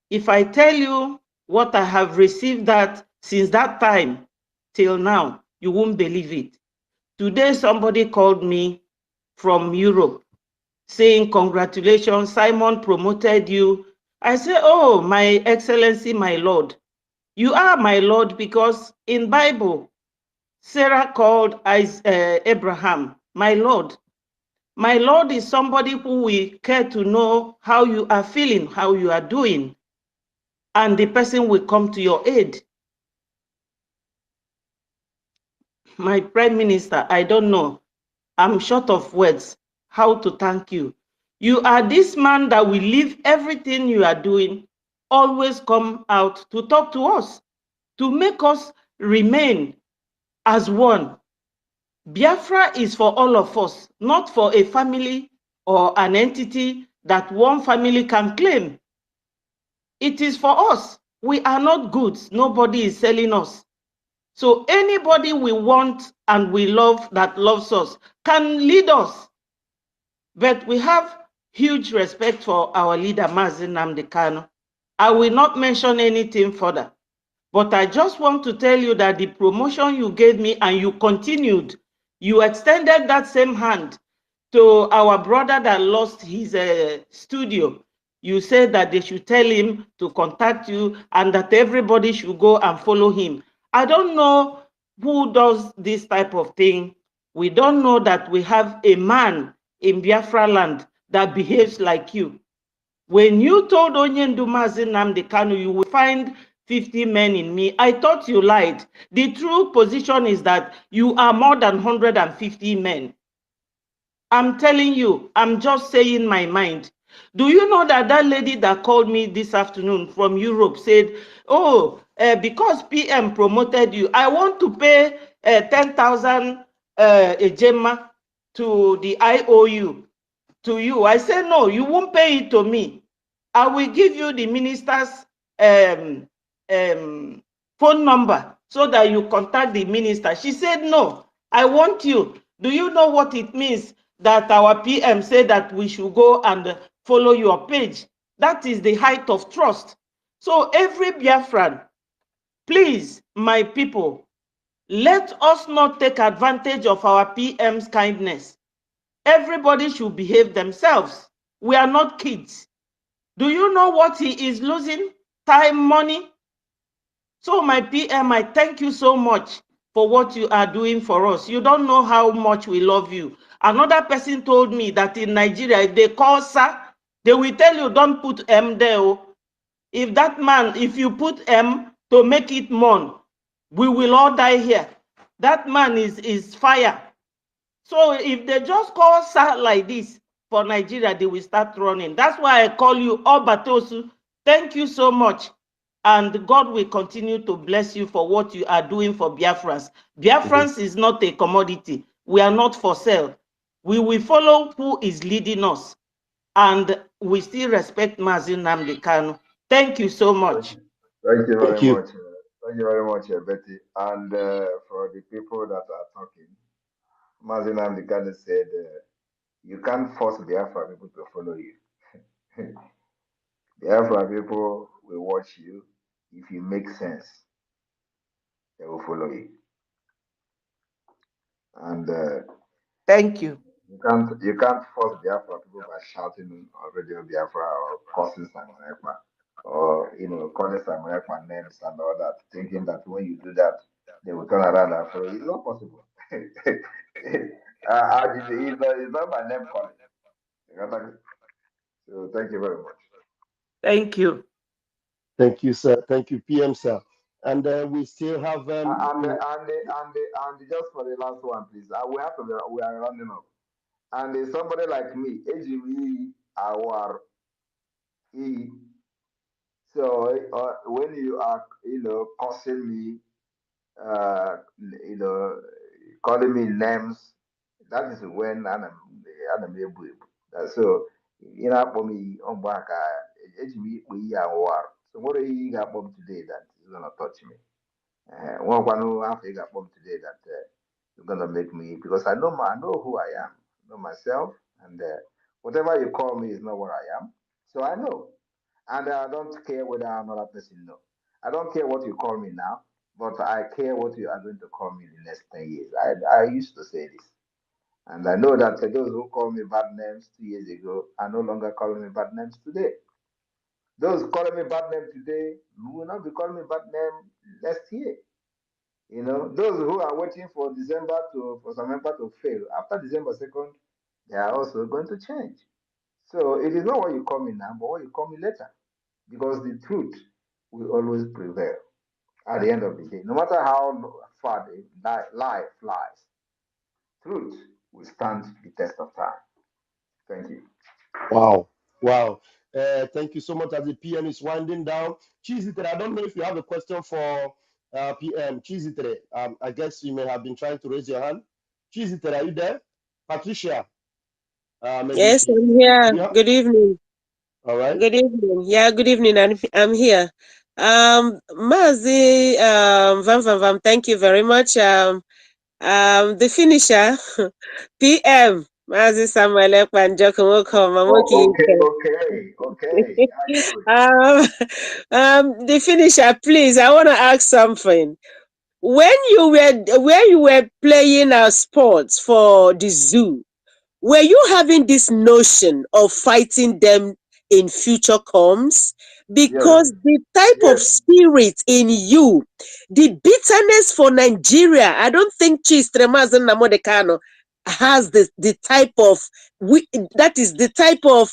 If I tell you what I have received that since that time till now, you won't believe it. Today, somebody called me from Europe saying, congratulations, Simon promoted you. I say, oh, my excellency, my Lord. You are my Lord because in Bible, Sarah called Abraham, my Lord. My Lord is somebody who will care to know how you are feeling, how you are doing, and the person will come to your aid. My Prime Minister, I don't know. I'm short of words how to thank you. You are this man that will leave everything you are doing, always come out to talk to us, to make us remain as one. Biafra is for all of us, not for a family or an entity that one family can claim. It is for us. We are not goods. Nobody is selling us. So anybody we want and we love that loves us can lead us. But we have huge respect for our leader, Mazi Nnamdi Kanu. I will not mention anything further. But I just want to tell you that the promotion you gave me and you continued, you extended that same hand to our brother that lost his studio. You said that they should tell him to contact you and that everybody should go and follow him. I don't know who does this type of thing. We don't know that we have a man in Biafra land that behaves like you. When you told Onyendu Mazi Nnamdi Kanu you will find 50 men in me, I thought you lied. The true position is that you are more than 150 men. I'm telling you, I'm just saying my mind. Do you know that that lady that called me this afternoon from Europe said, oh, because PM promoted you, I want to pay 10,000 ejema to the IOU, to you. I said, no, you won't pay it to me. I will give you the minister's um, phone number so that you contact the minister. She said, no, I want you. Do you know what it means that our PM said that we should go and follow your page? That is the height of trust. So every Biafran, please, my people, let us not take advantage of our PM's kindness. Everybody should behave themselves. We are not kids. Do you know what he is losing? Time, money. So my PM, I thank you so much for what you are doing for us. You don't know how much we love you. Another person told me that in Nigeria, if they call sir, they will tell you don't put M there. If that man, if you put M to make it mourn, we will all die here. That man is fire. So if they just call sir like this for Nigeria, they will start running. That's why I call you Obatosu. Thank you so much. And God will continue to bless you for what you are doing for Biafrans. Biafrans is not a commodity. We are not for sale. We will follow who is leading us. And we still respect Mazin Nnamdi Kanu. Thank you so much. Thank you very Thank you. much. Thank you very much, Betty. And for the people that are talking, Mazin Amdekano said, you can't force the Afro people to follow you. The Afro people will watch you. If you make sense, they will follow you. And thank you. You can't force Biafra people by shouting on Radio Biafra or cursing Simon Ekpa or calling Simon Ekpa names and all that, thinking that when you do that they will turn around and follow you. It's not possible. It's not my name calling. So thank you very much. Thank you. Thank you, sir. Thank you, PM, sir. And we still have And just for the last one, please. We are running up. And somebody like me, AGV, our E. So when you are, cursing me, calling me names, that is when I'm able. So, for me, on back, AGV, we are war. So what are you got today that is gonna touch me? One after you got today that you're gonna make me, because I know who I am, I know myself, and whatever you call me is not what I am. So I know, and I don't care whether another person know. I don't care what you call me now, but I care what you are going to call me in the next 10 years. I used to say this, and I know that those who call me bad names 2 years ago are no longer calling me bad names today. Those calling me bad name today will not be calling me bad name next year. Those who are waiting for some member to fail after December 2nd, they are also going to change. So it is not what you call me now, but what you call me later, because the truth will always prevail at the end of the day. No matter how far the lie flies, truth will stand the test of time. Thank you. wow, wow. Thank you so much. As the PM is winding down, Chizitere, I don't know if you have a question for PM. Chizitere, I guess you may have been trying to raise your hand. Chizitere, are you there? Patricia, maybe. Yes, I'm here. Yeah. Good evening. All right. Good evening. Yeah, good evening. I'm here. Mazi, Vam Vam Vam, thank you very much. The finisher, PM, Mazi Samuel Ekpa Njoku Oh, Mamoki. okay. How you doing? The finisher, please. I want to ask something. When you were playing sports for the zoo, were you having this notion of fighting them in future comes? Yes, Because the type of yes. spirit in you, the bitterness for Nigeria, I don't think Chistremazan Namodekano has the type of, that is the type of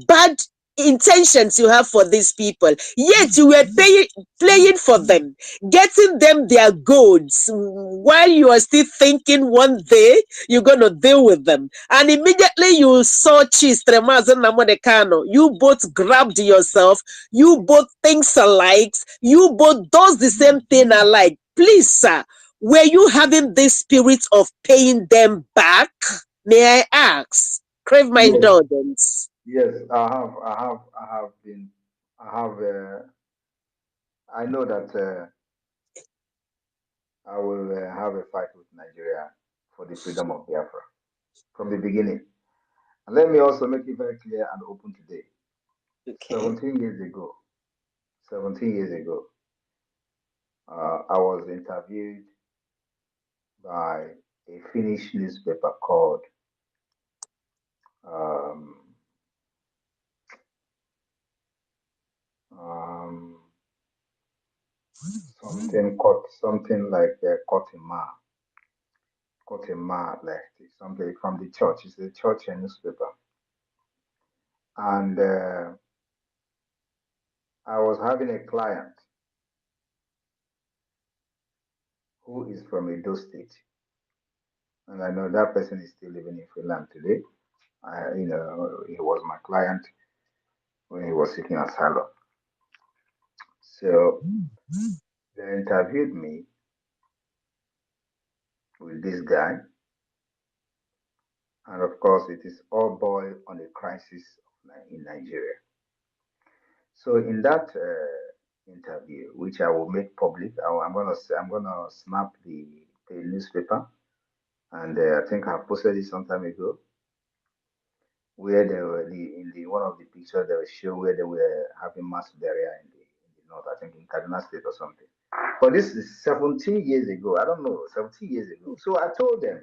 bad intentions you have for these people, yet you were playing for them, getting them their goods, while you are still thinking one day you're going to deal with them. And immediately you saw Cheese Tremaz and Namodekano, you both grabbed yourself, you both thinks alike, you both does the same thing alike. Please, sir, were you having this spirit of paying them back? May I ask? Crave my Yes, indulgence. yes, I know that I will have a fight with Nigeria for the freedom of Biafra from the beginning. And let me also make it very clear and open today. Okay. 17 years ago, I was interviewed by a Finnish newspaper called um, um, something like Kotima, like something from the church. It's a church newspaper, and I was having a client who is from Edo State, and I know that person is still living in Finland today. He was my client when he was seeking asylum. So they interviewed me with this guy, and of course, it is all boiled on the crisis in Nigeria. So in that interview, which I will make public, I'm gonna snap the newspaper, and I think I posted it some time ago, where they were in the one of the pictures they were show where they were having mass burial in the north, I think in Kaduna State or something. But this is 17 years ago. I don't know, 17 years ago. So I told them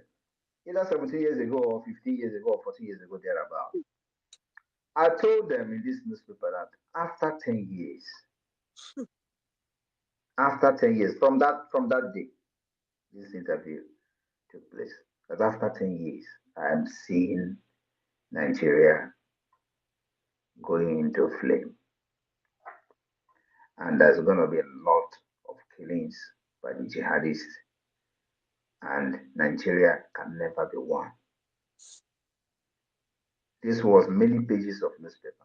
either 17 years ago or 15 years ago or 40 years ago thereabout. I told them in this newspaper that after 10 years from that day, this interview took place. That after 10 years, I am seeing Nigeria going into flame. And there's going to be a lot of killings by the jihadists. And Nigeria can never be one. This was many pages of newspaper.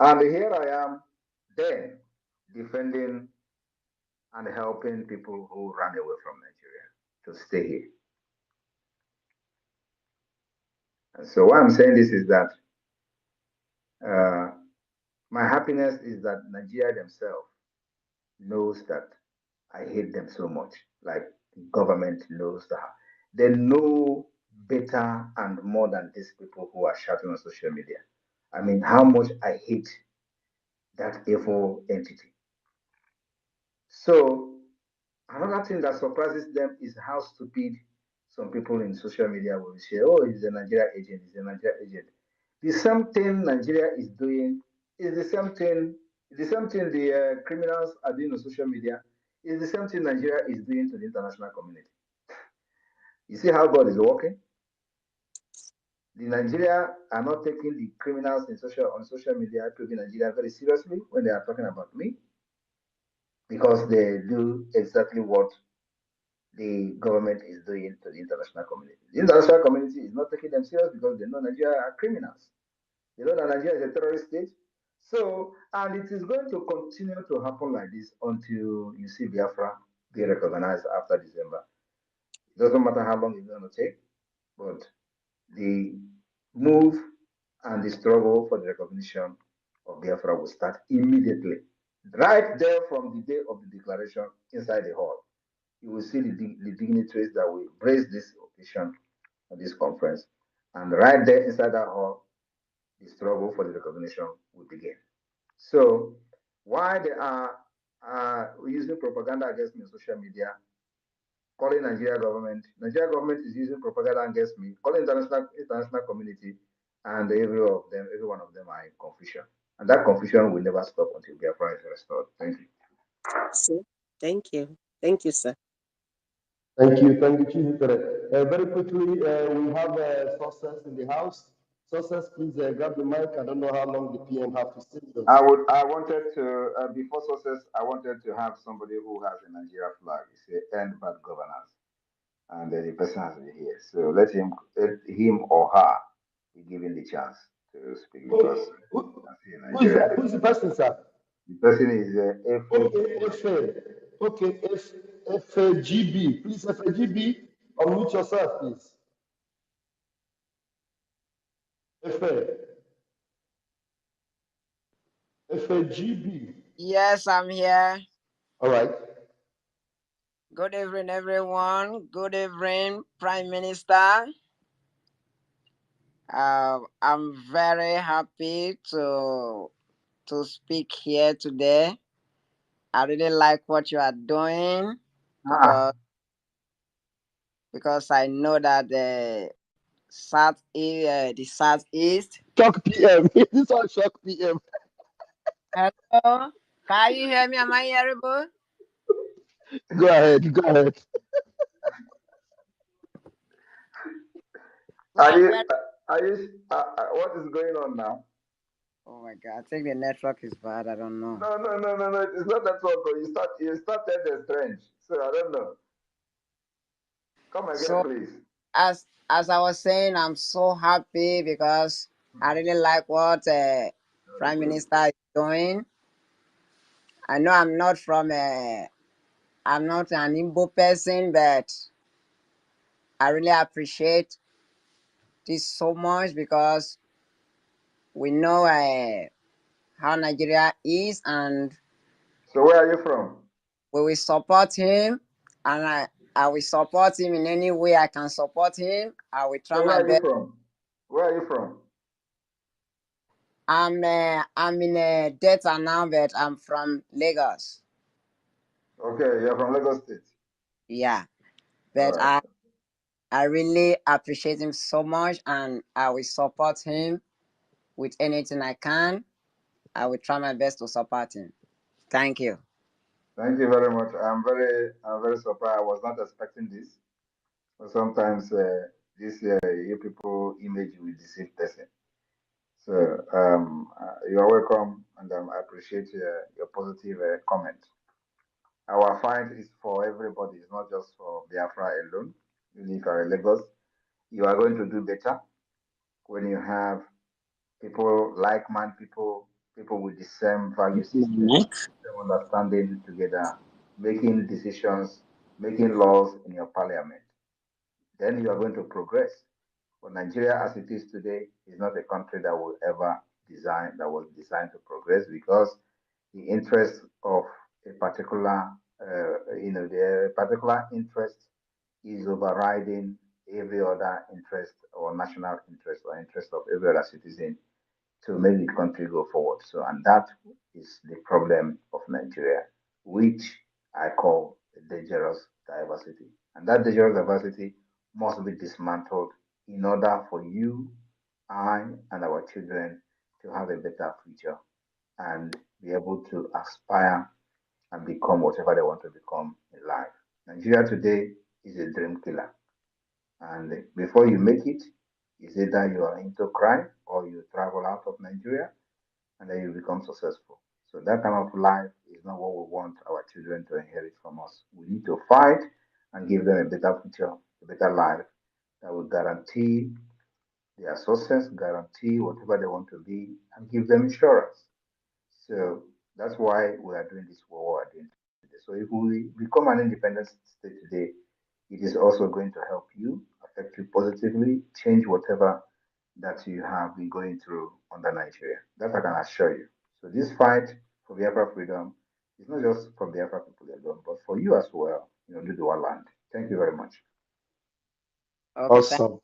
And here I am then defending and helping people who ran away from Nigeria to stay here. And so why I'm saying this is that my happiness is that Nigeria themselves knows that I hate them so much. Like the government knows that. They know better and more than these people who are shouting on social media. I mean, how much I hate that evil entity. So another thing that surprises them is how stupid some people in social media will say, oh, he's a Nigeria agent, he's a Nigeria agent. The same thing Nigeria is doing is the same thing the criminals are doing on social media is the same thing Nigeria is doing to the international community. You see how God is working? The Nigeria are not taking the criminals on social media to the Nigeria very seriously when they are talking about me, because they do exactly what the government is doing to the international community. The international community is not taking them serious because they know Nigeria are criminals. They know that Nigeria is a terrorist state. So, and it is going to continue to happen like this until you see Biafra be recognized after December. It doesn't matter how long it's going to take, but the move and the struggle for the recognition of Biafra will start immediately. Right there from the day of the declaration inside the hall, you will see the dignitaries that will embrace this occasion at this conference. And right there inside that hall, the struggle for the recognition will begin. So why they are using propaganda against me on social media, calling Nigeria government is using propaganda against me, calling international community, and every one of them are in confusion. And that confusion will never stop until Biafra is restored. Thank you. So, thank you. Thank you, sir. Thank you, Chief. Very quickly, we have sources in the house. Success, please grab the mic. I don't know how long the PM have to stay with us. I wanted to, before success, I wanted to have somebody who has a Nigeria flag. It's a end bad governance. And the person has been here. So let him or her be given the chance to speak because Who is that? Who is the person, sir? The person is Okay, FAGB. Please, FAGB, unmute yourself, please. FAGB. Yes, I'm here. All right. Good evening, everyone. Good evening, Prime Minister. I'm very happy to speak here today. I really like what you are doing because I know that the Southeast. Shock PM. This one shock PM. Hello, can you hear me? Am I hearable? Go ahead. Go ahead. What is going on now? Oh my God! I think the network is bad. I don't know. No. It's not network. You started the strange. So I don't know. Come again, please. As I was saying, I'm so happy because I really like what Prime Minister is doing. I know I'm not an Igbo person, but I really appreciate this so much because we know how Nigeria is, and so where are you from? We will support him, and I will support him in any way I can support him. I will try my best. Where are you from? I'm in Delta now, but I'm from Lagos. Okay, you're from Lagos State. Yeah, but right. I really appreciate him so much, and I will support him with anything I can. I will try my best to support him. Thank you. Thank you very much. I'm very surprised. I was not expecting this. But sometimes you people image will deceive person. So you are welcome, and I appreciate your positive comment. Our fight is for everybody. It's not just for Biafra alone. You live in Lagos, you are going to do better when you have people, like-minded people with the same value system, same understanding together, making decisions, making laws in your parliament. Then you are going to progress. But Nigeria, as it is today, is not a country that was designed to progress because the interest of a particular, the particular interest is overriding every other interest or national interest or interest of every other citizen to make the country go forward. So, and that is the problem of Nigeria, which I call a dangerous diversity. And that dangerous diversity must be dismantled in order for you, I, and our children to have a better future and be able to aspire and become whatever they want to become in life. Nigeria today is a dream killer. And before you make it, is either you are into crime or you travel out of Nigeria and then you become successful. So that kind of life is not what we want our children to inherit from us. We need to fight and give them a better future, a better life that will guarantee their success, guarantee whatever they want to be, and give them insurance. So that's why we are doing this what we are doing today. So if we become an independent state today, it is also going to help you, affect you positively, change whatever that you have been going through under Nigeria. That I can assure you. So this fight for Biafra freedom is not just for Biafra people alone, but for you as well, Duduwa land. Thank you very much. Okay, awesome.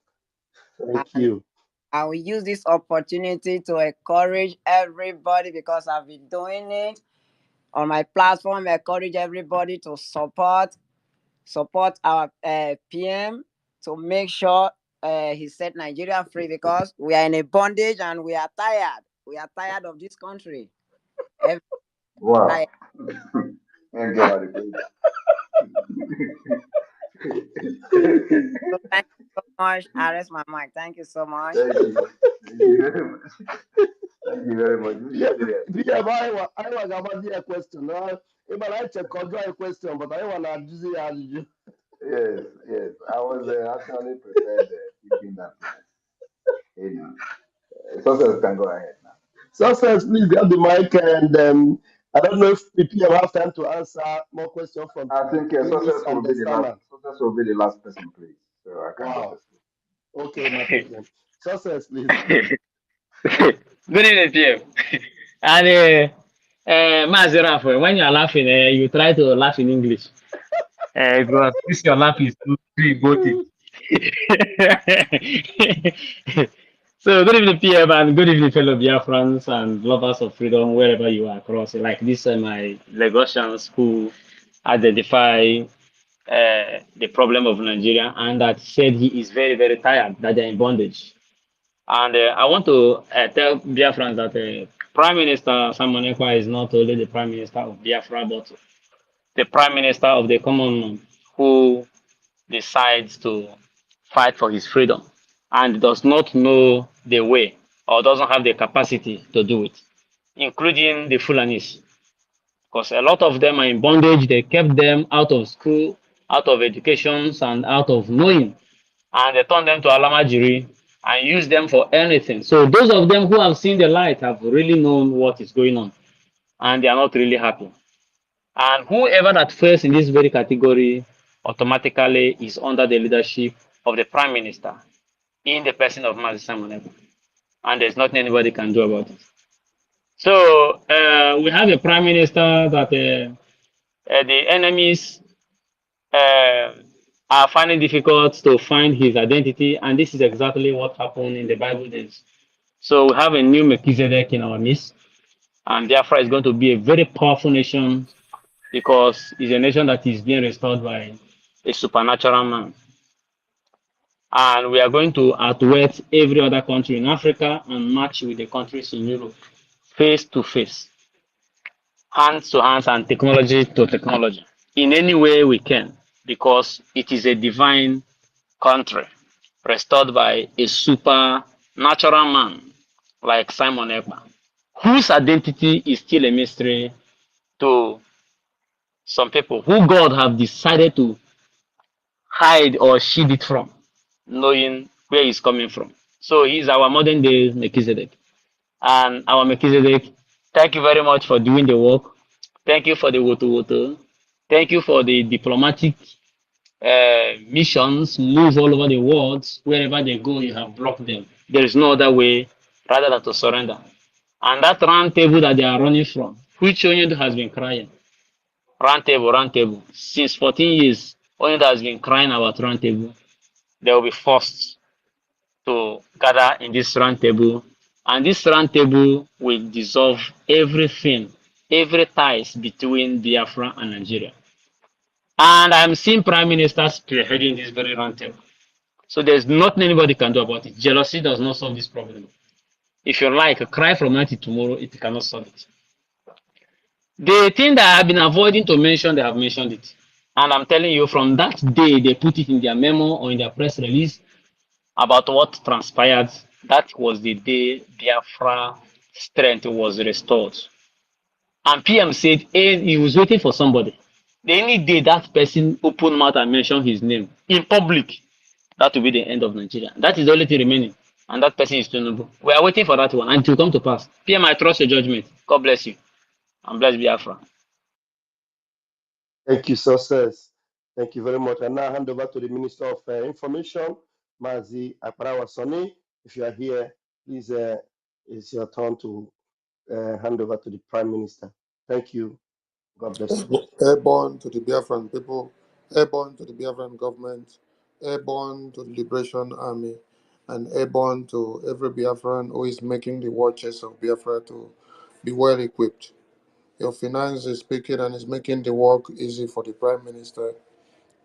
Thank you. I will use this opportunity to encourage everybody because I've been doing it on my platform. Encourage everybody to support our PM to make sure he set Nigeria free because we are in a bondage and we are tired. We are tired of this country. Wow. Thank you so thank you so much. I rest my mic. Thank you so much. Thank you. you very much. Thank you very much. This is serious. Yeah, but I was about the question. If I check a question, but I want to do the Yes, yes. I was actually prepared thinking that, you know, success can go ahead now. Success, please grab the mic and I don't know if people have time to answer more questions from I think Minis and the Sama. success will be the last person, please. So I can go to Wow. sleep. Okay, no problem. Success, please. Good evening, PM. And Mazi Rafa, when you're laughing, you try to laugh in English. Because this your laugh is too emotive. So good evening, PM, and good evening, fellow Biafrans and lovers of freedom, wherever you are across. Like this, my Lagosians who identify the problem of Nigeria and that said he is very, very tired, that they're in bondage. And I want to tell Biafrans that Prime Minister Simon Ekpa is not only the Prime Minister of Biafra, but the Prime Minister of the common man who decides to fight for his freedom and does not know the way or doesn't have the capacity to do it, including the Fulanis. Because a lot of them are in bondage. They kept them out of school, out of educations, and out of knowing. And they turned them to Alamajiri and used them for anything. So those of them who have seen the light have really known what is going on. And they are not really happy. And whoever that fails in this very category automatically is under the leadership of the Prime Minister in the person of Mazi Simon Ekpa. And there's nothing anybody can do about it. So we have a Prime Minister that the enemies uh, are finding difficult to find his identity, and this is exactly what happened in the Bible days. So we have a new Melchizedek in our midst, and Biafra is going to be a very powerful nation because it's a nation that is being restored by a supernatural man. And we are going to outwit every other country in Africa and match with the countries in Europe face to face, hands to hands, and technology to technology in any way we can because it is a divine country restored by a supernatural man like Simon Ekpa, whose identity is still a mystery to some people who God have decided to hide or shield it from, knowing where he's coming from. So he's our modern day Melchizedek. And our Melchizedek, thank you very much for doing the work. Thank you for the woto. Thank you for the diplomatic missions move all over the world. Wherever they go, you have blocked them. There is no other way rather than to surrender. And that round table that they are running from, which Onyedo has been crying, round table, since 14 years, Onyedo has been crying about round table. They will be forced to gather in this round table, and this round table will dissolve everything, every ties between Biafra and Nigeria. And I'm seeing Prime Minister spearheading this very round table. So there's nothing anybody can do about it. Jealousy does not solve this problem. If you like, cry from night to tomorrow, it cannot solve it. The thing that I've been avoiding to mention, they have mentioned it. And I'm telling you, from that day they put it in their memo or in their press release about what transpired, that was the day Biafra strength was restored. And PM said he was waiting for somebody. The only day that person opened mouth and mentioned his name in public, that will be the end of Nigeria. That is the only thing remaining. And that person is Tinubu. We are waiting for that one and it will come to pass. PM, I trust your judgment. God bless you. And bless Biafra. Thank you, Success. Thank you very much. And now I hand over to the Minister of Information, Mazi Akparawa Soni. If you are here, please, it's your turn to hand over to the Prime Minister. Thank you. God bless you. Airborne to the Biafran people, airborne to the Biafran government, airborne to the Liberation Army, and airborne to every Biafran who is making the war chest of Biafra to be well equipped. Your finance is speaking and is making the work easy for the Prime Minister,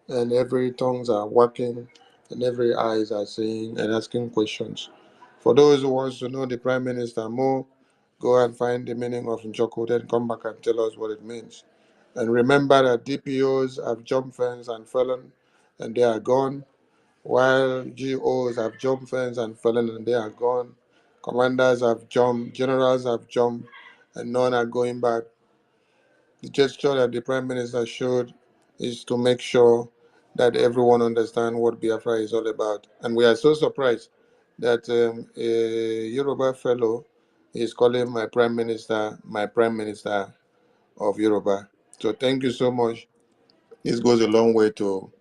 and every tongues are working, and every eyes are seeing and asking questions. For those who wants to know the Prime Minister more, go and find the meaning of Njoku, then come back and tell us what it means. And remember that DPOs have jumped fence and fallen, and they are gone, while GOs have jumped fence and fallen, and they are gone. Commanders have jumped, generals have jumped, and none are going back. The gesture that the Prime Minister showed is to make sure that everyone understands what Biafra is all about. And we are so surprised that a Yoruba fellow is calling my Prime Minister of Yoruba. So thank you so much. This goes a long way to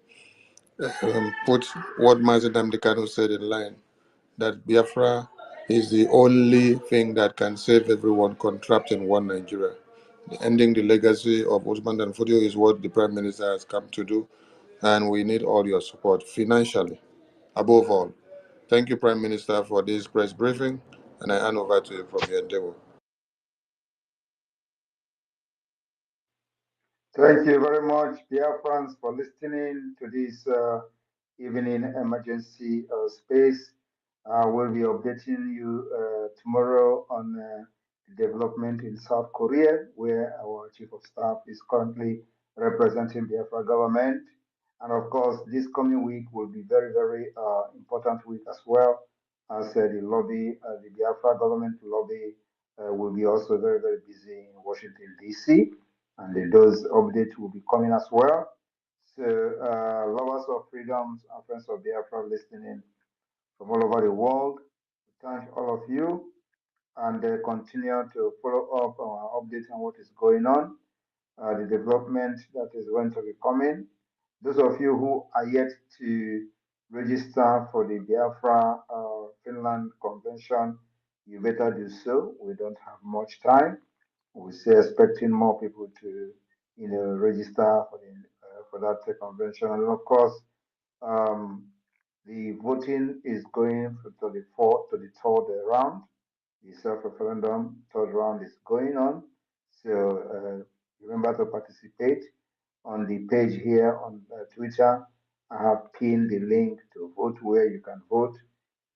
put what Mazi Damdekano said in line, that Biafra is the only thing that can save everyone trapped in one Nigeria. Ending the legacy of Usman Dan Fodio is what the Prime Minister has come to do, and we need all your support financially, above all. Thank you, Prime Minister, for this press briefing, and I hand over to you from your endeavor. Thank you very much, dear friends, for listening to this evening emergency space. We'll be updating you tomorrow on the development in South Korea, where our Chief of Staff is currently representing the Biafra government. And of course, this coming week will be very, very important week as well, as the lobby, the Biafra government lobby will be also very, very busy in Washington, D.C., and those updates will be coming as well. So, lovers of freedoms and friends of Biafra listening from all over the world, thank all of you, and continue to follow up our updates on what is going on, the development that is going to be coming. Those of you who are yet to register for the Biafra Finland Convention, you better do so. We don't have much time. We're still expecting more people to, register for that convention. And of course, um, the voting is going to the third round. The self-referendum third round is going on. So remember to participate on the page here on Twitter. I have pinned the link to vote where you can vote.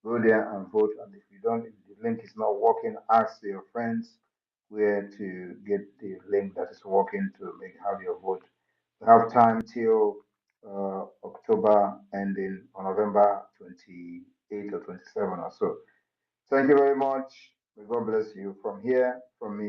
Go there and vote. And if you don't, if the link is not working, ask your friends where to get the link that is working to have your vote. You have time till October ending on November 28 or 27 or so. Thank you very much. May God bless you from here, from me.